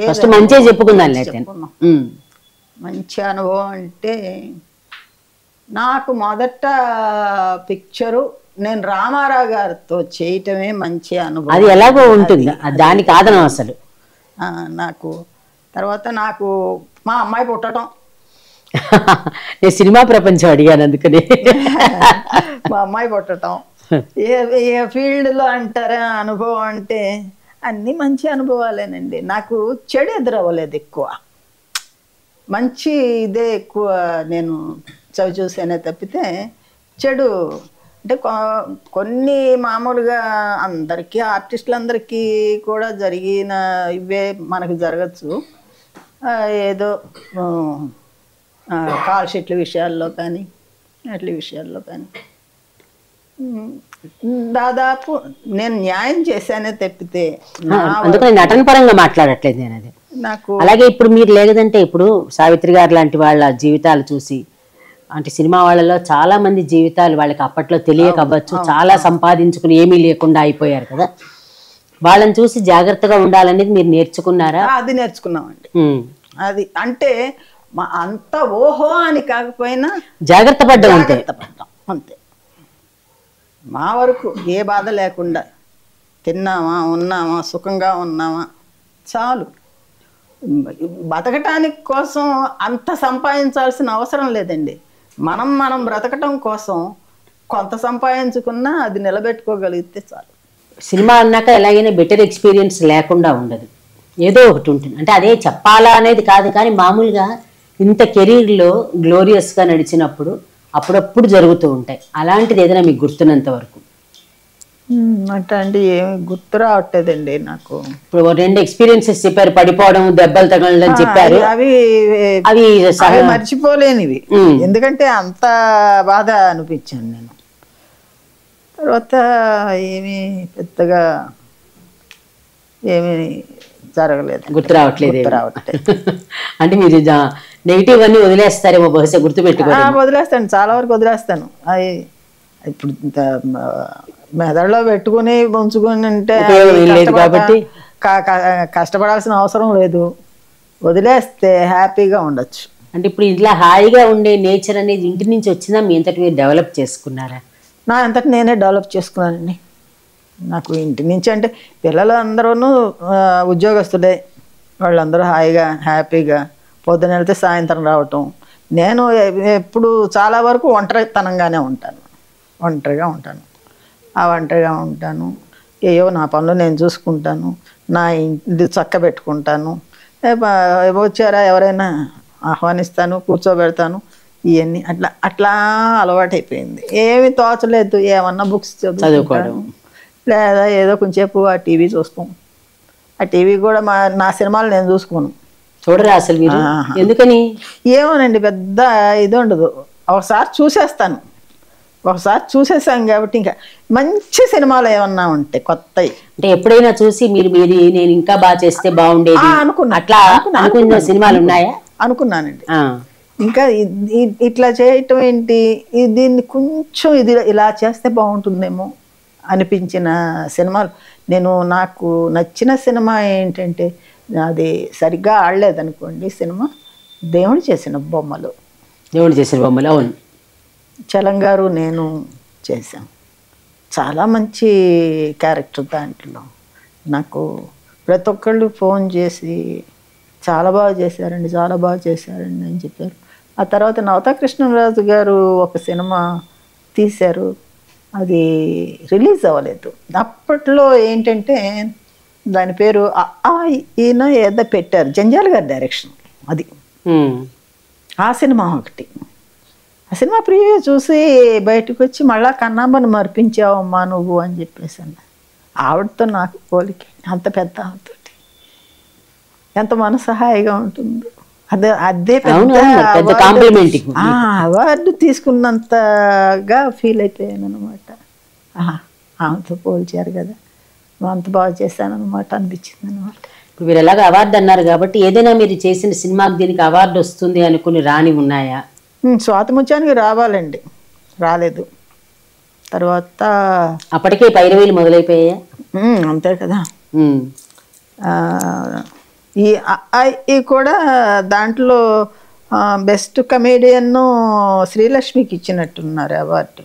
ఫస్ట్ మంచిగా చెప్పుకుందాం లేతే. మంచి అనుభవం అంటే నాకు మొదట పిక్చరు నేను రామారావు గారితో చేయటమే మంచి అనుభవం. అది ఎలాగో ఉంటుంది, దానికి ఆదనం అసలు. నాకు తర్వాత నాకు మా అమ్మాయి పుట్టడం. నేను సినిమా ప్రపంచం అడిగాను అందుకని. మా అమ్మాయి పుట్టడం ఏ ఫీల్డ్లో అంటారా అనుభవం అంటే అన్నీ మంచి అనుభవాలేనండి. నాకు చెడు ఎదురవ్వలేదు ఎక్కువ, మంచి ఇదే ఎక్కువ నేను చవి చూసేనే తప్పితే చెడు అంటే కొన్ని మామూలుగా అందరికీ ఆర్టిస్టులందరికీ కూడా జరిగిన ఇవే మనకు జరగచ్చు. ఏదో కాల్ షీట్ల విషయాల్లో కానీ అట్ల విషయాల్లో కానీ దాదాపు నేను న్యాయం చేశానే తప్పితే అందుకని నటన పరంగా మాట్లాడట్లేదు నేను. అది నాకు అలాగే ఇప్పుడు మీరు లేదంటే ఇప్పుడు సావిత్రి గారు లాంటి వాళ్ళ జీవితాలు చూసి, అంటే సినిమా వాళ్ళలో చాలా మంది జీవితాలు వాళ్ళకి అప్పట్లో తెలియక అవ్వచ్చు, చాలా సంపాదించుకుని ఏమీ లేకుండా అయిపోయారు కదా, వాళ్ళని చూసి జాగ్రత్తగా ఉండాలనేది మీరు నేర్చుకున్నారా? అది నేర్చుకున్నామండి. అది అంటే అంత ఓహో అని కాకపోయినా జాగ్రత్త పడ్డాం అంతే. అంతే, మా వరకు ఏ బాధ లేకుండా తిన్నామా, ఉన్నామా, సుఖంగా ఉన్నామా చాలు. బతకటానికి కోసం అంత సంపాదించాల్సిన అవసరం లేదండి. మనం బ్రతకటం కోసం కొంత సంపాదించుకున్నా అది నిలబెట్టుకోగలిగితే చాలు. సినిమా అన్నాక ఎలాగైనా బెటర్ ఎక్స్పీరియన్స్ లేకుండా ఉండదు, ఏదో ఒకటి ఉంటుంది. అంటే అదే చెప్పాలా అనేది కాదు, కానీ మామూలుగా ఇంత కెరీర్లో గ్లోరియస్గా నడిచినప్పుడు అప్పుడప్పుడు జరుగుతూ ఉంటాయి. అలాంటిది ఏదైనా మీకు గుర్తున్నంత వరకు? అంటే ఏమి గుర్తు రావట్లేదండి నాకు. ఇప్పుడు 2 ఎక్స్పీరియన్సెస్ చెప్పారు, పడిపోవడం, దెబ్బలు తగలడం చెప్పారు. అవి మర్చిపోలేనివి, ఎందుకంటే అంత బాధ అనిపించాను నేను. తర్వాత ఏమి పెద్దగా ఏమి జరగలేదు, గుర్తు రావట్లేదు. అంటే మీరు నెగిటివ్ అన్ని వదిలేస్తారేమో బహుశా, గుర్తుపెట్టుకోవాలి. వదిలేస్తాను, చాలా వరకు వదిలేస్తాను. అది ఇప్పుడు మెదడులో పెట్టుకుని ఉంచుకుని ఉంటే కాబట్టి కష్టపడాల్సిన అవసరం లేదు, వదిలేస్తే హ్యాపీగా ఉండొచ్చు. అంటే ఇప్పుడు ఇట్లా హాయిగా ఉండే నేచర్ అనేది ఇంటి నుంచి వచ్చిందా, మీ అంతటి మీరు డెవలప్ చేసుకున్నారా? నా అంతటి నేనే డెవలప్ చేసుకున్నానండి. నాకు ఇంటి నుంచి అంటే పిల్లలు అందరూ ఉద్యోగస్తులే, వాళ్ళందరూ హాయిగా హ్యాపీగా పొద్దున వెళ్తే సాయంత్రం రావటం. నేను ఎప్పుడు చాలా వరకు ఒంటరితనంగానే ఉంటాను, ఒంటరిగా ఉంటాను. ఆ ఒంటరిగా ఉంటాను, ఏయో నా పనులు నేను చూసుకుంటాను, నా ఇంటి చక్క పెట్టుకుంటాను. వచ్చారా ఎవరైనా ఆహ్వానిస్తాను, కూర్చోబెడతాను, ఇవన్నీ అట్లా అట్లా అలవాటైపోయింది. ఏమి తోచలేదు, ఏమన్నా బుక్స్ చదువుకోవడం లేదా ఏదో కొంచెంసేపు ఆ టీవీ చూస్తాం. ఆ టీవీ కూడా నా సినిమాలు నేను చూసుకోను. చూడరా అసలు మీరు? ఎందుకని? ఏమోనండి, పెద్ద ఇది ఉండదు. ఒకసారి చూసేస్తాను, ఒకసారి చూసేసాం కాబట్టి ఇంకా మంచి సినిమాలు ఏమన్నా ఉంటాయి కొత్తవి అంటే ఎప్పుడైనా చూసి మీరు నేను ఇంకా బాగా చేస్తే బాగుండేది అనుకున్నా. అట్లా అనుకున్న సినిమాలు ఉన్నాయా? అనుకున్నానండి. ఇంకా ఇట్లా చేయటం ఏంటి, దీన్ని కొంచెం ఇది ఇలా చేస్తే బాగుంటుందేమో అనిపించిన సినిమాలు. నాకు నచ్చిన సినిమా ఏంటంటే, అది సరిగ్గా ఆడలేదనుకోండి సినిమా, దేవుడు చేసిన బొమ్మలు. దేవుడు చేసిన బొమ్మలు, అవును. చలం గారు నేను చేశాం. చాలా మంచి క్యారెక్టర్ దాంట్లో. నాకు ప్రతి ఒక్కళ్ళు ఫోన్ చేసి చాలా బాగా చేశారండి, చాలా బాగా చేశారండి అని చెప్పారు. ఆ తర్వాత నవతా కృష్ణరాజు గారు ఒక సినిమా తీశారు, అది రిలీజ్ అవ్వలేదు. అప్పట్లో ఏంటంటే దాని పేరు ఈయన ఏదో పెట్టారు, జంజాల గారి డైరెక్షన్. అది ఆ సినిమా ఒకటి. ఆ సినిమా ప్రివ్యూ చూసి బయటకు వచ్చి మళ్ళా కన్నాంబను మర్పించావమ్మా నువ్వు అని చెప్పేసి అన్న. ఆవిడతో నాకు పోలికే, అంత పెద్ద ఆవిడతోటి ఎంత మనసహాయిగా ఉంటుందో. అదే పెద్ద కాంప్లిమెంట్. అవార్డు తీసుకున్నంతగా ఫీల్ అయిపోయాను అనమాట. ఆమెతో పోల్చారు కదా, అంత బాగా చేశానమాట అనిపించింది అనమాట. ఇప్పుడు మీరు ఎలాగ అవార్డు అన్నారు కాబట్టి ఏదైనా మీరు చేసిన సినిమాకి దీనికి అవార్డు వస్తుంది అనుకుని రాని ఉన్నాయా? స్వాతిముత్యానికి రావాలండి, రాలేదు. తర్వాత అప్పటికే పైరవీలు మొదలైపోయాయా? అంతే కదా. ఈ కూడా దాంట్లో బెస్ట్ కమేడియన్ శ్రీలక్ష్మికి ఇచ్చినట్టున్నారు అవార్డు.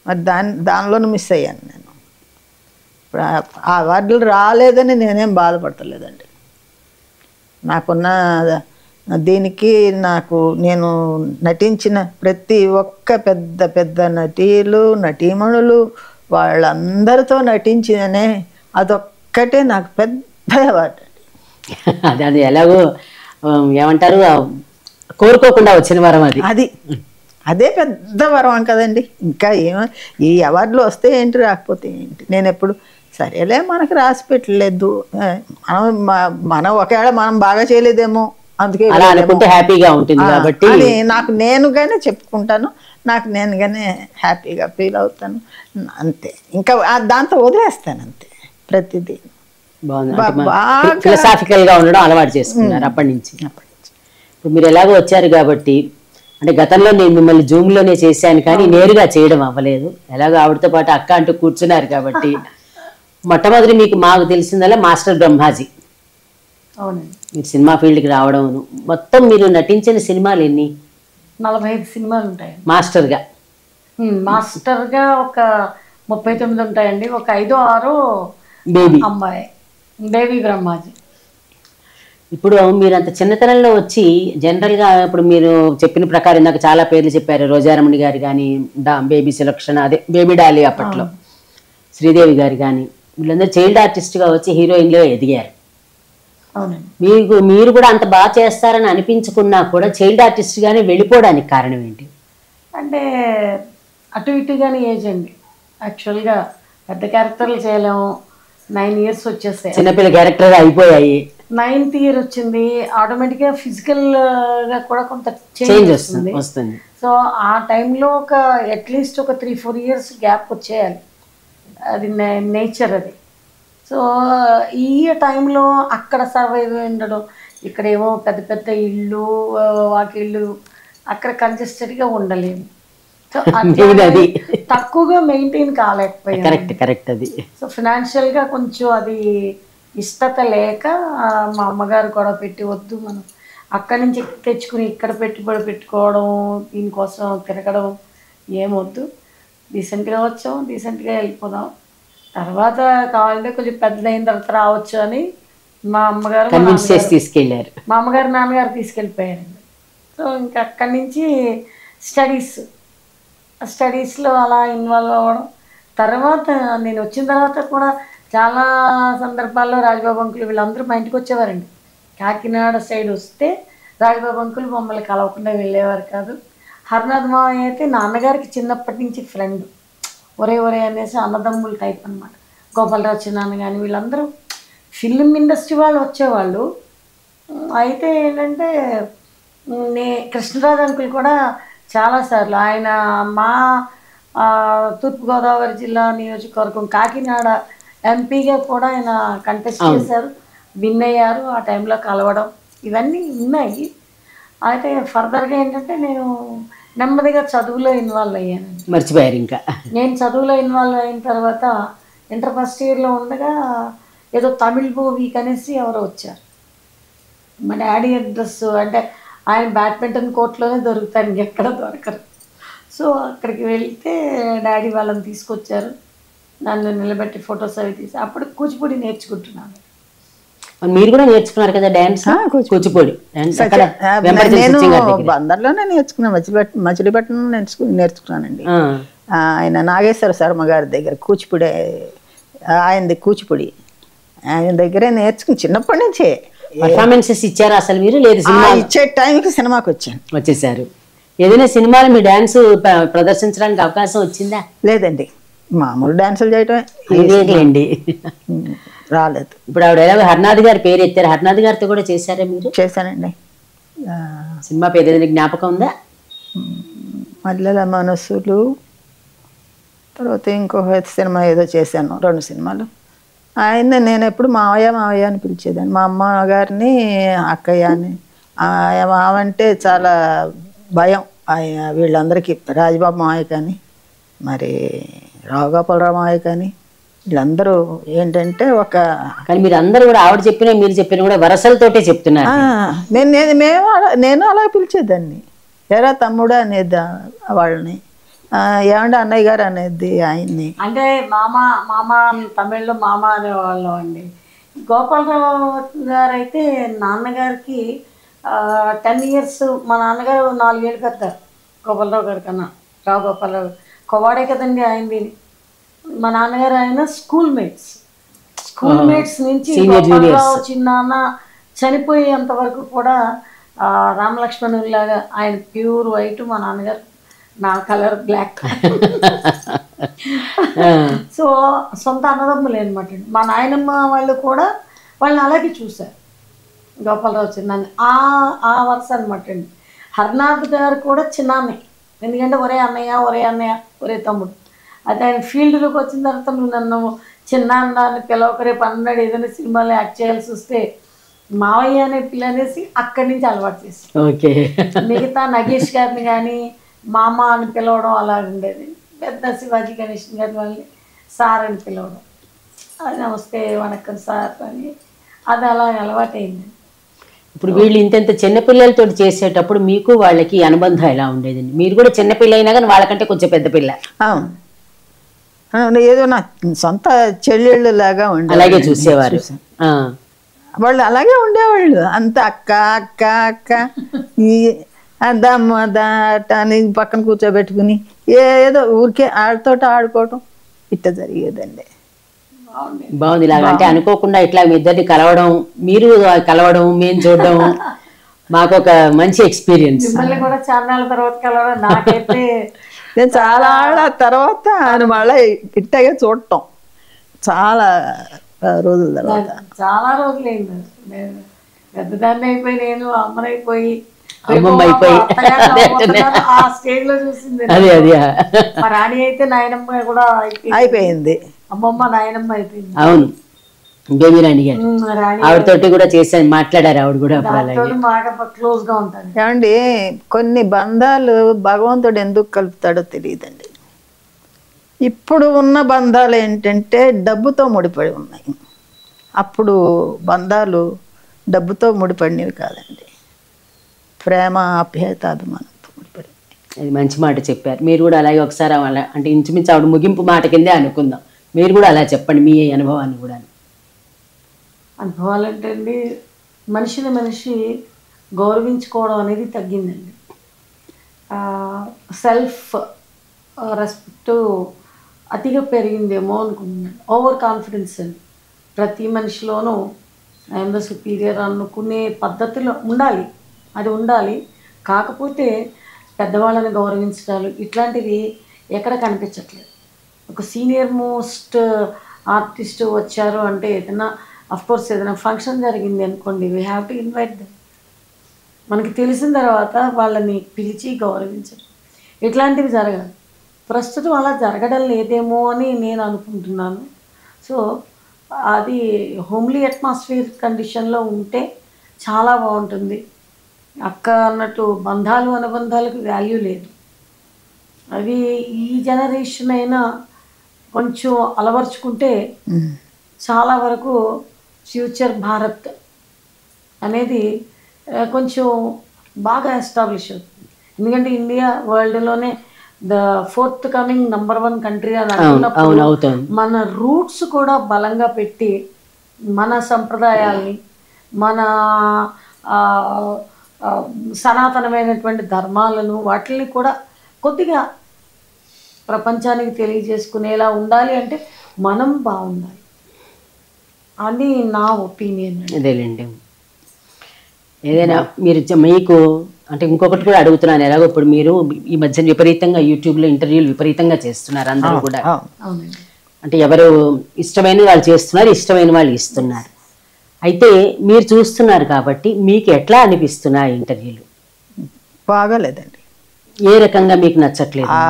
మరి దానిలోనూ మిస్ అయ్యాను నేను. ఇప్పుడు ఆ అవార్డులు రాలేదని నేనేం బాధపడతలేదండి. నాకున్న దీనికి నేను నటించిన ప్రతి ఒక్క పెద్ద పెద్ద నటీలు నటీమణులు వాళ్ళందరితో నటించిననే అదొక్కటే నాకు పెద్ద అవార్డు అండి. అది ఎలాగో ఏమంటారు, కోరుకోకుండా వచ్చిన వరం అది. అదే పెద్ద వరం కదండి. ఇంకా ఈ అవార్డులు వస్తే ఏంటి, రాకపోతే ఏంటి. నేను ఎప్పుడు సరేలే మనకు రాసి పెట్టలేదు, మనం ఒకవేళ మనం బాగా చేయలేదేమో అందుకే అలా అనుకుంటే హ్యాపీగా ఉంటుంది కాబట్టి నాకు నేనుగానే చెప్పుకుంటాను, నాకు నేనుగానే హ్యాపీగా ఫీల్ అవుతాను అంతే. ఇంకా దాంతో వదిలేస్తాను అంతే ప్రతిదీ. ఫిలసాఫికల్ గా ఉండడం అలవాటు చేసుకున్నారు అప్పటి నుంచి. ఇప్పుడు మీరు ఎలాగో వచ్చారు కాబట్టి, అంటే గతంలో నేను మిమ్మల్ని జూమ్ లోనే చేశాను కానీ నేరుగా చేయడం అవ్వలేదు. ఎలాగో ఆవిడతో పాటు అక్క అంటూ కూర్చున్నారు కాబట్టి మొట్టమొదటి మీకు మాకు తెలిసిందల్లా మాస్టర్ బ్రహ్మాజీ. అవునండి. మీరు సినిమా ఫీల్డ్కి రావడం, మొత్తం మీరు నటించిన సినిమాలు ఎన్ని? 45 సినిమాలు ఉంటాయి మాస్టర్గా. మాస్టర్గా ఒక 39 ఉంటాయండి. ఒక 5-6 బేబీ అమ్మాయి, బేబీ బ్రహ్మాజీ. ఇప్పుడు మీరు అంత చిన్నతనంలో వచ్చి జనరల్గా ఇప్పుడు మీరు చెప్పిన ప్రకారం ఇందాక చాలా పేర్లు చెప్పారు, రోజారమణి గారు కానీ, బేబీ సెలక్షన్, అదే బేబీ డాలీ అప్పట్లో, శ్రీదేవి గారు కానీ, వీళ్ళందరూ చైల్డ్ ఆర్టిస్ట్గా వచ్చి హీరోయిన్లో ఎదిగారు. మీరు కూడా అంత బాగా చేస్తారని అనిపించుకున్నా కూడా చైల్డ్ ఆర్టిస్ట్గానే వెళ్ళిపోవడానికి కారణం ఏంటి? అంటే అటు ఇటుగానే ఏజ్ అండి. యాక్చువల్గా పెద్ద క్యారెక్టర్లు చేయలేము. 9 years వచ్చేస్తాయి, చిన్నపిల్ల క్యారెక్టర్ అయిపోయాయి. 9th year వచ్చింది, ఆటోమేటిక్గా ఫిజికల్గా కూడా కొంత చేంజ్ వస్తుంది. సో ఆ టైంలో అట్లీస్ట్ ఒక 3-4 years గ్యాప్ వచ్చేయాలి, అది నేచర్ అది. సో ఈ టైంలో అక్కడ సర్వైవ్ ఉండడం, ఇక్కడేమో పెద్ద పెద్ద ఇళ్ళు వాకిళ్ళు, అక్కడ కంజెస్టెడ్గా ఉండలేము. సో అది తక్కువగా మెయింటైన్ కాలేకపోయాను. కరెక్ట్ అది. సో ఫినాన్షియల్గా కొంచెం అది ఇష్టత లేక మా అమ్మగారు కూడా పెట్టి, వద్దు మనం అక్కడి నుంచి తెచ్చుకుని ఇక్కడ పెట్టుబడి పెట్టుకోవడం, దీనికోసం తిరగడం ఏమొద్దు, డీసెంట్గా వచ్చాం, డీసెంట్గా వెళ్ళిపోదాం, తర్వాత కావాలంటే కొంచెం పెద్దదైన తర్వాత రావచ్చు అని మా అమ్మగారు తీసుకెళ్ళారు. మా అమ్మగారు నాన్నగారు తీసుకెళ్ళిపోయారండి. సో ఇంకా అక్కడి నుంచి స్టడీస్లో అలా ఇన్వాల్వ్ అవ్వడం. తర్వాత నేను వచ్చిన తర్వాత కూడా చాలా సందర్భాల్లో రాజబాబు అంకులు వీళ్ళందరూ మా ఇంటికి వచ్చేవారండి. కాకినాడ సైడ్ వస్తే రాజబాబు అంకులు మమ్మల్ని కలవకుండా వెళ్ళేవారు కాదు. హరినాథ్ మావయ్య అయితే నాన్నగారికి చిన్నప్పటి నుంచి ఫ్రెండ్, ఒరే అనేసి అన్నదమ్ముల టైప్ అనమాట. గోపాలరావు చిన్నాన్న కానీ వీళ్ళందరూ ఫిల్మ్ ఇండస్ట్రీ వాళ్ళు వచ్చేవాళ్ళు. అయితే ఏంటంటే కృష్ణరాజు అంకుల్ కూడా చాలాసార్లు ఆయన మా తూర్పుగోదావరి జిల్లా నియోజకవర్గం కాకినాడ ఎంపీగా కూడా ఆయన కంటెస్ట్ చేశారు, విన్ అయ్యారు. ఆ టైంలో కలవడం ఇవన్నీ ఉన్నాయి. అయితే ఫర్దర్గా ఏంటంటే నేను నెమ్మదిగా చదువులో ఇన్వాల్వ్ అయ్యాను. మర్చిపోయారు ఇంకా. నేను చదువులో ఇన్వాల్వ్ అయిన తర్వాత ఇంటర్ ఫస్ట్ ఇయర్లో ఉండగా ఏదో తమిళ్ మూవీకి అనేసి ఎవరో వచ్చారు. మా డాడీ అడ్రస్ అంటే ఆయన బ్యాడ్మింటన్ కోర్టులోనే దొరుకుతారు, ఇంకెక్కడ దొరకరు. సో అక్కడికి వెళ్తే డాడీ వాళ్ళని తీసుకొచ్చారు, నన్ను నిలబెట్టి ఫొటోస్ అవి తీసి అప్పుడు కూచిపూడి నేర్చుకుంటున్నాను. మీరు కూడా నేర్చుకున్నారు కదా డ్యాన్స్? కూచిపూడి నేను బందర్లోనే నేర్చుకున్నాను, మచిలీపట్నం నేర్చుకున్నానండి. ఆయన నాగేశ్వర శర్మ గారి దగ్గర కూచిపూడి, ఆయనది కూచిపూడి ఆయన దగ్గరే నేర్చుకుని చిన్నప్పటి నుంచే పర్ఫార్మెన్సెస్ ఇచ్చారా అసలు మీరు? లేదు, ఆ సినిమా ఇచ్చే టైంకి సినిమాకి వచ్చాను. వచ్చేసారు. ఏదైనా సినిమాలో మీ డాన్స్ ప్రదర్శించడానికి అవకాశం వచ్చిందా? లేదండి, మామూలు డాన్సులు చేయటమే, లేదండి. రాలేదు. ఇప్పుడు ఆవిడ ఎలా హర్నాథ్ గారి పేరు ఎత్తారు, హర్నాథ్ గారితో కూడా చేశారా మీరు? చేశానండి. సినిమా పేరు ఏదైనా జ్ఞాపకం ఉందా? మల్లెల మనసులు, తర్వాత ఇంకొక సినిమా ఏదో చేశాను, 2 సినిమాలు. ఆయన నేను ఎప్పుడు మావయ్య మావయ్య అని పిలిచేదాన్ని. మా అమ్మగారిని అక్కయ్య అని. ఆమంటే చాలా భయం వీళ్ళందరికీ. రాజబాబు మావయ్య కానీ, మరి రావుగోపాలరావు మావయ్య కానీ, వీళ్ళందరూ ఏంటంటే ఒక. కానీ మీరు అందరూ కూడా ఆవిడ చెప్పినా మీరు చెప్పినా కూడా వరసలతోటే చెప్తున్నారు. నేను అలా పిలిచేదాన్ని. ఎరా తమ్ముడు అనేది వాళ్ళని, ఏమంటే అన్నయ్య గారు అనేది ఆయన్ని. అంటే మామ మామ తమిళ్లో మామ అనేవాళ్ళం అండి. గోపాలరావు గారు అయితే నాన్నగారికి 10 years, మా నాన్నగారు 4 ఏళ్ళు పెద్ద గోపాలరావు గారి కన్నా. రావు గోపాలరావు కొవాడే కదండి ఆయనది. మా నాన్నగారు ఆయన స్కూల్ మేట్స్ నుంచి గోపాలరావు చిన్నాన్న చనిపోయేంత వరకు కూడా రామలక్ష్మణులాగా ఆయన ప్యూర్ వైట్, మా నాన్నగారు నా కలర్ బ్లాక్. సో సొంత అన్నదమ్ములు అనమాట. మా నాయనమ్మ వాళ్ళు కూడా వాళ్ళని అలాగే చూశారు, గోపాలరావు చిన్నాన్ని. ఆ వరుస అనమాట అండి. హర్నాథ్ గారు కూడా చిన్నాన్నే, ఎందుకంటే ఒరే అన్నయ్య ఒరే తమ్ముడు. అయితే ఆయన ఫీల్డ్లోకి వచ్చిన తర్వాత నువ్వు నన్ను చిన్నాన్ని పిలవక రేపు అన్నాడు ఏదైనా సినిమాలో యాక్ట్ చేయాల్సి వస్తే మావయ్య అనే పిల్ల అనేసి అక్కడి నుంచి అలవాటు చేసి. ఓకే. మిగతా నగేష్ గారిని కానీ మామ అని పిలవడం అలా ఉండేది. పెద్ద శివాజీ గణేషన్ గారి వాళ్ళని సార్ అని పిలవడం, అది నమస్తే వణక్కం సార్ అని, అది అలా అలవాటైంది. ఇప్పుడు వీళ్ళు ఇంత చిన్నపిల్లలతో చేసేటప్పుడు మీకు వాళ్ళకి అనుబంధం ఎలా ఉండేదండి? మీరు కూడా చిన్నపిల్ల అయినా కానీ వాళ్ళకంటే కొంచెం పెద్ద పిల్ల. ఏదో నా సొంత చెల్లెళ్ళు లాగా ఉండే, అలాగే చూసేవారు. వాళ్ళు అలాగే ఉండేవాళ్ళు. అంత అక్క అక్క అక్క ఈ అద్దాట అని పక్కన కూర్చోబెట్టుకుని ఏదో ఊరికే ఆడితో ఆడుకోవటం ఇట్లా జరిగేదండి. బాగుంది. ఇలాగ అంటే అనుకోకుండా ఇట్లా మీ ఇద్దరిని కలవడం, మీరు కలవడం, మేము చూడడం మాకు ఒక మంచి ఎక్స్పీరియన్స్. మిమ్మల్ని కూడా చాలా నాళ్ళ తర్వాత కలవడం నాకైతే నేను చాలా తర్వాత ఆయన మళ్ళీ ఇట్టగా చూడటం చాలా రోజుల తర్వాత. చాలా రోజులైంది. నేను పెద్దదాన్ని అయిపోయి, నేను అమ్మనైపోయి, అమ్మమ్మ అయిపోయి ఆ స్టేజ్ లో చూసింది. మా రాణి అయితే నాయనమ్మ కూడా అయిపోయింది, అమ్మమ్మ నాయనమ్మ అయిపోయింది. అవును, బేబీ రాణి గారు ఆవిడతోటి కూడా చేశాను, మాట్లాడారు ఆవిడ కూడా. క్లోజ్ గా ఉంటాను. ఏమండి, కొన్ని బంధాలు భగవంతుడు ఎందుకు కలుపుతాడో తెలియదండి. ఇప్పుడు ఉన్న బంధాలు ఏంటంటే డబ్బుతో ముడిపడి ఉన్నాయి. అప్పుడు బంధాలు డబ్బుతో ముడిపడినవి కాదండి, ప్రేమ ఆప్యాయత అభిమానంతో ముడిపడి. అది మంచి మాట చెప్పారు. మీరు కూడా అలాగే ఒకసారి అంటే ఇంచుమించు ఆవిడ ముగింపు మాట కిందే అనుకుందాం, మీరు కూడా అలా చెప్పండి మీ అనుభవాన్ని కూడా. అనుభవాలంటే అండి, మనిషిని మనిషి గౌరవించుకోవడం అనేది తగ్గిందండి. సెల్ఫ్ రెస్పెక్ట్ అతిగా పెరిగిందేమో అనుకుంటున్నాను. ఓవర్ కాన్ఫిడెన్స్ అండి. ప్రతి మనిషిలోనూ ఐఎమ్ ద సుపీరియర్ అనుకునే పద్ధతిలో ఉండాలి, అది ఉండాలి. కాకపోతే పెద్దవాళ్ళని గౌరవించడాలు ఇట్లాంటివి ఎక్కడ కనిపించట్లేదు. ఒక సీనియర్ మోస్ట్ ఆర్టిస్ట్ వచ్చారు అంటే ఏదైనా అఫ్కోర్స్ ఏదైనా ఫంక్షన్ జరిగింది అనుకోండి, we have to invite them. మనకి తెలిసిన తర్వాత వాళ్ళని పిలిచి గౌరవించడం ఇట్లాంటివి జరగాలి. ప్రస్తుతం అలా జరగడం లేదేమో అని నేను అనుకుంటున్నాను. సో అది హోమ్లీ అట్మాస్ఫియర్ కండిషన్లో ఉంటే చాలా బాగుంటుంది. అక్క అన్నట్టు బంధాలు అనుబంధాలకు వాల్యూ లేదు. అవి ఈ జనరేషన్ అయినా కొంచెం అలవర్చుకుంటే చాలా వరకు ఫ్యూచర్ భారత్ అనేది కొంచెం బాగా ఎస్టాబ్లిష్ అవుతుంది. ఎందుకంటే ఇండియా వరల్డ్లోనే the 4th coming number 1 country అని అనుకున్నప్పుడు మన రూట్స్ కూడా బలంగా పెట్టి మన సంప్రదాయాల్ని, మన సనాతనమైనటువంటి ధర్మాలను వాటిని కూడా కొద్దిగా ప్రపంచానికి తెలియజేసుకునేలా ఉండాలి. అంటే మనం బాగుండాలి అని నా ఒపీనియన్. అదేలేండి. ఏదైనా మీరు మీకు అంటే ఇంకొకటి కూడా అడుగుతున్నాను, ఎలాగో ఇప్పుడు మీరు ఈ మధ్య విపరీతంగా యూట్యూబ్లో ఇంటర్వ్యూలు విపరీతంగా చేస్తున్నారు అందరూ కూడా. అవునండి. అంటే ఎవరు ఇష్టమైన వాళ్ళు చేస్తున్నారు, ఇష్టమైన వాళ్ళు ఇస్తున్నారు. అయితే మీరు చూస్తున్నారు కాబట్టి మీకు ఎట్లా అనిపిస్తున్నాయి ఇంటర్వ్యూలు? బాగాలేదండి. ఏ రకంగా మీకు నచ్చట్లేదు? ఆ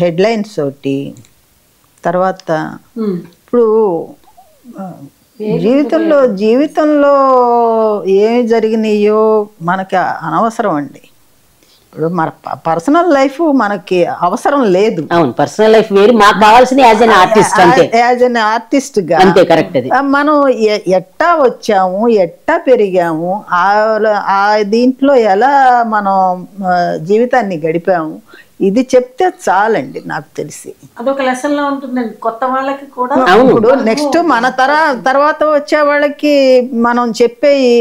హెడ్లైన్స్ ఒకటి, తర్వాత ఇప్పుడు జీవితంలో ఏమి జరిగినాయో మనకి అనవసరం అండి. ఇప్పుడు మన పర్సనల్ లైఫ్ మనకి అవసరం లేదు. అవును, పర్సనల్ లైఫ్ వేరు, మాకు కావాల్సింది యాజ్ అన్ ఆర్టిస్ట్ అంతే. యాజ్ అన్ ఆర్టిస్ట్ గా అంతే, కరెక్ట్. అది మనం ఎట్టా వచ్చాము, ఎట్టా పెరిగాము, ఆ దీంట్లో ఎలా మనం జీవితాన్ని గడిపాము, ఇది చెప్తే చాలండి నాకు తెలిసి. అదొక లెసన్ లో ఉంటుందండి కొత్త వాళ్ళకి కూడా. ఇప్పుడు నెక్స్ట్ మన తర్వాత వచ్చే వాళ్ళకి మనం చెప్పేయి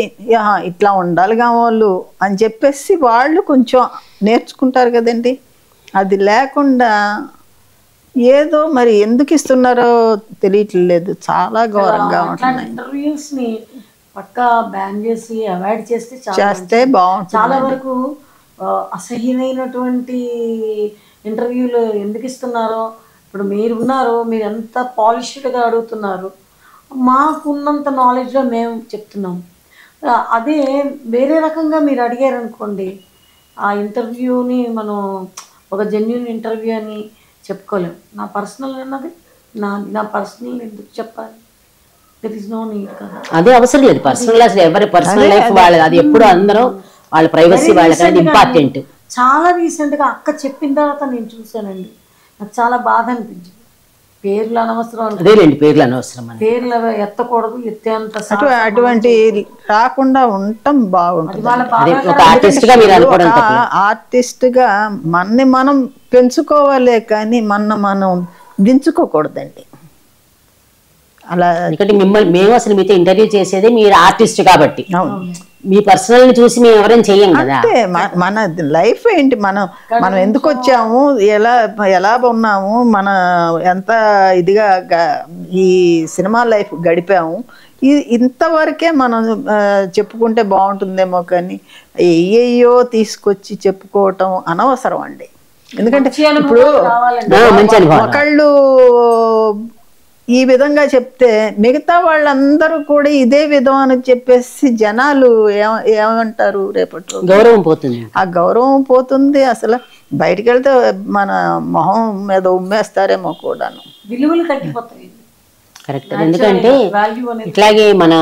ఇట్లా ఉండాలిగా వాళ్ళు అని చెప్పేసి వాళ్ళు కొంచెం నేర్చుకుంటారు కదండి. అది లేకుండా ఏదో మరి ఎందుకు ఇస్తున్నారో తెలియట్లేదు, చాలా ఘోరంగా ఉంటుంది. ఇంటర్వ్యూస్ ని పక్కా బ్యాన్ చేసి అవాయిడ్ చేస్తే బాగుంటుంది. చాలా వరకు అసహ్యమైనటువంటి ఇంటర్వ్యూలు ఎందుకు ఇస్తున్నారో, ఇప్పుడు మీరు ఉన్నారు, మీరు ఎంత పాలిష్డ్గా అడుగుతున్నారు, మాకున్నంత నాలెడ్జ్లో మేము చెప్తున్నాం. అదే వేరే రకంగా మీరు అడిగారు అనుకోండి, ఆ ఇంటర్వ్యూని మనం ఒక జెన్యూన్ ఇంటర్వ్యూ అని చెప్పుకోలేం. నా పర్సనల్ అన్నది నా పర్సనల్ ఎందుకు చెప్పాలి? దట్ ఈస్ నో నీడ్ కదా. అదే అవసరం లేదు. పర్సనల్ అసలు ఎవరి పర్సనల్ లైఫ్ వాళ్ళది, అది ఎప్పుడు అందరూ వాళ్ళ ప్రైవసీ వాళ్ళకి ఇంపార్టెంట్. చాలా రీసెంట్గా అక్క చెప్పిన తర్వాత నేను చూశానండి, నాకు చాలా బాధ అనిపించింది. పేర్లు అనవసరం, అదేలేండి, పేర్లు అనవసరం, పేర్లు ఎత్తకూడదు, ఎత్తేంత అటువంటి రాకుండా ఉండటం బాగుంటుంది. ఒక ఆర్టిస్ట్ గా మీరు అనుకోవడం తప్పలేదు. ఆర్టిస్ట్ గా మనని మనం పెంచుకోవాలే కానీ మనం దించుకోకూడదండి. అలా ఎందుకంటే మేము అసలు మీతో ఇంటర్వ్యూ చేసేది మీరు ఆర్టిస్ట్ కాబట్టి, మీ పర్సనల్ ని చూసి మేము ఎవరైనా చెయ్యం కదా. మన లైఫ్ ఏంటి, మనం ఎందుకు వచ్చాము, ఎలా ఉన్నాము, మన ఎంత ఇదిగా ఈ సినిమా లైఫ్ గడిపాము, ఇంతవరకే మనం చెప్పుకుంటే బాగుంటుందేమో కానీ అయ్యో తీసుకొచ్చి చెప్పుకోవటం అనవసరం అండి. ఎందుకంటే ఇప్పుడు ఒకళ్ళు ఈ విధంగా చెప్తే మిగతా వాళ్ళందరూ కూడా ఇదే విధం అని చెప్పేసి జనాలు ఏమంటారు, రేపటి గౌరవం పోతుంది. ఆ గౌరవం పోతుంది. అసలు బయటికి వెళ్తే మన మొహం మీద ఉమ్మేస్తారేమో కూడాను, విలువలు తగ్గిపోతాయి. కరెక్ట్. ఎందుకంటే ఇట్లాగే మన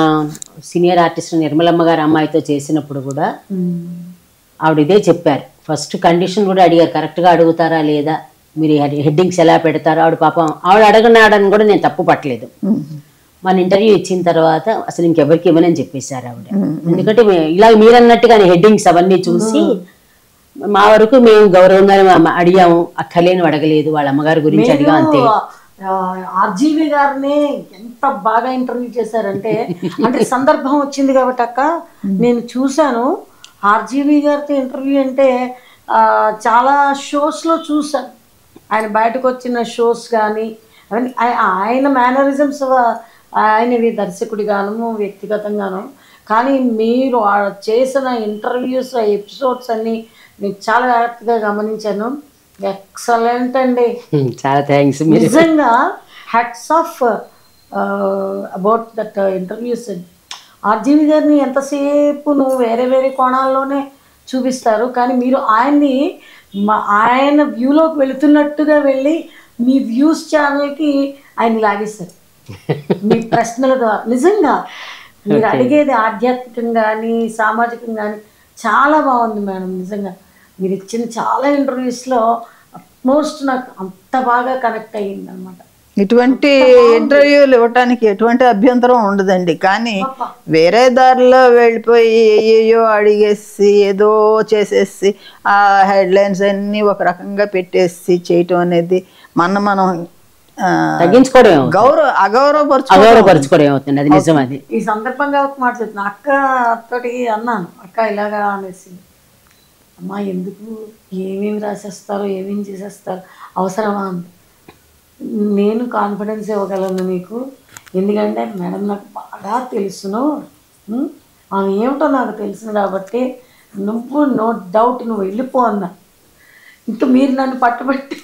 సీనియర్ ఆర్టిస్ట్ నిర్మలమ్మ గారు అమ్మాయితో చేసినప్పుడు కూడా ఆవిడ ఇదే చెప్పారు. ఫస్ట్ కండిషన్ కూడా అడిగారు, కరెక్ట్గా అడుగుతారా లేదా, మీరు హెడ్డింగ్స్ ఎలా పెడతారో. ఆవిడ అడగనాడని కూడా నేను తప్పు పట్టలేదు. మన ఇంటర్వ్యూ ఇచ్చిన తర్వాత అసలు ఇంకెవరికి ఇవ్వనని చెప్పేశారు ఆవిడ. ఎందుకంటే ఇలా మీరు అన్నట్టుగా హెడ్డింగ్స్ అవన్నీ చూసి మా వరకు మేము గౌరవంగానే అడిగాము, అక్కర్లేని అడగలేదు, వాళ్ళ అమ్మగారి గురించి అడిగా అంతే. ఆర్జీవి గారిని ఎంత బాగా ఇంటర్వ్యూ చేశారంటే, అంటే సందర్భం వచ్చింది కాబట్టి అక్క నేను చూశాను ఆర్జీవి గారితో ఇంటర్వ్యూ. అంటే చాలా షోస్లో చూశాను, ఆయన బయటకు వచ్చిన షోస్ కానీ అవన్నీ, ఆయన మేనరిజమ్స్ ఆయనవి దర్శకుడిగాను వ్యక్తిగతంగాను. కానీ మీరు చేసిన ఇంటర్వ్యూస్ ఎపిసోడ్స్ అన్నీ నేను చాలా జాగ్రత్తగా గమనించాను. ఎక్సలెంట్ అండి, చాలా థ్యాంక్స్. నిజంగా hats off about that interviews. RGV గారిని ఎంతసేపు నువ్వు వేరే వేరే కోణాల్లోనే చూపిస్తారు, కానీ మీరు ఆయన్ని ఆయన వ్యూలోకి వెళుతున్నట్టుగా వెళ్ళి మీ వ్యూస్ ఛానల్కి ఆయన లాగేస్తారు మీ ప్రశ్నల ద్వారా. నిజంగా మీరు అడిగేది ఆధ్యాత్మికంగా కానీ సామాజికంగా కానీ చాలా బాగుంది మేడం. నిజంగా మీరు ఇచ్చిన చాలా ఇంటర్వ్యూస్లో అట్మోస్ట్ నాకు అంత బాగా కనెక్ట్ అయ్యింది అనమాట. ఇటువంటి ఇంటర్వ్యూలు ఇవ్వటానికి ఎటువంటి అభ్యంతరం ఉండదండి. కానీ వేరే దారిలో వెళ్ళిపోయి ఏయో అడిగేసి ఏదో చేసేసి ఆ హెడ్లైన్స్ అన్నీ ఒక రకంగా పెట్టేసి చేయటం అనేది మనం తగ్గించుకోవడం, అగౌరవపరచుకోవడం ఏమవుతుంది. అది నిజం. అది ఈ సందర్భంగా ఒక మాట చెప్తున్నా, అక్క తోటి అన్నాను, అక్క ఇలాగా అనేసి, అమ్మా ఎందుకు ఏమేమి రాసేస్తారో ఏమేమి చేసేస్తారో అవసరమా అంది. నేను కాన్ఫిడెన్స్ ఇవ్వగలను నీకు, ఎందుకంటే మేడం నాకు బాగా తెలుసును, ఆమె ఏమిటో నాకు తెలిసింది కాబట్టి నువ్వు నో డౌట్ నువ్వు వెళ్ళిపో అన్నా. ఇంకా మీరు నన్ను పట్టుబట్టి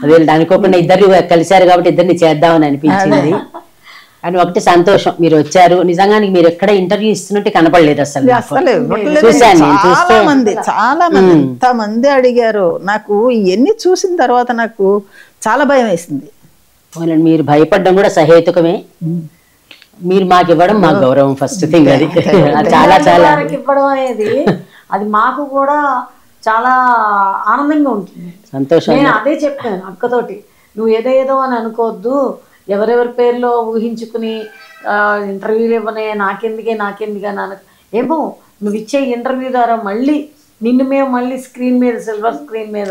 అదే అనుకోకుండా ఇద్దరు కలిశారు కాబట్టి ఇద్దరిని చేద్దామని అనిపించింది. అని ఒకటి సంతోషం, మీరు వచ్చారు. నిజంగానికి మీరు ఎక్కడ ఇంటర్వ్యూ ఇస్తున్నట్టు కనపడలేదు అసలు నాకు. అసలు చూశాను నేను, చూస్తే చాలా మంది ఎంతమంది అడిగారు. నాకు ఇవన్నీ చూసిన తర్వాత నాకు చాలా భయం వేసింది. పోనీ మీరు భయపడడం కూడా సహేతుకమే. మీరు మాకు ఇవ్వడం మా గౌరవం ఫస్ట్ థింగ్. అది చాలా చాలా వారికి ఇవ్వడం అనేది అది మాకు కూడా చాలా ఆనందంగా ఉంటుంది. సంతోషం. నేను అదే చెప్పాను అక్కతోటి, నువ్వు ఏదో అని అనుకోవద్దు, ఎవరెవరి పేర్లో ఊహించుకుని ఇంటర్వ్యూలు ఇవ్వనే నాకెందుకే అని ఏమో నువ్వు ఇచ్చే ఇంటర్వ్యూ ద్వారా మళ్ళీ నిన్ను మేము మళ్ళీ స్క్రీన్ మీద సిల్వర్ స్క్రీన్ మీద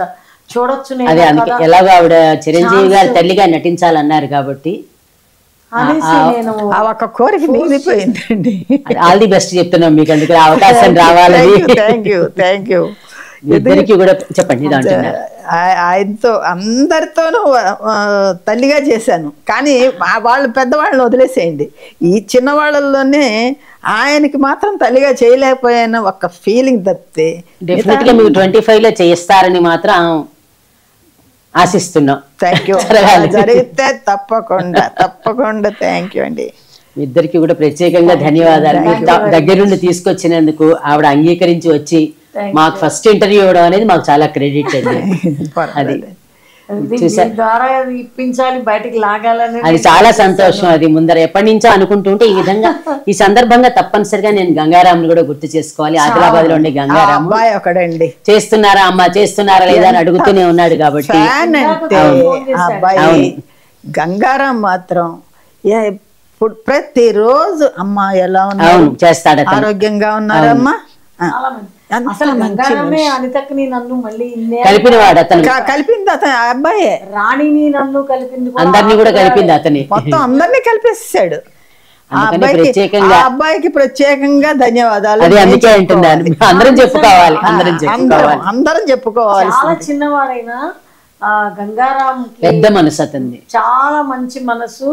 చూడొచ్చు. అదే అందుకే ఎలాగో ఆవిడ చిరంజీవి గారి తల్లిగా నటించాలన్నారు కాబట్టి అనేసి నేను ఆ ఒక్క కోరిక మిగిలిపోయిందండి. ఆల్ ది బెస్ట్ చెప్తున్నాం మీకు, అందుకే అవకాశం రావాలని. Thank you. ఇద్దరికి కూడా చెప్పండి. ఇది అంటున్నారు ఆయనతో అందరితోనూ తల్లిగా చేశాను, కానీ వాళ్ళు పెద్దవాళ్ళని వదిలేసేయండి. ఈ చిన్నవాళ్ళల్లోనే ఆయనకి మాత్రం తల్లిగా చేయలేకపోయాను ఒక ఫీలింగ్ తప్పితే డెఫినెట్ గా మీకు 25 లో చేస్తారని మాత్రం ఆశిస్తున్నాం. Thank you. జరిగితే తప్పకుండా థ్యాంక్ యూ అండి. ఇద్దరికి కూడా ప్రత్యేకంగా ధన్యవాదాలు. దగ్గరుండి తీసుకొచ్చినందుకు, ఆవిడ అంగీకరించి వచ్చి మాకు ఫస్ట్ ఇంటర్వ్యూ ఇవ్వడం అనేది మాకు చాలా క్రెడిట్ అండి. అది ద్వారా ఇప్పించాలి, బయటకు లాగాలని అది చాలా సంతోషం. అది ముందర ఎప్పటి నుంచో అనుకుంటుంటే ఈ విధంగా ఈ సందర్భంగా తప్పనిసరిగా నేను గంగారాంని కూడా గుర్తు చేసుకోవాలి. ఆదిలాబాద్ లో ఉండే గంగారాం ఒకడండి చేస్తున్నారా అమ్మా, చేస్తున్నారా లేదా అని అడుగుతూనే ఉన్నాడు కాబట్టి. అబ్బాయి గంగారాం మాత్రం ప్రతిరోజు అమ్మా ఎలా ఉన్నారు, చేస్తాడు, ఆరోగ్యంగా ఉన్నారమ్మా. అసలు గంగారమే అనితక్కని నన్ను మళ్ళీ కలిపిన వాడు అతను, కలిపింది అతను అబ్బాయే. రాణిని నన్ను కలిపింది, అందరినీ కూడా కలిపింది అతని, మొత్తం అందరినీ కలిపేసాడు. అబ్బాయికి ప్రత్యేకంగా ధన్యవాదాలు. అదే అందుకే అంటున్నాను, అందరం చెప్పుకోవాలి. అందరం చెప్పుకోవాలి. చాలా చిన్నవాడైనా గంగారాం పెద్ద మనసు అతన్ని, చాలా మంచి మనసు.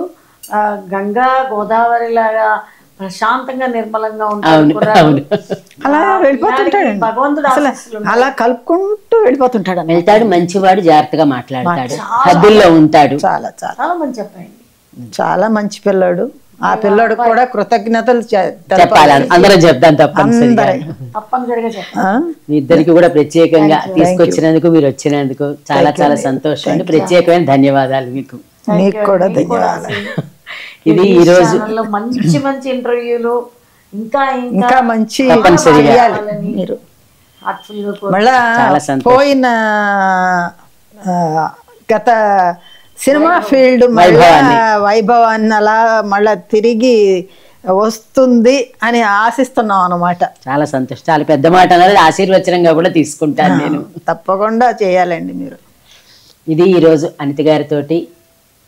గంగా గోదావరి లాగా ప్రశాంతంగా నిర్మలంగా ఉంటాడు. అలా వెళ్ళిపోతుంటాడు భగవంతుడు అలా కలుపుకుంటూ వెళ్ళిపోతుంటాడు. వెళ్తాడు, మంచివాడు, జాగ్రత్తగా మాట్లాడతాడు, హద్దుల్లో ఉంటాడు. చాలా చాలా చాలా మంచి చెప్పండి, చాలా మంచి పిల్లాడు. ఆ పిల్లాడు కూడా కృతజ్ఞతలు చెప్పాలి, అందరం చెప్తాం తప్పనిసరిగా మీ ఇద్దరికి కూడా ప్రత్యేకంగా తీసుకొచ్చినందుకు, మీరు వచ్చినందుకు చాలా చాలా సంతోషం అండి. ప్రత్యేకమైన ధన్యవాదాలు మీకు. మీకు కూడా ధన్యవాదాలు. ఇది ఈ రోజు మంచి మంచి ఇంటర్వ్యూలు ఇంకా ఇంకా మంచి మీరు మళ్ళా పోయిన గత సినిమా ఫీల్డ్ వైభవాన్ని అలా మళ్ళా తిరిగి వస్తుంది అని ఆశిస్తున్నాం అన్నమాట. చాలా సంతోషం, చాలా పెద్ద మాట అన్నది ఆశీర్వచనంగా కూడా తీసుకుంటాను నేను. తప్పకుండా చేయాలండి మీరు. ఇది ఈరోజు అనిత గారితోటి,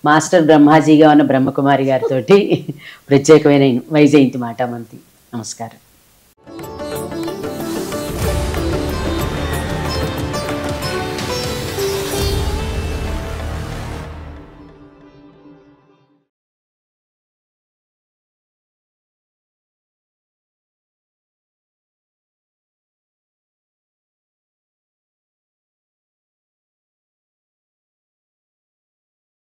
మాస్టర్ బ్రహ్మాజీగా ఉన్న బ్రహ్మకుమారి గారితోటి ప్రత్యేకమైన వైజయంతి మాట మంతి. నమస్కారం.